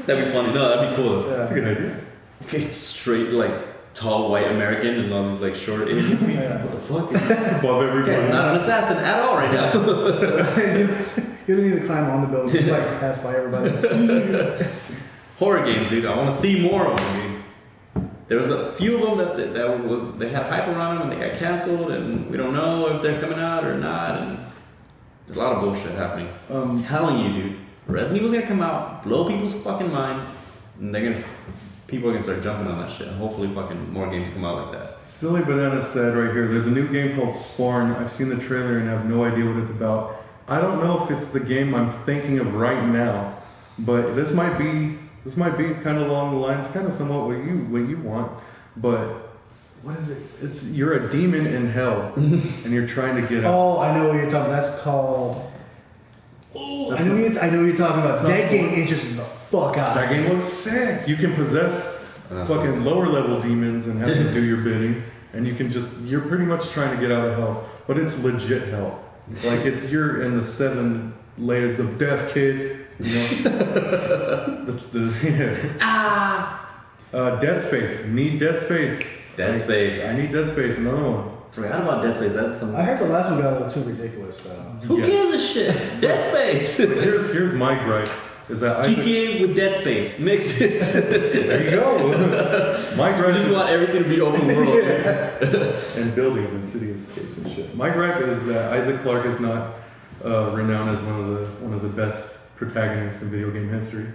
That'd be funny. No, that'd be cool. Yeah. That's a good idea. Okay, straight, like, tall white American and all these, like, short Asian. Yeah. What the fuck? It's above This everybody. guy's not an assassin at all right now. You don't need to climb on the building. Just like pass by everybody. Horror games, dude. I want to see more of them, dude. There was a few of them they had hype around them and they got canceled, and we don't know if they're coming out or not. And there's a lot of bullshit happening. I'm telling you, dude. Resident Evil's gonna come out, blow people's fucking minds, and people are gonna start jumping on that shit. Hopefully, fucking more games come out like that. Silly Banana said right here, there's a new game called Spawn. I've seen the trailer and have no idea what it's about. I don't know if it's the game I'm thinking of right now, but this might be kind of along the lines, kind of somewhat what you want. But what is it? You're a demon in hell, and you're trying to get out. Oh, I know what you're talking about. That's called. Oh, I know what you're talking about. That game interests the fuck out. That game looks sick. You can possess fucking lower level demons and have them do your bidding, and you're pretty much trying to get out of hell. But it's legit hell. Like you're in the layers of death, kid. You know? Dead Space. Need Dead Space. Dead Space. I need Dead Space. Another one. Forgot about Dead Space. That's some. I heard the last one got a little too ridiculous, though. Who gives a shit? Dead Space. Here's my gripe. Is that GTA with Dead Space mixed. There you go. My gripe. I just want everything to be open world. And buildings and cityscapes and shit. My gripe is that Isaac Clarke is not renowned as one of the best protagonists in video game history.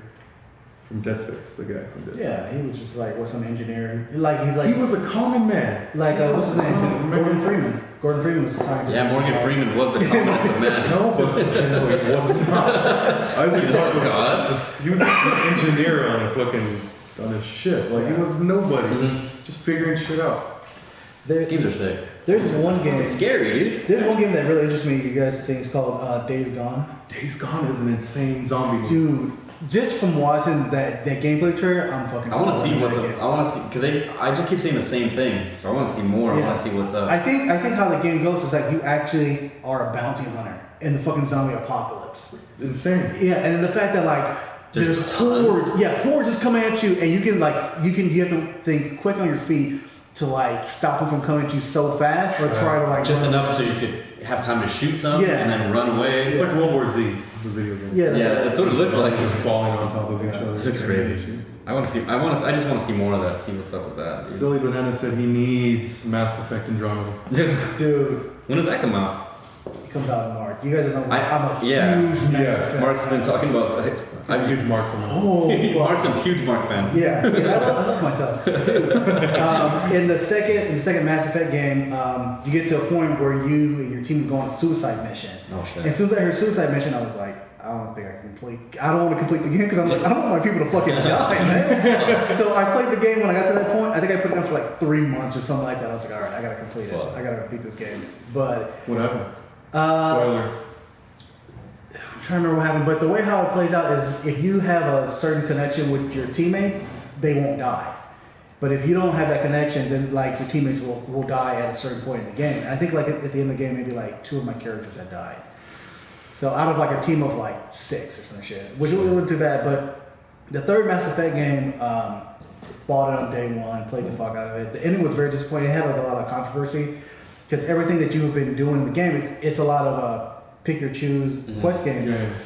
From Dead Space, the guy from Dead Space. Yeah, he was just like, what's some engineering? Like, he's like. He was a common man. Like, what's his name? Gordon Freeman. Gordon Freeman was the scientist. Yeah, Morgan Freeman was the commonest of men. No, but he was not. Isaac Clarke was he was an engineer on a ship. Like, he was nobody. Just figuring shit out. Games are sick. There's one game. It's scary, dude. There's one game that really interests me. You guys see, it's called Days Gone. Days Gone is an insane zombie movie. Dude, just from watching that gameplay trailer, I'm fucking. I want to see because I just keep seeing the same thing, so I want to see more. Yeah. I want to see what's up. I think how the game goes is like you actually are a bounty hunter in the fucking zombie apocalypse. Insane. Yeah, and then the fact that like there's hordes just coming at you, and you have to think quick on your feet to like stop them from coming at you so fast, or try to like just enough so you could have time to shoot some and then run away. It's like World War Z, the video game. Yeah, that's what it looks like. Falling on top of each other. It looks crazy. I just want to see more of that. See what's up with that. Dude. Silly Banana said he needs Mass Effect Andromeda. Dude, when does that come out? it comes out in March. You guys know I'm a huge Mass Effect Mark's been talking about that. I'm a huge Mark fan. Oh, Mark's a huge Mark fan. Yeah, I love myself, dude. In the second Mass Effect game, you get to a point where you and your team go on a suicide mission. Oh shit! And as soon as I heard suicide mission, I was like, I don't want to complete the game because I'm like, I don't want my people to fucking die, man. So I played the game. When I got to that point, I think I put it in for like 3 months or something like that. I was like, all right, I gotta complete it. I gotta beat this game. But what happened? Spoiler. I'm trying to remember what happened, but the way how it plays out is if you have a certain connection with your teammates, they won't die. But if you don't have that connection, then like your teammates will die at a certain point in the game. And I think like at the end of the game, maybe like 2 of my characters had died. So out of like a team of like 6 or some shit, which wasn't too bad. But the third Mass Effect game, bought it on day one, played the fuck out of it. The ending was very disappointing. It had like a lot of controversy because everything that you have been doing in the game, it's a lot of pick your choose quest game, and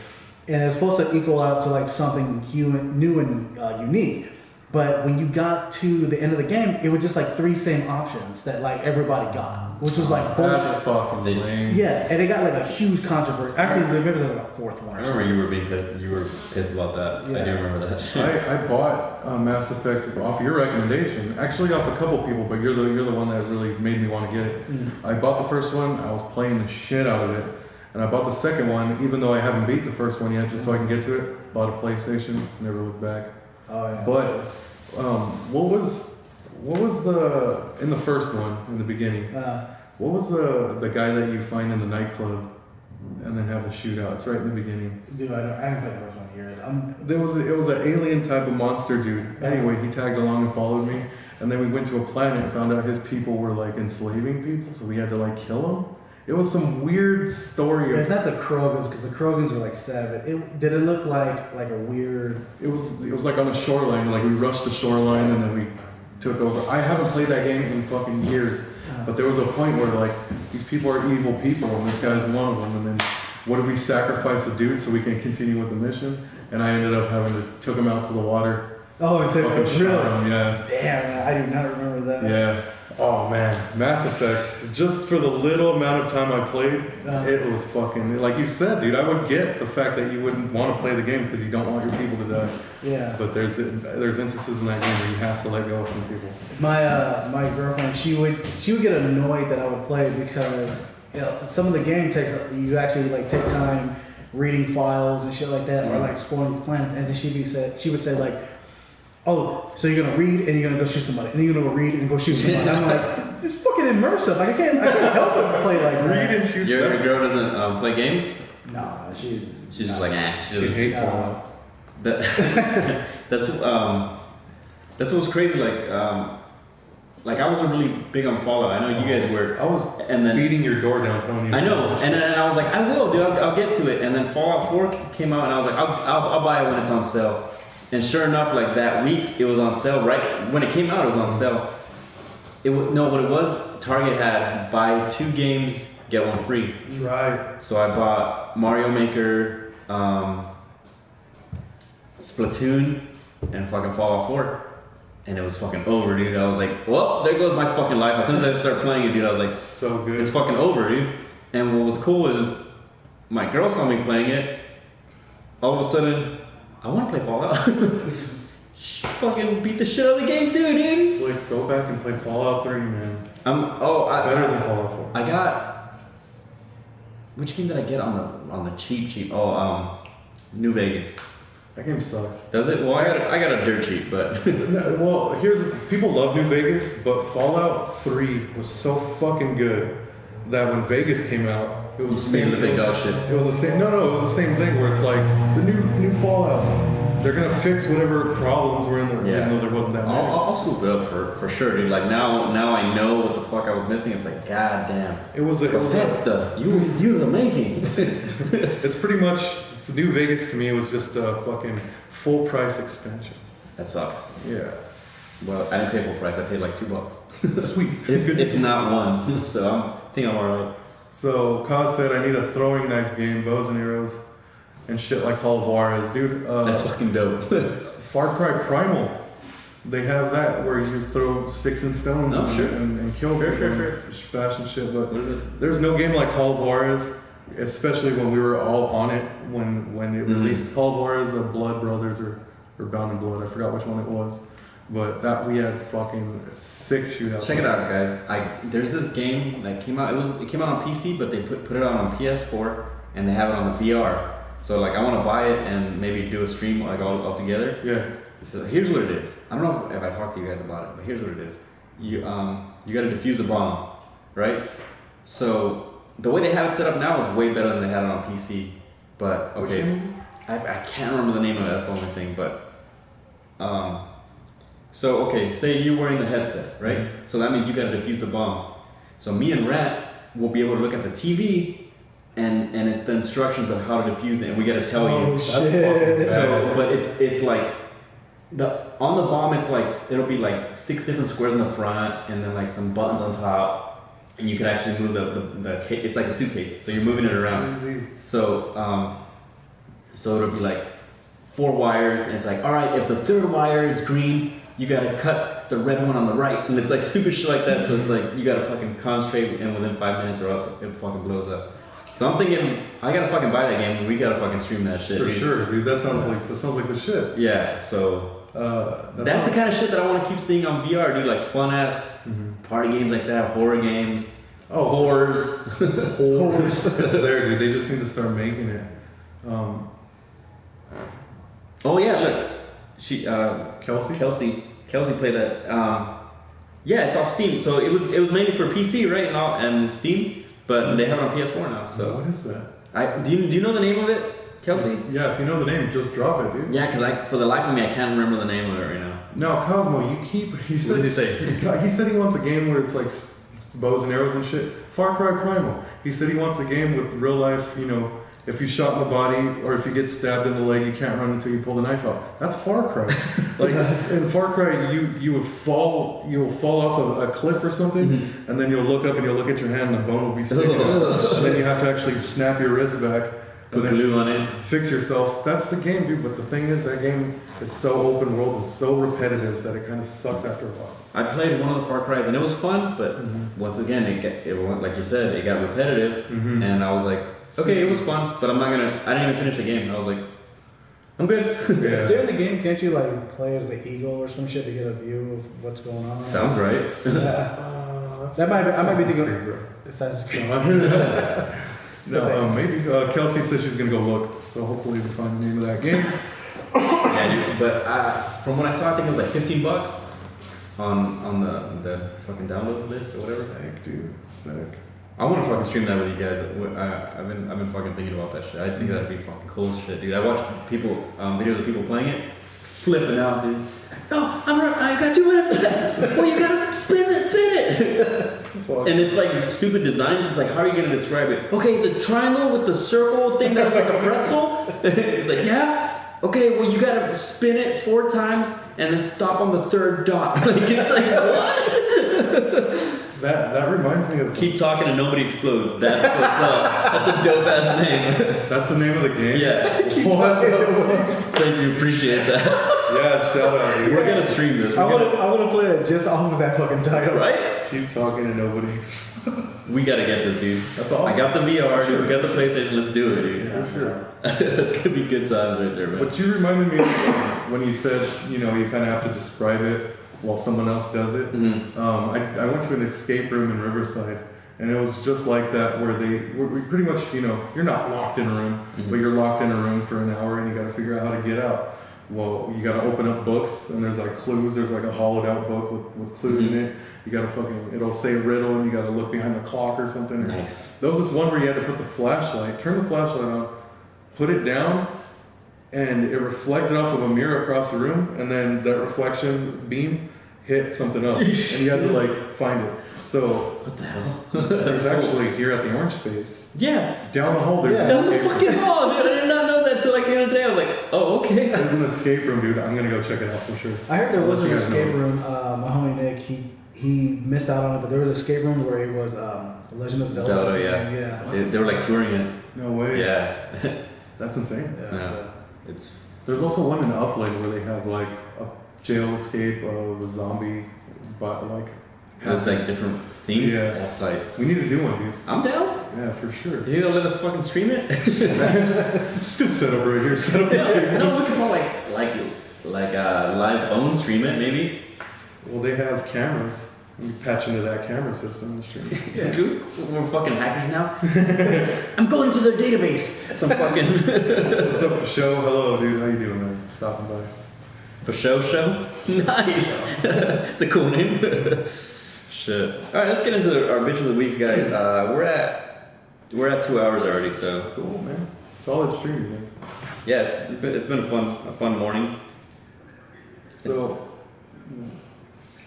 it's supposed to equal out to like something new and unique. But when you got to the end of the game, it was just like 3 same options that like everybody got, which was like bullshit. That's fucking lame. Yeah, and it got like a huge controversy. Actually, maybe there was like a 4th one. I remember you were pissed about that. Yeah. I do remember that. I bought Mass Effect off your recommendation. Actually, off a couple people, but you're the one that really made me want to get it. I bought the first one. I was playing the shit out of it. And I bought the second one, even though I haven't beat the first one yet, just so I can get to it. Bought a PlayStation, never looked back. Oh yeah. But what was the in the first one in the beginning? What was the guy that you find in the nightclub and then have a shootout? It's right in the beginning. Dude, I haven't played the first one here. It was an alien type of monster dude. Anyway, he tagged along and followed me, and then we went to a planet and found out his people were like enslaving people, so we had to like kill them. It was some weird story. It's not the Krogans, because the Krogans were like savage. Did it look like a weird? It was like on the shoreline. Like we rushed the shoreline and then we took over. I haven't played that game in fucking years, but there was a point where like these people are evil people and this guy's one of them. And then what did we sacrifice the dude so we can continue with the mission? And I ended up took him out to the water. Oh, and took Fucking really? shot him, yeah. Damn, I do not remember that. Yeah. Oh man, Mass Effect. Just for the little amount of time I played, it was fucking like you said, dude. I would get the fact that you wouldn't want to play the game because you don't want your people to die. Yeah. But there's instances in that game where you have to let go of some people. My girlfriend, she would get annoyed that I would play because some of the game takes you actually like take time reading files and shit like that, or like exploring these planets, and then she would say like, oh, so you're gonna read and you're gonna go shoot somebody, and then you're gonna go read and go shoot somebody. I'm like, it's fucking immersive. Like I can't help but play like that. Read and shoot. Your girl doesn't play games? No, she's just like She's hateful. That's what's crazy. Like like I wasn't really big on Fallout. I know you guys were. I was beating your door down, telling you. I know, and then I was like, I will, dude. I'll get to it. And then Fallout 4 came out, and I was like, I'll buy it when it's on sale. And sure enough, like that week, it was on sale. Right when it came out, it was on sale. What it was, Target had buy 2 games, get 1 free. That's right. So I bought Mario Maker, Splatoon, and fucking Fallout 4. And it was fucking over, dude. I was like, well, there goes my fucking life. As soon as I started playing it, dude, I was like, so good. It's fucking over, dude. And what was cool is my girl saw me playing it. All of a sudden, I want to play Fallout. She fucking beat the shit out of the game too, dude. It's like, go back and play Fallout 3, man. Better than Fallout 4. I got. Which game did I get on the cheap? New Vegas. That game sucks. Does it? Well, I got a dirt cheap, but. No, well, people love New Vegas, but Fallout 3 was so fucking good that when Vegas came out, it was the same. It was the same. No, it was the same thing where it's like the new Fallout. They're gonna fix whatever problems were in there, even though there wasn't that many. I'll swoop it up for sure, dude. Like now I know what the fuck I was missing. It's like, god damn. You was the making. It's pretty much New Vegas to me. It was just a fucking full price expansion. That sucks. Yeah. Well, I didn't pay full price. I paid like $2. Sweet. if not one. So I think I'm alright. So Kaz said I need a throwing knife game, bows and arrows, and shit like Call of Juarez, dude. That's fucking dope. Far Cry Primal. They have that where you throw sticks and stones and kill people, bash and shit. But there's no game like Call of Juarez, especially when we were all on it when it released. Call of Juarez, Blood Brothers or Bound in Blood. I forgot which one it was, but that we had fucking sick shootouts. Check it out, guys. There's this game that came out. It came out on PC, but they put it out on PS4 and they have it on the VR. So like I want to buy it and maybe do a stream like all together. Yeah. So here's what it is. I don't know if I talked to you guys about it, but here's what it is. You got to defuse a bomb, right? So the way they have it set up now is way better than they had it on PC. But okay, I can't remember the name of it. That's the only thing. But so okay, say you're wearing the headset, right? Mm-hmm. So that means you got to defuse the bomb. So me and Rat will be able to look at the TV. And it's the instructions of how to defuse it, and we gotta tell you. Oh shit! So, but it's like on the bomb, it's like it'll be like 6 different squares in the front, and then like some buttons on top, and you can actually move the it's like a suitcase, so you're moving it around. So it'll be like 4 wires, and it's like, all right, if the 3rd wire is green, you gotta cut the red one on the right, and it's like stupid shit like that. So it's like you gotta fucking concentrate and within 5 minutes, or else it fucking blows up. So I'm thinking I gotta fucking buy that game and we gotta fucking stream that shit. For sure, dude. That sounds like the shit. Yeah, so that's the kind of shit that I want to keep seeing on VR, dude. Like fun ass party games like that, horror games. Oh, horrors. Horrors. It's there, dude. They just need to start making it. Oh yeah, look. She Kelsey played that. Yeah, it's off Steam. So it was mainly for PC, right? And Steam. But they have it on PS4 now, so. What is that? Do you know the name of it, Kelsey? Yeah, if you know the name, just drop it, dude. Yeah, because for the life of me, I can't remember the name of it right now. No, Cosmo, what does he say? He said he wants a game where it's like bows and arrows and shit. Far Cry Primal. He said he wants a game with real life, if you shot in the body or if you get stabbed in the leg, you can't run until you pull the knife out. That's Far Cry. Like in Far Cry, you will fall off of a cliff or something, and then you'll look up and you'll look at your hand, and the bone will be sticking out. And then you have to actually snap your wrist back, put glue on it, fix yourself. That's the game, dude. But the thing is, that game is so open world and so repetitive that it kind of sucks after a while. I played one of the Far Cries and it was fun, but once again, it went, like you said, it got repetitive, and I was like. Okay, it was fun, but I didn't even finish the game. I was like, I'm good. Yeah. During the game, can't you like play as the eagle or some shit to get a view of what's going on? Sounds right. Yeah. I might be thinking. No, maybe Kelsey said she's gonna go look, so hopefully we find the name of that game. Yeah, dude, but from what I saw, I think it was like $15 on the fucking download list or whatever. Sick, dude. Sick. I want to fucking stream that with you guys. I've been fucking thinking about that shit. I think that'd be fucking cool as shit, dude. I watch videos of people playing it, flipping out, dude. No, I got 2 minutes left. Well, you gotta spin it. And it's like stupid designs. It's like, how are you gonna describe it? Okay, the triangle with the circle thing that looks like a pretzel. It's like, yeah. Okay, well you gotta spin it 4 times and then stop on the 3rd dot. Like it's like what? That reminds me of. Keep talking and nobody explodes. That's what's up. That's a dope ass name. That's the name of the game. Yeah. Thank you, appreciate that. Yeah, shout out, dude. We're gonna stream this. I want to play that just off of that fucking title. Right? Keep talking and nobody. We gotta get this, dude. That's awesome. I got the VR, dude. We got the PlayStation. Let's do it, dude. For sure. That's gonna be good times right there, man. But you reminded me of when you said, you know, you kind of have to describe it while someone else does it. Mm-hmm. I went to an escape room in Riverside, and it was just like that, where we pretty much, you know, you're not locked in a room, Mm-hmm. but you're locked in a room for an hour, and you got to figure out how to get out. Well, you got to open up books, and there's like clues. There's like a hollowed out book with clues Mm-hmm. in it. You got to it'll say a riddle, and you got to look behind the clock or something. Nice. There was this one where you had to put the flashlight, turn the flashlight on, put it down, and it reflected off of a mirror across the room, and then that reflection beam hit something else, and you had to like find it. So What the hell? there's actually here at the Orange Space, Yeah. down the hall, there's Yeah. an That was a escape room. fucking hall, dude. I did not know that till like the other day. I was like, oh, okay. There's an escape room, dude. I'm gonna go check it out for sure. I heard there I'll was let an you guys escape know. room. My homie Nick, he missed out on it, but there was an escape room where it was Legend of Zelda. Zelda, yeah. Yeah. They were like touring it. No way. Yeah. That's insane. Yeah, Yeah. so- It's There's also one in Upland where they have like a jail escape of a zombie, but like has like different themes. Yeah. That's like, we need to do one, dude. I'm down. Yeah, for sure. You think they'll let us fucking stream it? Just gonna set up right here. Set up. No, we can call like live phone stream it maybe. Well, they have cameras. We patch into that camera system and stream. Yeah, dude. We're fucking hackers now. I'm going to their database. Some fucking What's up, for show? Hello, dude. How you doing, man? Stopping by. for show. Nice. It's a cool name. Shit. All right, let's get into our bitches of the weeks, guys. We're at 2 hours already, so Cool, man. Solid stream, man. yeah, it's been a fun morning.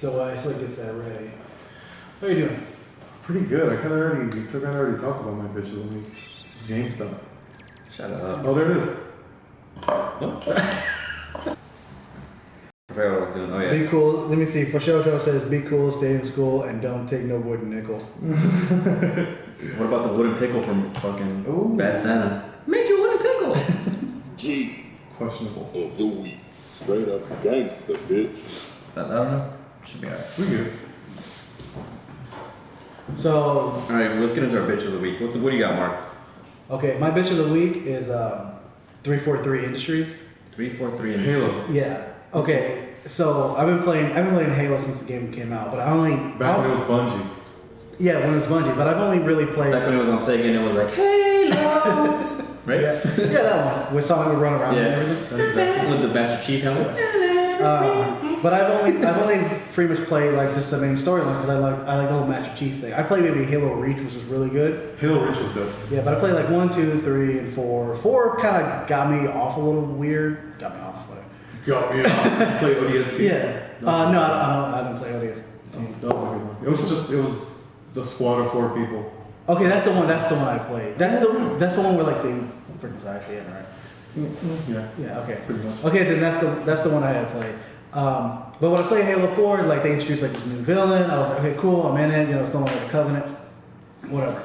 So I still get that ready. How are you doing? Pretty good. I already talked about my bitch of the week. GameStop. Shut up. Oh, there it is. I forgot what I was doing. Oh yeah. Be cool. Let me see. For show says, be cool, stay in school, and don't take no wooden nickels. What about the wooden pickle from fucking Ooh. Bad Santa? Made you a wooden pickle. G Questionable. of the week. Straight up gangsta, bitch. I don't know. Should be alright. We good. So, All right, let's get into our bitch of the week. What do you got, Mark? okay, my bitch of the week is 343 Industries. 343 and Halo. Yeah. Okay. So I've been playing Halo since the game came out, but I only Back when it was Bungie. yeah, when it was Bungie, but I've only really played Back when it was on Sega and it was like Halo, right? yeah, that one with Sonic would run around Yeah. and everything. Exactly. With the Master Chief helmet. But I've only pretty much played like just the main storylines because I like the whole Master Chief thing. I played maybe Halo Reach, which is really good. Halo Reach was dope. Yeah, but I played like 1, 2, 3, and 4. 4 kind of got me off a little weird. Got me off, whatever. Got me off. Play ODST. Yeah. No, I don't play ODS. That was a good one. It was the squad of 4 people. Okay, that's the one I played. That's the one where like they freaking died at the end, right? Yeah. Yeah. Okay. Pretty much. Okay, then that's the one I had played. But when I played Halo 4, like they introduced like this new villain. I was like, okay, cool, I'm in it. You know, it's no longer the Covenant, whatever.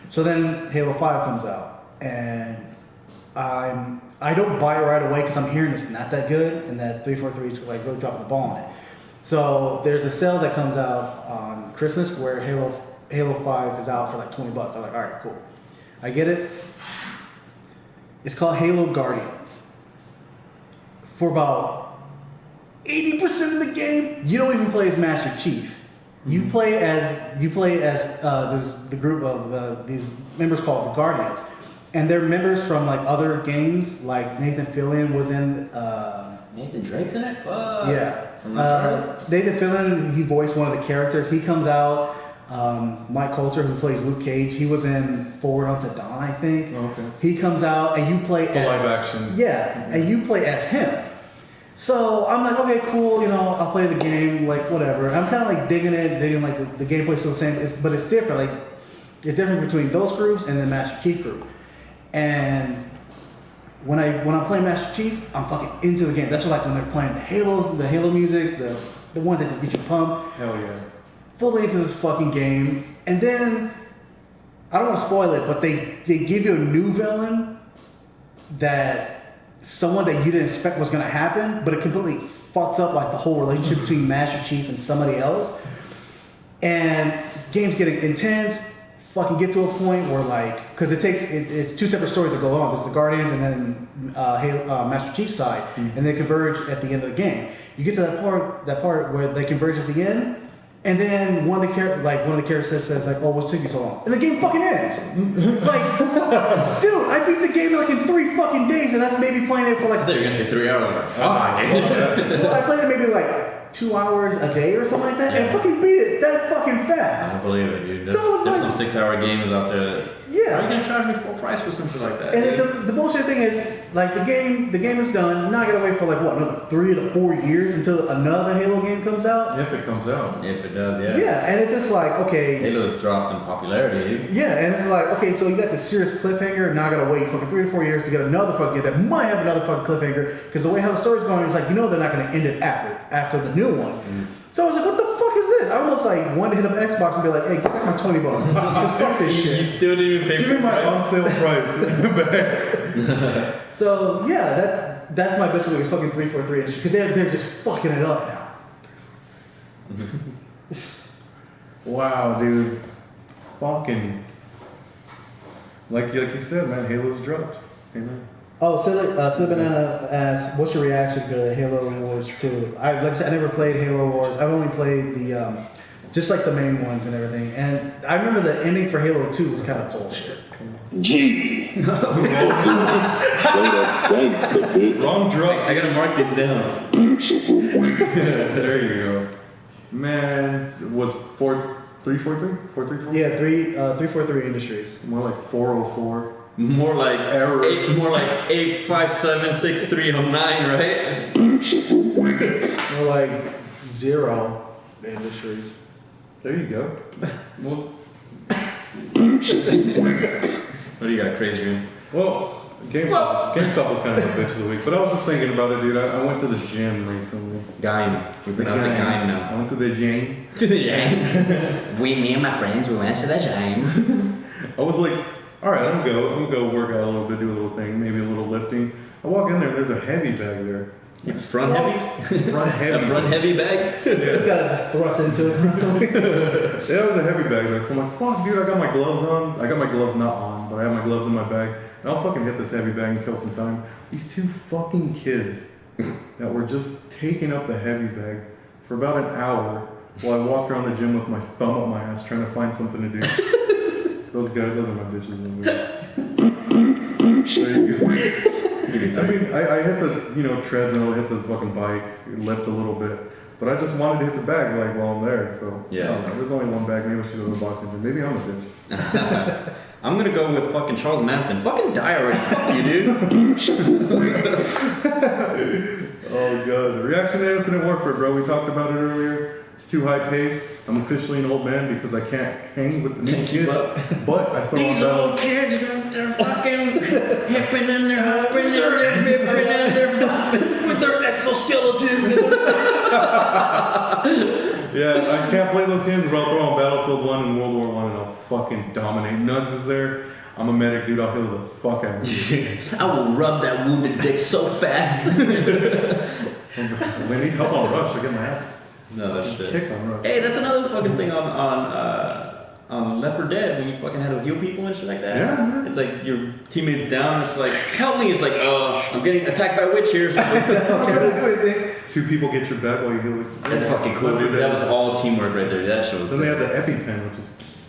So then Halo 5 comes out, and I don't buy it right away because I'm hearing it's not that good, and that 343 is like really dropping the ball on it. So there's a sale that comes out on Christmas where Halo 5 is out for like $20. I'm like, all right, cool. I get it. It's called Halo Guardians. For about 80% of the game, you don't even play as Master Chief. You play as the group of these members called the Guardians, and they're members from like other games. Like Nathan Fillion was in. Nathan Drake's in it? Fuck. Yeah. From Uncharted? Nathan Fillion, he voiced one of the characters. He comes out. Mike Coulter, who plays Luke Cage, he was in Forward Unto Dawn, I think. Oh, okay. He comes out, and you play The as live action. Yeah, and you play as him. So I'm like, okay, cool, I'll play the game, like whatever. I'm kind of like digging like the gameplay's still the same, but it's different. Like it's different between those groups and the Master Chief group. And when I'm playing Master Chief, I'm fucking into the game. That's like when they're playing the Halo music, the ones that just get you pumped. Hell yeah. Fully into this fucking game, and then I don't want to spoil it, but they give you a new villain that. Someone that you didn't expect was going to happen, but it completely fucks up like the whole relationship between Master Chief and somebody else. And game's getting intense. Fucking get to a point where like, because it's two separate stories that go on. There's the Guardians and then Master Chief's side, and they converge at the end of the game. You get to that part where they converge at the end. And then one of the characters says like, "Oh, what's taking so long?" And the game fucking ends. Like, dude, I beat the game like in 3 fucking days, and that's maybe playing it for like. I thought you were gonna say 3 hours. Well, I played it maybe like 2 hours a day or something like that, and fucking beat it that fucking fast. I don't believe it, dude. So it's There's like- some 6-hour games out there. Yeah. Why are you gonna charge me full price for something like that? And dude? the bullshit thing is, like the game is done. Now I gotta wait for like what, another 3 to 4 years until another Halo game comes out. If it comes out. If it does, yeah. Yeah, and it's just like, okay. Halo's dropped in popularity, dude. Yeah, and it's like, okay, so you got this serious cliffhanger, now I gotta wait fucking 3 to 4 years to get another fucking game that might have another fucking cliffhanger, because the way how the story's going is like, they're not gonna end it after the new one. So I was like, what the fuck is this? I almost like wanted to hit up Xbox and be like, hey, give me my $20. Just fuck this You shit. still didn't even pay Give for me my it. on sale price. So yeah, that's my bitch is fucking 343 industry, because they're just fucking it up now. Wow, dude. Fucking. Like you said, man, Halo's dropped. Amen. Oh, Silly Banana asks, what's your reaction to Halo Wars 2? Like I said, I never played Halo Wars. I've only played the, just like the main ones and everything. And I remember the ending for Halo 2 was kind of bullshit. G. Straight up gangsta, bitch. Wrong drop. I gotta mark this down. There you go. Man, was 343? 434? Yeah, 343 Industries. More like 404. More like Error. 8576309, right? More like 0 Industries. There you go. What do you got, Kraze and Rant? Well, GameStop was kind of a bitch of the week, but I was just thinking about it, dude. I went to the gym recently. Gaim. We pronounce it Gaim I now. went to the gym. To the Gaim. Me and my friends, we went to the Gaim. I was like, all right, I'm gonna go work out a little bit, do a little thing, maybe a little lifting. I walk in there, there's a heavy bag there. Front heavy? Front heavy. A front heavy bag? It's got to just thrust into it. Yeah, it was a heavy bag there. So I'm like, fuck, dude, I got my gloves on. I got my gloves not on, but I have my gloves in my bag. And I'll fucking hit this heavy bag and kill some time. These 2 fucking kids that were just taking up the heavy bag for about an hour while I walked around the gym with my thumb up my ass trying to find something to do. Those guys, those are my bitches. There you go. I mean, I hit the, treadmill, hit the fucking bike, lift a little bit. But I just wanted to hit the bag, like, while I'm there, so. Yeah. I don't know, there's only one bag, maybe I should go to the boxing gym. Maybe I'm a bitch. I'm gonna go with fucking Charles Manson. Fucking die already. Fuck you, dude. Oh, God. The reaction to Infinite Warfare, bro. We talked about it earlier. It's too high paced. I'm officially an old man because I can't hang with the new Can't keep kids. up. But I thought These old kids, they're fucking hipping and they're hopping and they're bipping and they're bopping with their exoskeletons. yeah, I can't play those games, but I'll throw on Battlefield 1 and World War 1 and I'll fucking dominate. Nugs is there. I'm a medic, dude. I'll heal the fuck out of you. I will rub that wounded dick so fast. They need help on Rush. I get my ass No, that's shit. kicked on Rush. Hey, that's another fucking thing on Left 4 Dead when you fucking had to heal people and shit like that. Yeah, man. It's like your teammate's down. It's like, help me. It's like, I'm getting attacked by a witch here. So Okay. 2 people get your back while you heal it. that's fucking cool, dude. That was all teamwork right there. That shit was. Then they have the EpiPen, which is.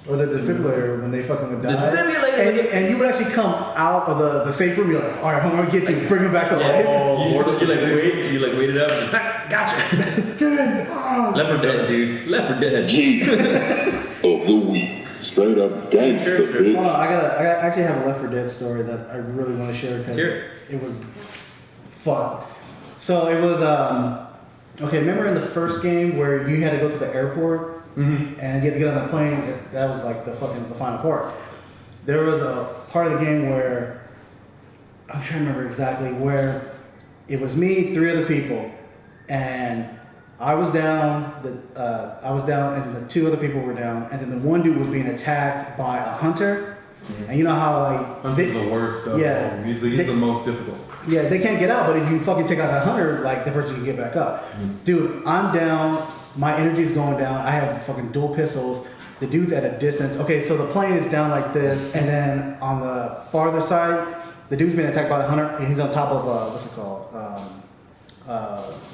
Or the defibrillator when they fucking would die. Defibrillator. And you would actually come out of the safe room. You're like, all right, I'm gonna get you. Bring him back to life. You wait it up. Gotcha. Left 4 Dead, dude. Left 4 Dead. G. Of the week. Straight up gangsta, Hold bitch. on, I actually have a Left 4 Dead story that I really want to share because Sure. it was fun. So it was okay. Remember in the first game where you had to go to the airport and you had to get on the plane? That was like the final part. There was a part of the game where I'm trying to remember exactly where it was me, 3 other people, and I was down. And the 2 other people were down, and then the one dude was being attacked by a hunter. And you know how like Hunter's the worst. Yeah, he's the most difficult. Yeah, they can't get out, but if you fucking take out that hunter, like the person can get back up. Dude, I'm down. My energy's going down. I have fucking dual pistols. The dude's at a distance. Okay, so the plane is down like this, and then on the farther side, the dude's being attacked by the hunter, and he's on top of what's it called?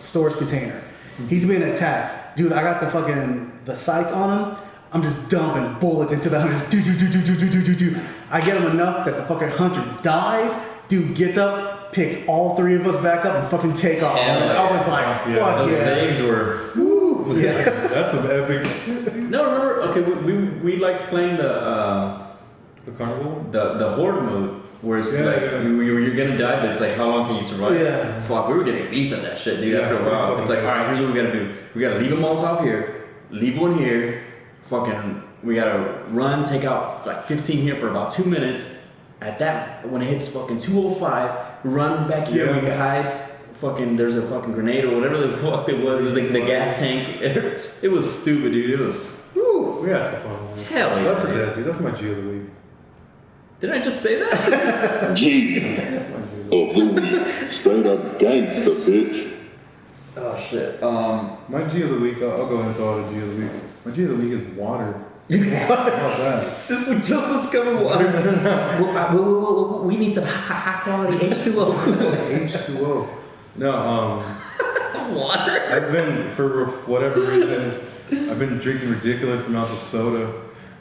Storage container. He's being attacked. Dude, I got the sights on him. I'm just dumping bullets into the hunter. Do. I get him enough that the fucking hunter dies. Dude gets up, picks all 3 of us back up, and fucking take off. I was like, fuck Those yeah. saves were. Woo. Yeah. That's some epic shit. No, remember? Okay, we liked playing the carnival? the horde mode, where it's you're gonna die, but it's like how long can you survive? Yeah. Fuck, we were getting beast at that shit, dude. Yeah, after a while, it's like, all right, here's what we gotta do. We gotta leave a Molotov here, leave one here. Fucking, we gotta run, take out like 15 here for about 2 minutes. At that, when it hits fucking 2:05, run back here. We hide. Fucking, there's a fucking grenade or whatever the fuck it was. It was like the gas tank. It was stupid, dude. It was. Woo. We had some fun. Man. Hell yeah. That's that, dude. That's my G of the week. Did I just say that? G of the week. Straight up gangsta, bitch. Oh shit. My G of the week. I'll go ahead and throw out a G of the week. My G of the week is water. How's that? This would just discover water. We need some high quality H2O. H2O. No, Water. I've been, for whatever reason, I've been drinking ridiculous amounts of soda,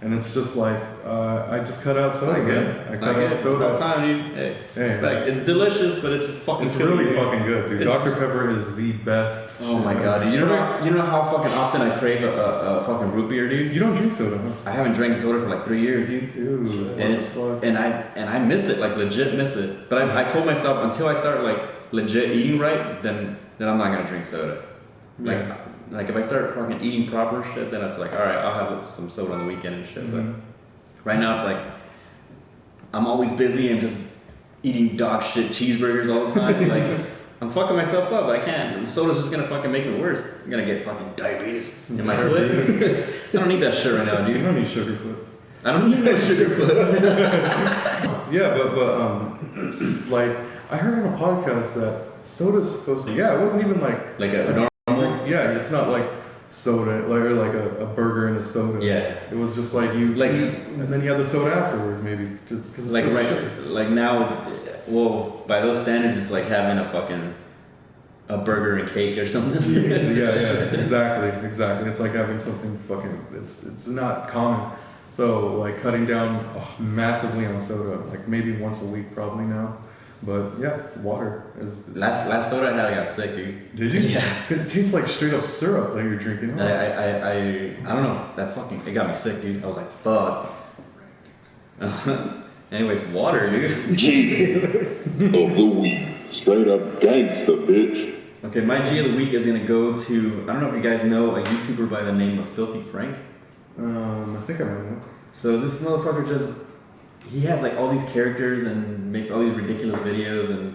and it's just like, I just cut out soda. I It's cut not good. out It's soda. about time, dude. Hey, Hey. respect. It's delicious, but it's fucking. It's really good. fucking good, dude. Dr. Pepper is the best. Oh shit my god, dude. You know how fucking often I crave a fucking root beer, dude? You don't drink soda, huh? I haven't drank soda for like 3 years, dude. Dude. And it's and I miss it, like legit miss it. But I told myself until I start like legit eating right, then I'm not gonna drink soda. Like if I start fucking eating proper shit, then it's like, all right, I'll have some soda on the weekend and shit. But right now it's like I'm always busy and just eating dog shit cheeseburgers all the time. Like I'm fucking myself up. I can't. Soda's just gonna fucking make me worse. I'm gonna get fucking diabetes in my foot. I don't need that shit right now, You dude. don't need sugar foot. I don't need no sugar foot. Yeah, but like I heard on a podcast that soda's supposed to. Yeah, it wasn't even like Like a normal. Yeah, it's not like soda, like a burger and a soda. Yeah. It was just like you Like- eat, and then you have the soda afterwards, maybe. Just because Like like now, well, by those standards, it's like having a burger and cake or something. yeah, exactly. It's like having something fucking. It's not common. So like cutting down massively on soda, like maybe once a week probably now. But yeah, water is. Last soda I had, I got sick, dude. Did you? Yeah. Because it tastes like straight up syrup that you're drinking. I don't know. That fucking it got me sick, dude. I was like, fuck. Anyways, water, dude. G of the week. Straight up gangsta, bitch. Okay, my G of the week is gonna go to, I don't know if you guys know a YouTuber by the name of Filthy Frank. I think I know. So this motherfucker he has like all these characters and makes all these ridiculous videos, and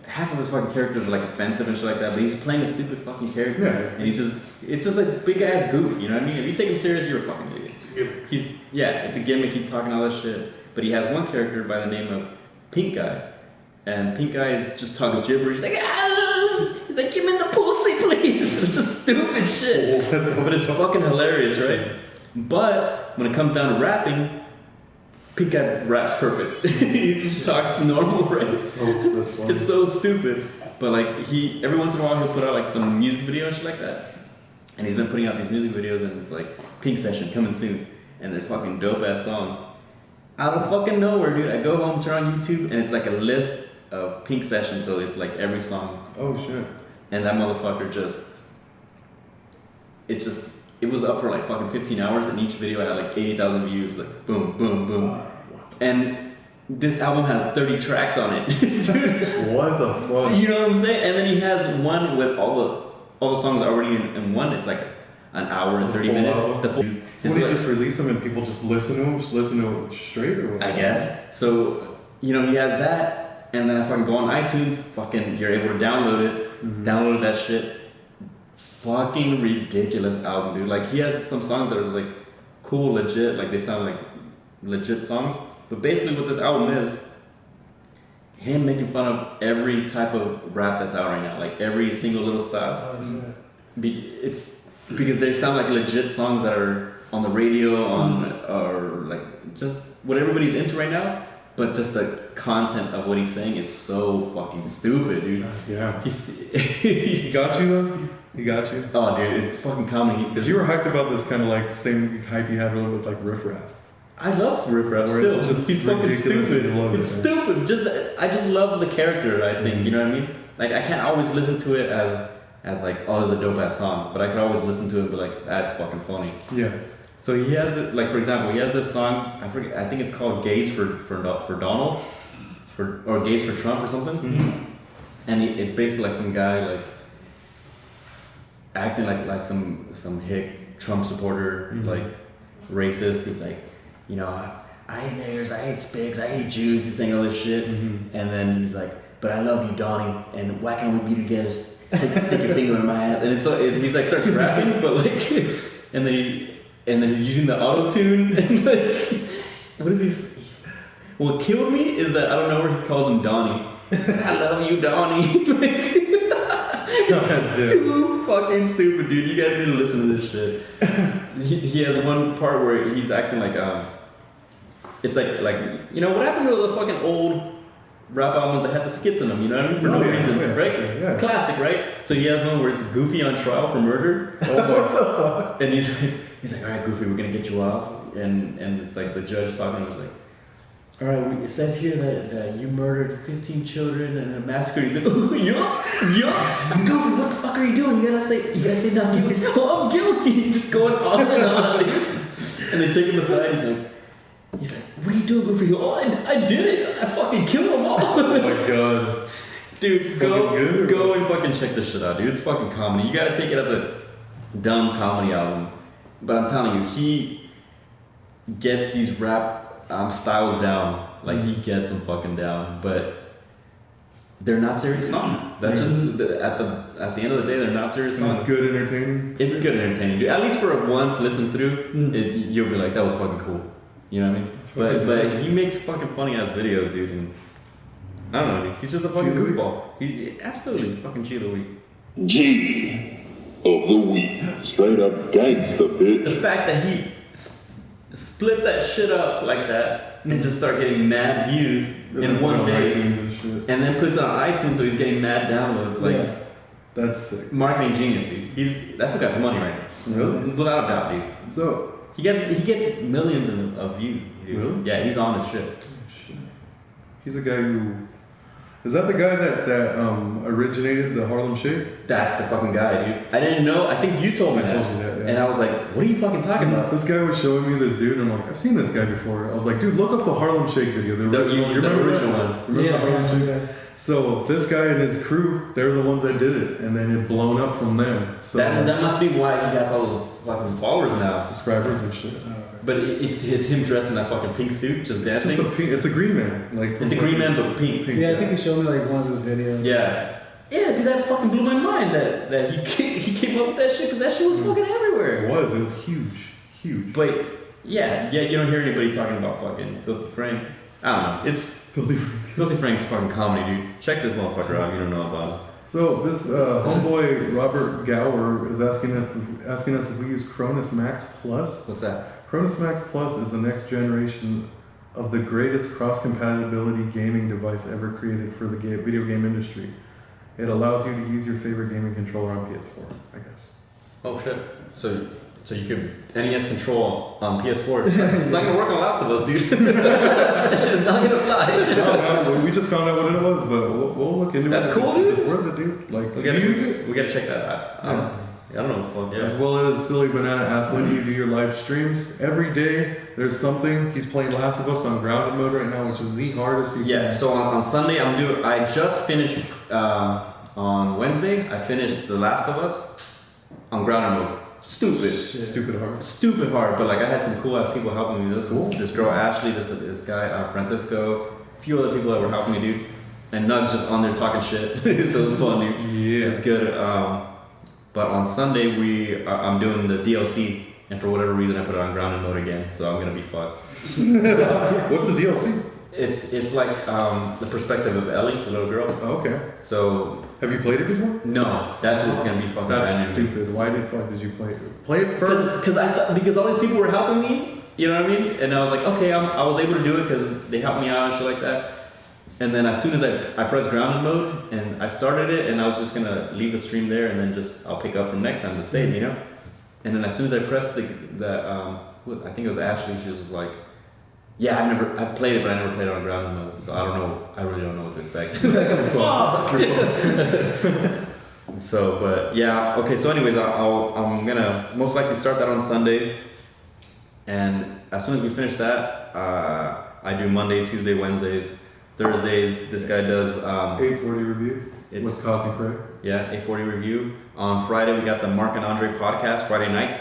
half of his fucking characters are like offensive and shit like that, but he's playing a stupid fucking character. Yeah. And it's just like big ass goof, you know what I mean? If you take him serious, you're a fucking idiot. It's a gimmick, he's talking all this shit. But he has one character by the name of Pink Guy. And Pink Guy just talks gibberish. He's like, he's like, give me the pussy, please. It's just stupid shit. But it's fucking hilarious, right? But when it comes down to rapping, Pink Guy raps perfect. He just talks normal raps. It's so stupid. But like every once in a while he'll put out like some music video and shit like that. And he's been putting out these music videos and it's like Pink Session coming soon. And they're fucking dope ass songs. Out of fucking nowhere, dude. I go home, turn on YouTube, and it's like a list of Pink Session, so it's like every song. Oh shit. And that motherfucker it was up for like fucking 15 hours, and each video had like 80,000 views, like boom, boom, boom. And this album has 30 tracks on it. What the fuck? You know what I'm saying? And then he has one with all the songs already in one. It's like an hour and 30 minutes. The full. So when they just release them and people just listen to them, just listen to it straight or what? I guess. So, he has that, and then if I can go on iTunes, fucking, you're able to download it, download that shit. Fucking ridiculous album, dude. Like, he has some songs that are, like, cool, legit, like, they sound like legit songs. But basically what this album is, him making fun of every type of rap that's out right now, like, every single little style. Oh, shit. It's because they sound like legit songs that are on the radio, or like just what everybody's into right now. But just the content of what he's saying is so fucking stupid, dude. Yeah. He got you though? He got you? Oh, dude, it's fucking comedy. Because you were hyped about this kind of like same hype you had with like Riff Raff. I love Riff Raff Where still. it's just He's fucking ridiculous stupid. and you love it, It's man. stupid. I just love the character, I think. You know what I mean? Like, I can't always listen to it as like, oh, it's a dope ass song. But I can always listen to it and be like, that's fucking funny. Yeah. So he has, like, for example, he has this song, I forget, I think it's called Gays for Donald, or Gays for Trump or something. And it's basically like some guy, like, acting like some hick Trump supporter, like, racist. He's like, I hate niggers, I hate spigs, I hate Jews. He's saying all this shit. And then he's like, but I love you, Donnie, and why can't we be together? Stick your finger in my ass. And he's like, starts rapping, but like, and then he's using the auto-tune. And like, what is he? What killed me is that I don't know where he calls him Donnie. I love you, Donnie. It's too fucking stupid, dude. You guys need to listen to this shit. He has one part where he's acting like it's like what happened to the fucking old rap albums that had the skits in them? You know what I mean? For no reason, right? Yeah. Classic, right? So he has one where it's Goofy on trial for murder. And he's like, all right, Goofy, we're gonna get you off. And it's like the judge talking. I was like, all right, it says here that you murdered 15 children and a massacre. He's like, oh, yeah. Goofy, what the fuck are you doing? You gotta say not guilty. Oh, I'm guilty. Just going on and on, dude. And they take him aside. He's like, what are you doing, Goofy? Oh, I did it. I fucking killed them all. Oh my god. Dude, go and fucking check this shit out, dude. It's fucking comedy. You gotta take it as a dumb comedy album. But I'm telling you, he gets these rap styles down. Like, he gets them fucking down. But they're not serious songs. That's just at the end of the day, they're not serious songs. It's good entertaining. It's good entertaining, dude. At least for a once listen through, you'll be like, that was fucking cool. You know what I mean? But he makes fucking funny ass videos, dude. And I don't know, dude. He's just a fucking goofball. He's absolutely fucking G of the week. G of the week. Straight up gangsta, bitch. The fact that he split that shit up like that and just start getting mad views in one day, and then puts it on iTunes, so he's getting mad downloads. Like, that's sick. Marketing genius, dude. That guy's money right now. Really? Without a doubt, dude. So he gets millions of views, dude. Really? Yeah, he's on his shit. he's a guy who is that the guy that originated the Harlem Shake? That's the fucking guy, dude. I didn't know. I think you told me that. I told you that, yeah. And I was like, what are you fucking talking about? This guy was showing me this dude, and I'm like, I've seen this guy before. I was like, dude, look up the Harlem Shake video. The original, you remember original that? one. Remember the Harlem Shake? So this guy and his crew, they're the ones that did it, and then it blown up from them. So That must be why he got all those fucking followers now. subscribers and shit. But it's him dressed in that fucking pink suit, just It's dancing. just it's a green man. Like It's a green man, but pink. Yeah, I think he showed me like one of the videos. Yeah, because that fucking blew my mind that he came up with that shit, because that shit was fucking everywhere. It was huge. But yeah, you don't hear anybody talking about fucking Filthy Frank. I don't know. It's Filthy Frank's fucking comedy, dude. Check this motherfucker out if you don't know about him. So this homeboy Robert Gower is asking us if we use Cronus Max Plus. What's that? Cronus Max Plus is the next generation of the greatest cross-compatibility gaming device ever created for the video game industry. It allows you to use your favorite gaming controller on PS4, I guess. Oh shit. So you could NES control on PS4. It's not gonna work on Last of Us, dude. That shit is not gonna fly. No, we just found out what it was, but we'll look into it. That's cool, dude. It's worth it, dude. Like, We can you use it? gotta check that out. I don't know what the fuck. As Yeah. well as Silly Banana asked, when do you do your live streams? Every day there's something. He's playing Last of Us on grounded mode right now, which is the hardest you Yeah. can. So on Sunday I just finished on Wednesday. I finished The Last of Us on grounded mode. Stupid hard. Stupid hard, but like I had some cool ass people helping me. This girl Ashley, this guy Francisco, a few other people that were helping me, dude. And Nug's just on there talking shit, so it was fun, dude. Yeah. It's good. But on Sunday I'm doing the DLC, and for whatever reason I put it on grounded mode again, so I'm gonna be fucked. What's the DLC? It's like the perspective of Ellie, the little girl. Oh, okay. So Have you played it before? no, that's what's gonna be fucking That's brand new. stupid. Why the fuck did you play it? Play it first. Because all these people were helping me, you know what I mean? And I was like, okay, I was able to do it because they helped me out and shit like that. And then as soon as I pressed grounded mode and I started it, and I was just gonna leave the stream there and then I'll pick up from next time to save, you know. And then as soon as I pressed I think it was Ashley, she was like, yeah, I played it, but I never played it on grounded mode, so I really don't know what to expect. So, but yeah, okay. So, anyways, I'm gonna most likely start that on Sunday, and as soon as we finish that, I do Monday, Tuesday, Wednesdays, Thursdays. This guy does 840 review it's- with Cosy Craig. yeah, 840 review. On Friday we got the Mark and Andre podcast Friday nights,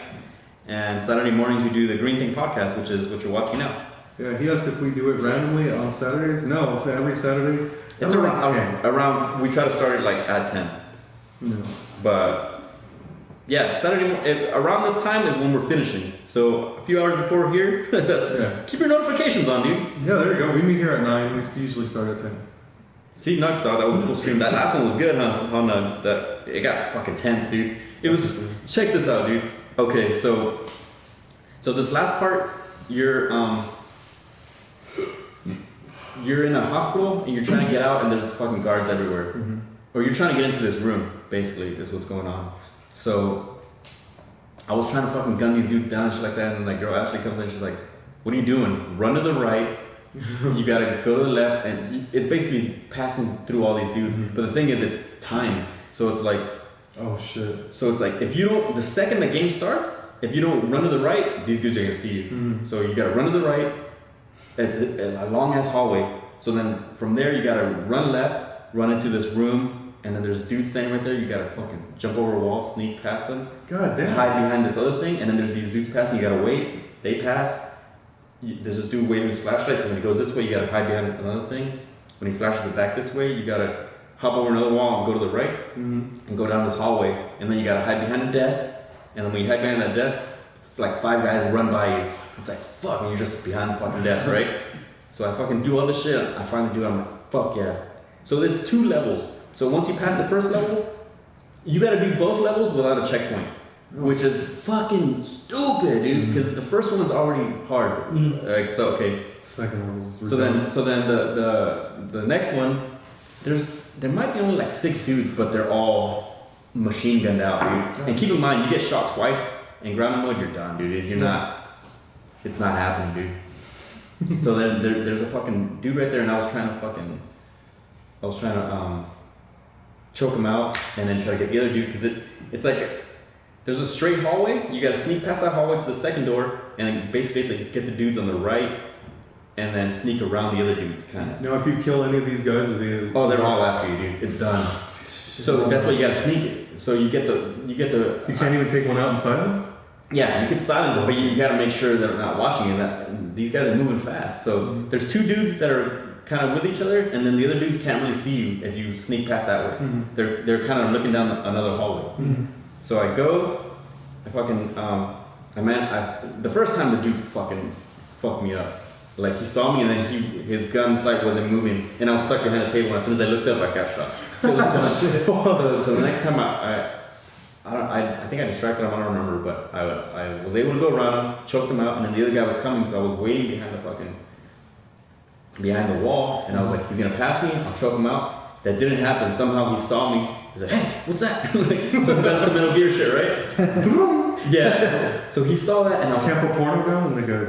and Saturday mornings we do the GreenThing podcast, which is what you're watching now. Yeah, he asked if we do it randomly on Saturdays. No, so every Saturday. It's around. We try to start it like at 10. No. But yeah, around this time is when we're finishing. So a few hours before here, keep your notifications on, dude. Yeah, there you go. We meet here at 9. We usually start at 10. See, Nugs saw that was a cool stream. That last one was good, huh? Nugs. It got fucking tense, dude. It was. Check this out, dude. Okay, so this last part, you're in a hospital and you're trying to get out, and there's fucking guards everywhere. Mm-hmm. Or you're trying to get into this room, basically, is what's going on. So I was trying to fucking gun these dudes down and shit like that, and like girl Ashley comes in, she's like, what are you doing? Run to the right, you gotta go to the left, and it's basically passing through all these dudes. Mm-hmm. But the thing is, it's timed. So it's like, oh shit. so it's like, if you don't, the second the game starts, if you don't run to the right, these dudes are gonna see you. Mm-hmm. So you gotta run to the right, at a long ass hallway. So then from there, you gotta run left, run into this room, and then there's dudes standing right there. You gotta fucking jump over a wall, sneak past them, God damn. hide behind this other thing, and then there's these dudes passing. You gotta wait. They pass. There's this dude waving his flashlight. So when he goes this way, you gotta hide behind another thing. When he flashes it back this way, you gotta hop over another wall and go to the right, Mm-hmm. and go down this hallway. And then you gotta hide behind a desk. And then when you hide behind that desk, like 5 guys run by you. It's like, fuck, and you're just behind the fucking desk, right? So I fucking do all this shit. I finally do it. I'm like, fuck yeah. So there's 2 levels. So once you pass the first level, you gotta do both levels without a checkpoint, which is fucking stupid, dude. Because the first one's already hard. Like, so okay. Second one was So then the next one, there might be only like 6 dudes, but they're all machine gunned out, dude. And keep in mind, you get shot twice in ground mode, you're done, dude. You're not. It's not happening, dude. So then there's a fucking dude right there, and I was trying to choke him out and then try to get the other dude, because it's like there's a straight hallway. You gotta sneak past that hallway to the second door, and then basically get the dudes on the right, and then sneak around the other dudes, kind of. Now, if you kill any of these guys, are they? Oh, they're all after you, dude. It's done. So that's why you gotta sneak it. So you get the. You can't even take one out in silence. Yeah, you can silence it, but you gotta make sure they're not watching you. That these guys are moving fast. So there's 2 dudes that are kind of with each other, and then the other dudes can't really see you if you sneak past that way. Mm-hmm. They're kind of looking down another hallway. Mm-hmm. So I go, I fucking the first time the dude fucking fucked me up. Like he saw me and then his gun sight wasn't moving, and I was stuck behind the table. And as soon as I looked up, I got shot. So the next time I think I distracted him. I don't remember, but I was able to go around him, choke him out, and then the other guy was coming, so I was waiting behind the wall, and I was like, he's gonna pass me, I'll choke him out. That didn't happen. Somehow he saw me. He's like, hey, what's that? Like some Metal Gear shit, right? Yeah. So he saw that, and I was Can't put porno down and they go.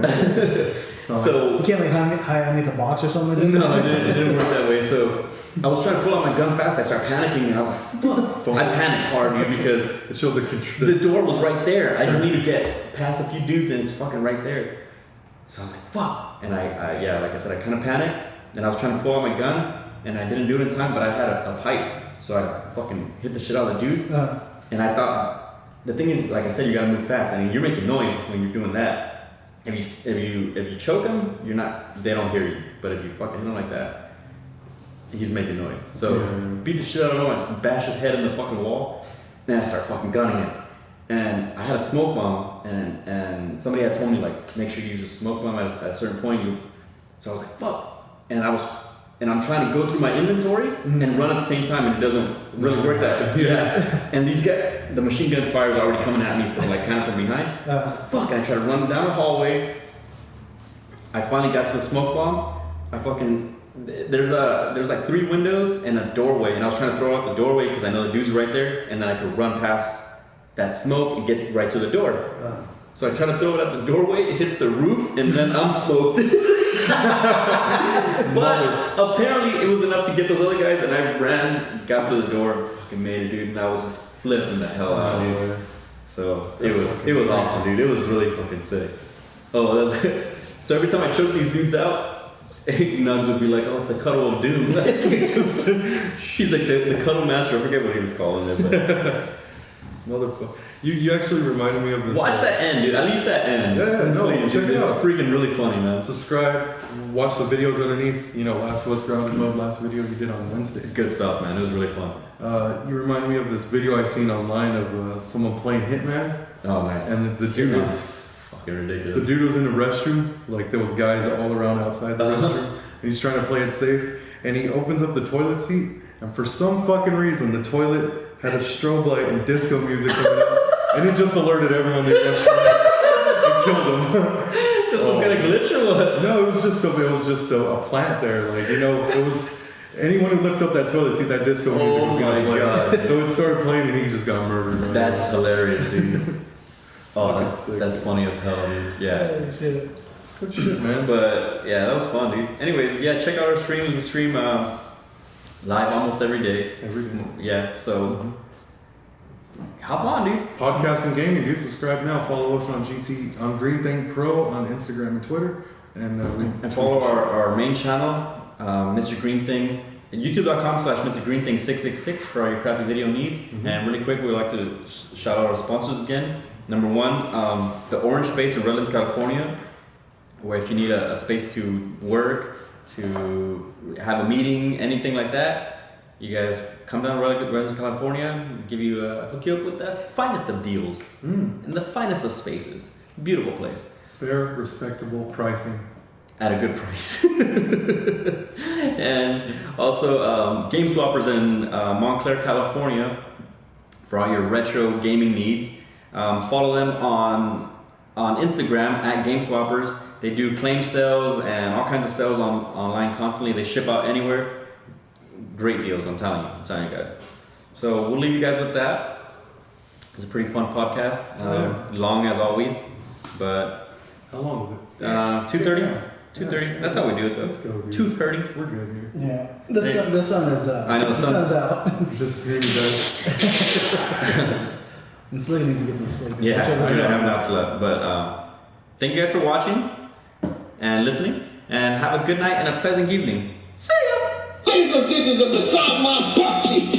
so You can't like hide underneath a box or something. no, it didn't work that way. So I was trying to pull out my gun fast. I started panicking, and I was like, "Fuck!" I panicked hard, dude, because It showed the door was right there. I just need to get past a few dudes, and it's fucking right there. So I was like, "Fuck!" And I like I said, I kind of panicked, and I was trying to pull out my gun, and I didn't do it in time. But I had a pipe, so I fucking hit the shit out of the dude. And I thought, the thing is, like I said, you gotta move fast, and you're making noise when you're doing that. If you choke them, they don't hear you. But if you fucking hit him like that, he's making noise. So beat the shit out of him, I bash his head in the fucking wall, and I start fucking gunning it. And I had a smoke bomb, and somebody had told me like, make sure you use a smoke bomb at a certain point. So I was like, fuck, and I'm trying to go through my inventory and run at the same time, and it doesn't really work that way. Yeah. And these guys, the machine gun fire is already coming at me from like kind of from behind. I was like, fuck, and I tried to run down the hallway. I finally got to the smoke bomb. There's like 3 windows and a doorway, and I was trying to throw out the doorway because I know the dude's right there, and then I could run past that smoke and get right to the door. So I try to throw it at the doorway, it hits the roof, and then I'm smoked. But apparently it was enough to get those other guys, and I ran, got to the door, fucking made it, dude, and I was just flipping the hell out, dude. So it was awesome, dude. It was really fucking sick. Oh, so every time I choke these dudes out, Nugs would be like, "Oh, it's the cuddle of doom." He's like the cuddle master. I forget what he was calling it, but Motherfucker. You actually reminded me of this. watch that end, dude. At least that end. Yeah, no, Please, check it it's out. freaking really funny, man. Subscribe, watch the videos underneath. Last of Us Grounded Mode, last video you did on Wednesday. It's good stuff, man. It was really fun. You remind me of this video I seen online of someone playing Hitman, Oh, nice. and the dude was fucking ridiculous. the dude was in the restroom. Like there was guys all around outside the restroom, and he's trying to play it safe. And he opens up the toilet seat, and for some fucking reason, the toilet had a strobe light and disco music coming out, and it just alerted everyone in the restroom and killed them. This some kind of glitch or what? No, it was just a plant there. Like it was anyone who lifted up that toilet seat, that disco music was gonna play. God. So it started playing, and he just got murdered. Right? That's hilarious, dude. Oh, Fucking that's sick. funny as hell, dude. Yeah. Shit. Good shit, man. But yeah, that was fun, dude. Anyways, yeah, check out our stream. We stream live almost every day. Every day. Yeah, so hop on, dude. Podcast and gaming, dude. Subscribe now. Follow us on GreenThing Pro on Instagram and Twitter, and And follow our main channel, Mr. Green Thing, youtube.com/MrGreenThing666 for all your crappy video needs. And really quick, we'd like to shout out our sponsors again. Number one, the Orange Space in Redlands, California, where if you need a space to work, to have a meeting, anything like that, you guys come down to Redlands, California, hook you up with the finest of deals and the finest of spaces. Beautiful place. fair, respectable pricing. At a good price. And also Game Swappers in Montclair, California for all your retro gaming needs. Follow them on Instagram at Game Swappers. They do claim sales and all kinds of sales online constantly. They ship out anywhere. Great deals, I'm telling you guys. So we'll leave you guys with that. It's a pretty fun podcast. Long as always, but How long was it? 2:30. 2:30. That's how we do it, though. Let's go, dude. 2:30. We're good here. Yeah. The sun is up. I know, the sun's out. Just greedy guys. And Slick needs to get some sleep. Yeah, I have not slept, but thank you guys for watching and listening, and have a good night and a pleasant evening. See ya. Ladies and gentlemen, beside my butt cheek.